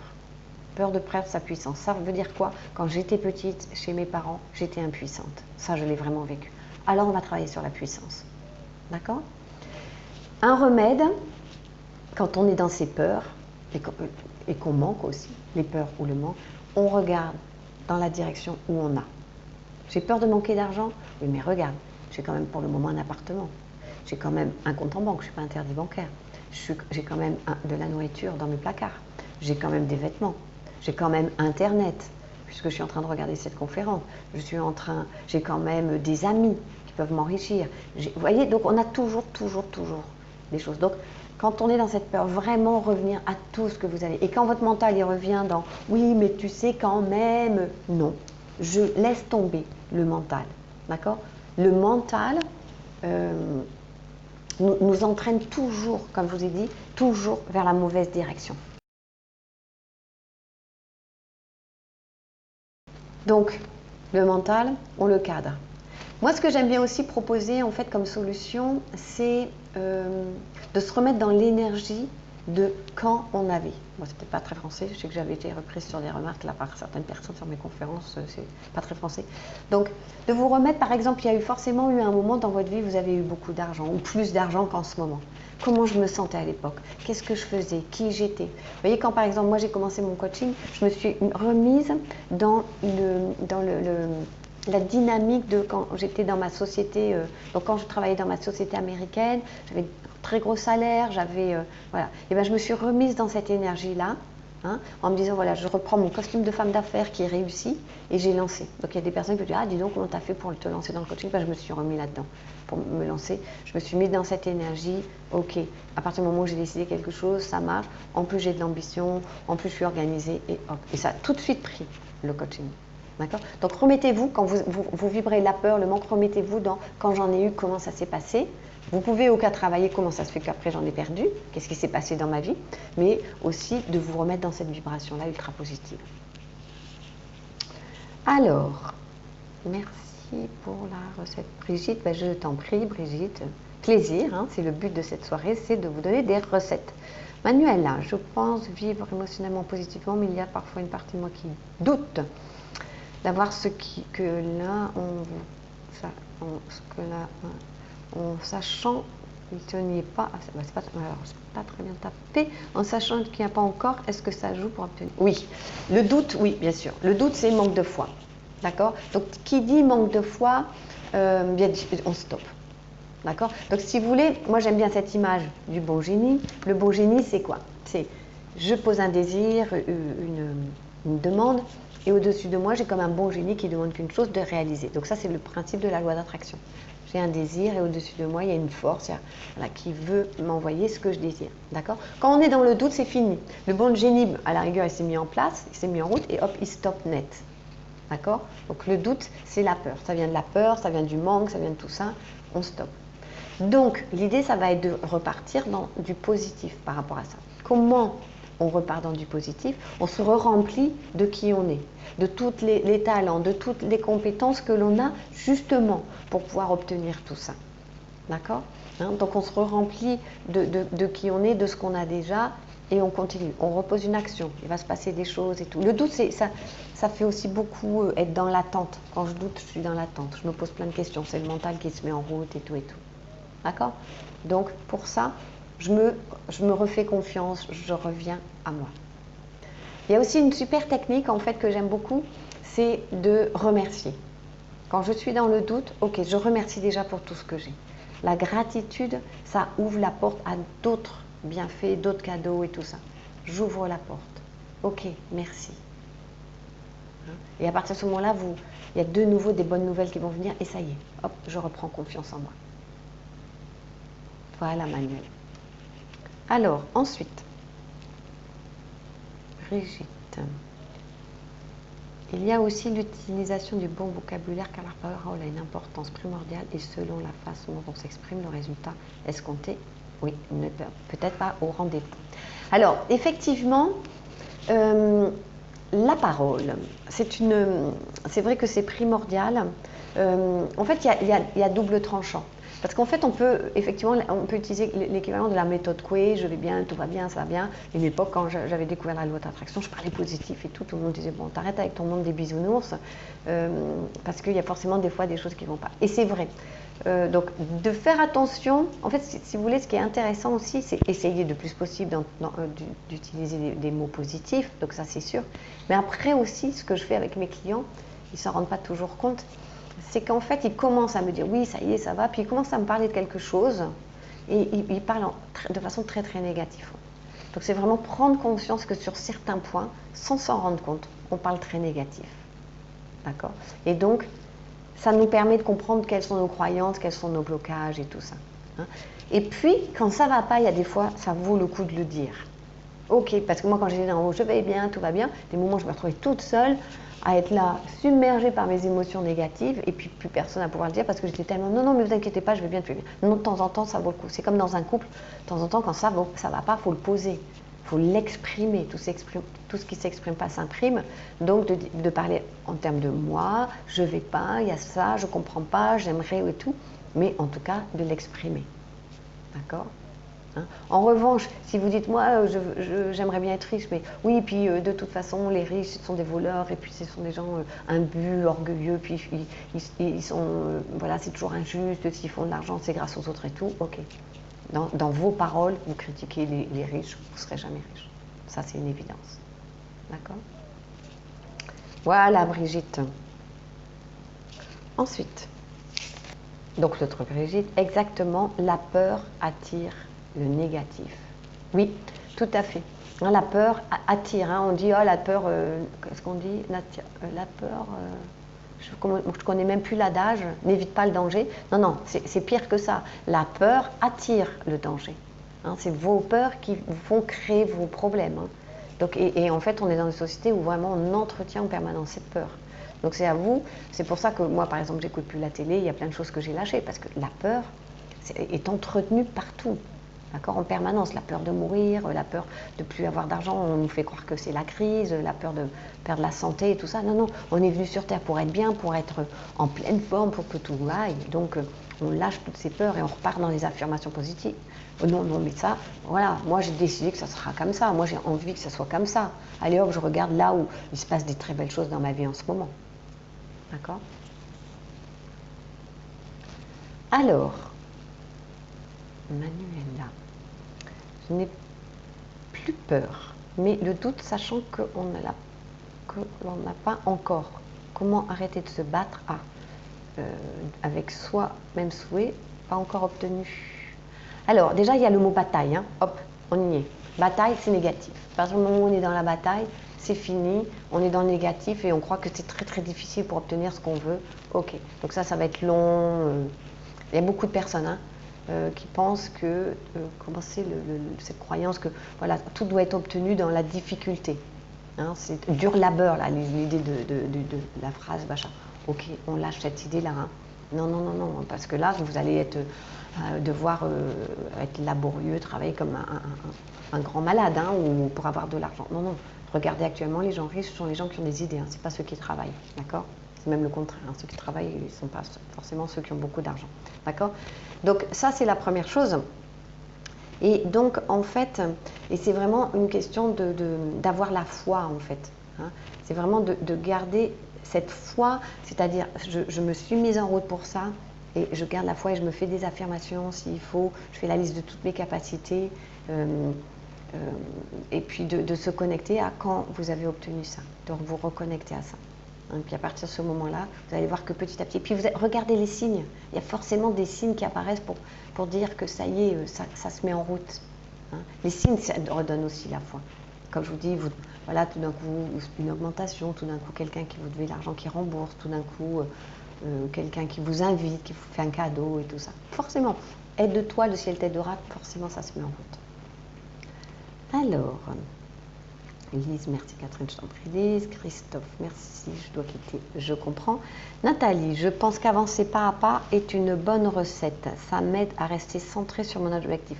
Peur de perdre sa puissance. Ça veut dire quoi? Quand j'étais petite, chez mes parents, j'étais impuissante. Ça, je l'ai vraiment vécu. Alors on va travailler sur la puissance. D'accord? Un remède, quand on est dans ses peurs, et qu'on manque aussi, les peurs ou le manque, on regarde dans la direction où on a. J'ai peur de manquer d'argent? Oui, mais regarde, j'ai quand même pour le moment un appartement. J'ai quand même un compte en banque, je ne suis pas interdit bancaire. J'ai quand même de la nourriture dans mes placards. J'ai quand même des vêtements. J'ai quand même Internet, puisque je suis en train de regarder cette conférence. J'ai quand même des amis qui peuvent m'enrichir. Vous voyez, donc on a toujours des choses. Donc, quand on est dans cette peur, vraiment revenir à tout ce que vous avez. Et quand votre mental il revient dans « oui, mais tu sais quand même », non, je laisse tomber le mental. D'accord? Le mental nous entraîne toujours, comme je vous ai dit, toujours vers la mauvaise direction. Donc, le mental, on le cadre. Moi, ce que j'aime bien aussi proposer, en fait, comme solution, c'est de se remettre dans l'énergie de quand on avait. Moi, c'est peut-être pas très français. Je sais que j'avais été reprise sur des remarques là par certaines personnes sur mes conférences. C'est pas très français. Donc, de vous remettre, par exemple, il y a forcément eu un moment dans votre vie où vous avez eu beaucoup d'argent ou plus d'argent qu'en ce moment. Comment je me sentais à l'époque? Qu'est-ce que je faisais? Qui j'étais? Vous voyez, quand par exemple, moi j'ai commencé mon coaching, je me suis remise dans la dynamique de quand j'étais dans ma société, donc quand je travaillais dans ma société américaine, j'avais un très gros salaire, voilà. Et bien je me suis remise dans cette énergie-là, hein, en me disant voilà, je reprends mon costume de femme d'affaires qui est réussi et j'ai lancé. Donc il y a des personnes qui me disent ah dis donc comment tu as fait pour te lancer dans le coaching? Ben, je me suis remis là-dedans pour me lancer. Je me suis mise dans cette énergie. Ok, à partir du moment où j'ai décidé quelque chose, ça marche. En plus j'ai de l'ambition, en plus je suis organisée et hop. Et ça a tout de suite pris le coaching. D'accord? Donc remettez-vous, quand vous vibrez la peur, le manque, remettez-vous dans quand j'en ai eu, comment ça s'est passé. Vous pouvez au cas travailler comment ça se fait qu'après j'en ai perdu, qu'est-ce qui s'est passé dans ma vie, mais aussi de vous remettre dans cette vibration-là ultra positive. Alors, merci pour la recette. Brigitte, ben je t'en prie Brigitte, plaisir, hein, c'est le but de cette soirée, c'est de vous donner des recettes. Manuela, je pense vivre émotionnellement positivement, mais il y a parfois une partie de moi qui doute d'avoir ce que là en sachant qu'il n'y est pas, c'est pas très bien tapé, en sachant qu'il n'y a pas encore, est-ce que ça joue pour obtenir? Oui, le doute, oui, bien sûr. Le doute, c'est manque de foi. D'accord? Donc, qui dit manque de foi, bien, on stoppe. D'accord? Donc, si vous voulez, moi j'aime bien cette image du bon génie. Le bon génie, c'est quoi? C'est, je pose un désir, une demande, et au-dessus de moi, j'ai comme un bon génie qui demande qu'une chose, de réaliser. Donc ça, c'est le principe de la loi d'attraction. J'ai un désir et au-dessus de moi, il y a une force qui veut m'envoyer ce que je désire. D'accord? Quand on est dans le doute, c'est fini. Le bon génie, à la rigueur, il s'est mis en place, il s'est mis en route et hop, il stoppe net. D'accord? Donc le doute, c'est la peur. Ça vient de la peur, ça vient du manque, ça vient de tout ça. On stoppe. Donc, l'idée, ça va être de repartir dans du positif par rapport à ça. Comment on repart dans du positif? On se remplit de qui on est, de tous les talents, de toutes les compétences que l'on a justement pour pouvoir obtenir tout ça. D'accord? Donc, on se remplit de qui on est, de ce qu'on a déjà, et on continue. On repose une action, il va se passer des choses et tout. Le doute, ça fait aussi beaucoup être dans l'attente. Quand je doute, je suis dans l'attente. Je me pose plein de questions. C'est le mental qui se met en route et tout et tout. D'accord? Donc, pour ça, je me refais confiance, je reviens à moi. Il y a aussi une super technique, en fait, que j'aime beaucoup, c'est de remercier. Quand je suis dans le doute, ok, je remercie déjà pour tout ce que j'ai. La gratitude, ça ouvre la porte à d'autres bienfaits, d'autres cadeaux et tout ça. J'ouvre la porte. Ok, merci. Et à partir de ce moment-là, il y a de nouveau des bonnes nouvelles qui vont venir et ça y est, hop, je reprends confiance en moi. Voilà, Manuel. Alors, ensuite, Brigitte. Il y a aussi l'utilisation du bon vocabulaire car la parole a une importance primordiale et selon la façon dont on s'exprime, le résultat escompté, oui, peut-être pas au rendez-vous. Alors, effectivement, la parole, c'est vrai que c'est primordial. En fait, il y a double tranchant. Parce qu'en fait, on peut utiliser l'équivalent de la méthode Coué, je vais bien, tout va bien, ça va bien. À une époque, quand j'avais découvert la loi d'attraction, je parlais positif et tout le monde disait, bon, t'arrêtes avec ton monde des bisounours, parce qu'il y a forcément des fois des choses qui ne vont pas. Et c'est vrai. Donc, de faire attention, en fait, si vous voulez, ce qui est intéressant aussi, c'est essayer le plus possible d'utiliser des mots positifs, donc ça c'est sûr. Mais après aussi, ce que je fais avec mes clients, ils ne s'en rendent pas toujours compte, c'est qu'en fait, ils commencent à me dire oui, ça y est, ça va, puis ils commencent à me parler de quelque chose et ils parlent de façon très très négative. Donc c'est vraiment prendre conscience que sur certains points, sans s'en rendre compte, on parle très négatif. D'accord? Et donc, ça nous permet de comprendre quelles sont nos croyances, quels sont nos blocages et tout ça. Et puis, quand ça ne va pas, il y a des fois, ça vaut le coup de le dire. Ok, parce que moi, quand j'étais en haut, je vais bien, tout va bien. Des moments, je me retrouvais toute seule à être là, submergée par mes émotions négatives, et puis plus personne à pouvoir le dire parce que j'étais tellement non, mais vous inquiétez pas, je vais bien, tout va bien. Non, de temps en temps, ça vaut le coup. C'est comme dans un couple, de temps en temps, quand ça va pas, il faut le poser, il faut l'exprimer. Tout ce qui ne s'exprime pas s'imprime. Donc, de parler en termes de moi, je vais pas, il y a ça, je comprends pas, j'aimerais et tout, mais en tout cas, de l'exprimer. D'accord ? En revanche, si vous dites moi j'aimerais bien être riche, mais oui, puis de toute façon les riches ce sont des voleurs et puis ce sont des gens imbus, orgueilleux, puis ils sont voilà, c'est toujours injuste, s'ils font de l'argent c'est grâce aux autres et tout, ok. Dans vos paroles, vous critiquez les riches, vous ne serez jamais riche. Ça c'est une évidence. D'accord? Voilà Brigitte. Ensuite, donc le truc Brigitte, exactement, la peur attire le négatif. Oui, tout à fait. La peur attire. On dit, oh la peur, qu'est-ce qu'on dit? La peur, je ne connais même plus l'adage, n'évite pas le danger. Non, non, c'est pire que ça. La peur attire le danger. C'est vos peurs qui vont créer vos problèmes. Donc, et en fait, on est dans une société où vraiment on entretient en permanence cette peur. Donc c'est à vous, c'est pour ça que moi par exemple j'écoute plus la télé, il y a plein de choses que j'ai lâchées parce que la peur est entretenue partout. D'accord, en permanence, la peur de mourir, la peur de ne plus avoir d'argent, on nous fait croire que c'est la crise, la peur de perdre la santé et tout ça. Non, non, on est venu sur Terre pour être bien, pour être en pleine forme, pour que tout aille. Donc on lâche toutes ces peurs et on repart dans les affirmations positives. Non, non, mais ça, voilà, moi j'ai décidé que ça sera comme ça, moi j'ai envie que ça soit comme ça. Allez hop, je regarde là où il se passe des très belles choses dans ma vie en ce moment. D'accord? Alors, Manuela, je n'ai plus peur, mais le doute sachant que l'on n'a pas encore. Comment arrêter de se battre avec soi-même souhait, pas encore obtenu. Alors, déjà, il y a le mot bataille. Hop, on y est. Bataille, c'est négatif. À partir du moment où on est dans la bataille, c'est fini, on est dans le négatif et on croit que c'est très très difficile pour obtenir ce qu'on veut. Ok, donc ça va être long. Il y a beaucoup de personnes qui pensent que, comment c'est cette croyance que voilà, tout doit être obtenu dans la difficulté. C'est dur labeur, là, l'idée de la phrase, machin. Ok, on lâche cette idée-là. Non, non, non, non, parce que là, vous allez devoir être laborieux, travailler comme un grand malade, hein, ou pour avoir de l'argent. Non, non. Regardez actuellement, les gens riches, ce sont les gens qui ont des idées, hein, ce n'est pas ceux qui travaillent, d'accord? C'est même le contraire, hein, ceux qui travaillent, ils ne sont pas forcément ceux qui ont beaucoup d'argent, d'accord? Donc ça, c'est la première chose. Et donc, en fait, et c'est vraiment une question d'avoir la foi, en fait. Hein. C'est vraiment de garder cette foi, c'est-à-dire, je me suis mise en route pour ça, et je garde la foi et je me fais des affirmations s'il faut, je fais la liste de toutes mes capacités, et puis de se connecter à quand vous avez obtenu ça, de vous reconnecter à ça. Et puis à partir de ce moment-là, vous allez voir que petit à petit, puis regardez les signes, il y a forcément des signes qui apparaissent pour dire que ça y est, ça se met en route. Hein. Les signes, ça redonne aussi la foi. Comme je vous dis, voilà, tout d'un coup, une augmentation, tout d'un coup, quelqu'un qui vous devait l'argent qui rembourse, tout d'un coup, quelqu'un qui vous invite, qui vous fait un cadeau et tout ça. Forcément, aide-toi, le ciel t'aidera, forcément, ça se met en route. Alors, Lise, merci Catherine, je t'en prie. Lise, Christophe, merci, je dois quitter, je comprends. Nathalie, je pense qu'avancer pas à pas est une bonne recette. Ça m'aide à rester centrée sur mon objectif.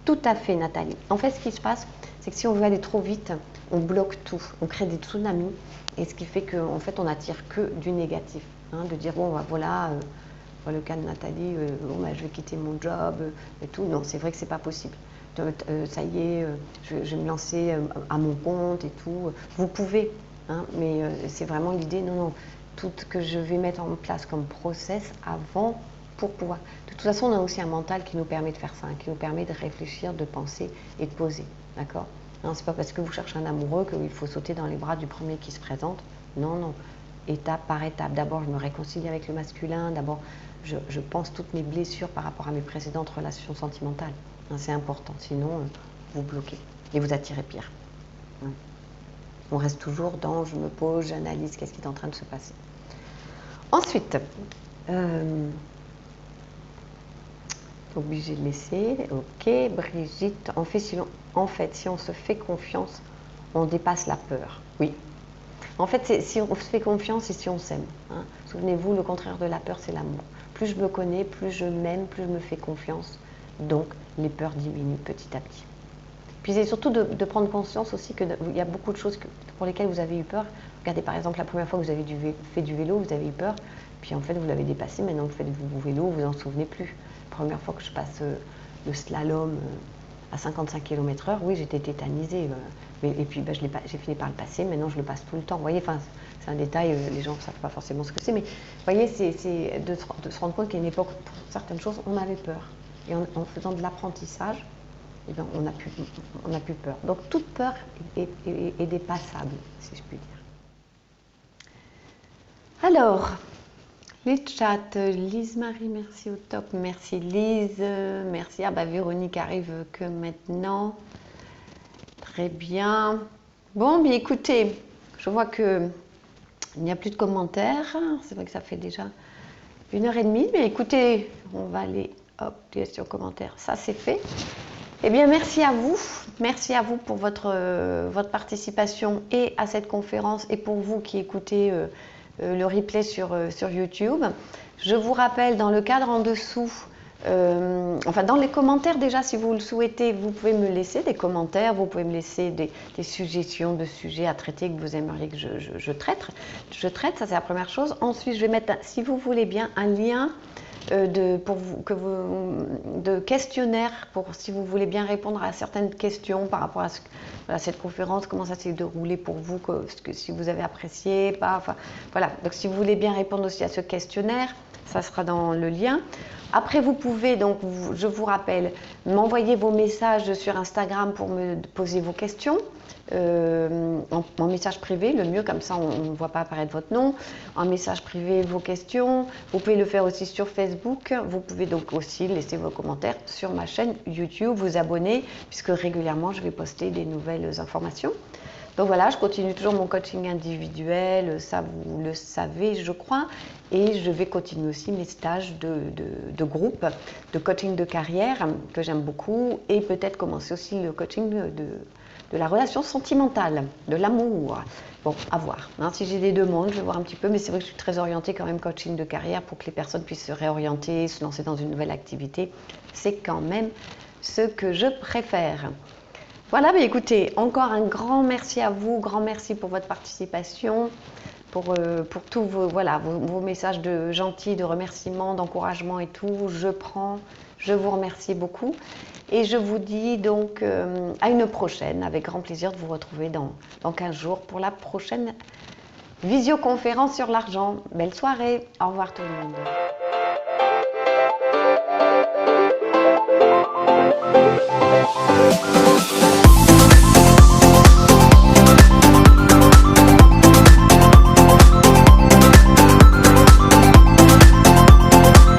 Tout à fait, Nathalie. En fait, ce qui se passe, c'est que si on veut aller trop vite, on bloque tout, on crée des tsunamis, et ce qui fait qu'en fait, on n'attire que du négatif. Hein, de dire, bon, voilà, dans le cas de Nathalie, bon, bah, je vais quitter mon job et tout. Non, c'est vrai que c'est pas possible. Ça y est, je vais me lancer à mon compte et tout. Vous pouvez, hein, mais c'est vraiment l'idée, non, non, tout que je vais mettre en place comme process avant pour pouvoir. De toute façon, on a aussi un mental qui nous permet de faire ça, hein, qui nous permet de réfléchir, de penser et de poser, d'accord? Hein, c'est pas parce que vous cherchez un amoureux qu'il faut sauter dans les bras du premier qui se présente. Non, non, étape par étape. D'abord, je me réconcilie avec le masculin. D'abord, je pense toutes mes blessures par rapport à mes précédentes relations sentimentales. C'est important, sinon vous bloquez et vous attirez pire. On reste toujours dans je me pose, j'analyse qu'est-ce qui est en train de se passer. Ensuite, obligé de laisser, ok, Brigitte, en fait, si on se fait confiance, on dépasse la peur. Oui. En fait, si on se fait confiance et si on s'aime. Hein. Souvenez-vous, le contraire de la peur, c'est l'amour. Plus je me connais, plus je m'aime, plus je me fais confiance. Donc, les peurs diminuent petit à petit. Puis c'est surtout de prendre conscience aussi qu'il y a beaucoup de choses pour lesquelles vous avez eu peur. Regardez par exemple la première fois que vous avez fait du vélo, vous avez eu peur, puis en fait vous l'avez dépassé, maintenant vous faites du vélo, vous en souvenez plus. La première fois que je passe le slalom à 55 km/h, oui j'étais tétanisée, et puis j'ai fini par le passer, maintenant je le passe tout le temps. Vous voyez, c'est un détail, les gens ne savent pas forcément ce que c'est, mais vous voyez, c'est de se rendre compte qu'à une époque, pour certaines choses, on avait peur. Et en faisant de l'apprentissage, eh bien, on n'a plus peur. Donc toute peur est dépassable, si je puis dire. Alors, les chats, Lise-Marie, merci au top, merci Lise, merci, ah bah Véronique arrive que maintenant, très bien. Bon, bien écoutez, je vois qu'il n'y a plus de commentaires, c'est vrai que ça fait déjà 1h30, mais écoutez, on va aller, hop, question commentaires, ça c'est fait. Eh bien, merci à vous pour votre participation et à cette conférence et pour vous qui écoutez le replay sur YouTube. Je vous rappelle, dans le cadre en dessous, enfin dans les commentaires déjà, si vous le souhaitez, vous pouvez me laisser des commentaires, vous pouvez me laisser des suggestions de sujets à traiter que vous aimeriez que je traite. Ça c'est la première chose. Ensuite, je vais mettre, si vous voulez bien, un lien de questionnaire pour si vous voulez bien répondre à certaines questions par rapport à cette conférence, comment ça s'est déroulé pour vous, si vous avez apprécié, pas, enfin, voilà. Donc si vous voulez bien répondre aussi à ce questionnaire, ça sera dans le lien. Après, vous pouvez, donc, je vous rappelle, m'envoyer vos messages sur Instagram pour me poser vos questions. En message privé, le mieux, comme ça on ne voit pas apparaître votre nom. En message privé, vos questions. Vous pouvez le faire aussi sur Facebook. Vous pouvez donc aussi laisser vos commentaires sur ma chaîne YouTube, vous abonner, puisque régulièrement je vais poster des nouvelles informations. Donc voilà, je continue toujours mon coaching individuel, ça vous le savez je crois, et je vais continuer aussi mes stages de groupe, de coaching de carrière que j'aime beaucoup, et peut-être commencer aussi le coaching de la relation sentimentale, de l'amour. Bon, à voir. Hein. Si j'ai des demandes, je vais voir un petit peu, mais c'est vrai que je suis très orientée quand même coaching de carrière pour que les personnes puissent se réorienter, se lancer dans une nouvelle activité. C'est quand même ce que je préfère. Voilà, mais écoutez, encore un grand merci à vous, grand merci pour votre participation, pour tous vos messages de gentils, de remerciements, d'encouragement et tout. Je prends, je vous remercie beaucoup. Et je vous dis donc à une prochaine, avec grand plaisir de vous retrouver dans 15 jours pour la prochaine visioconférence sur l'argent. Belle soirée, au revoir tout le monde.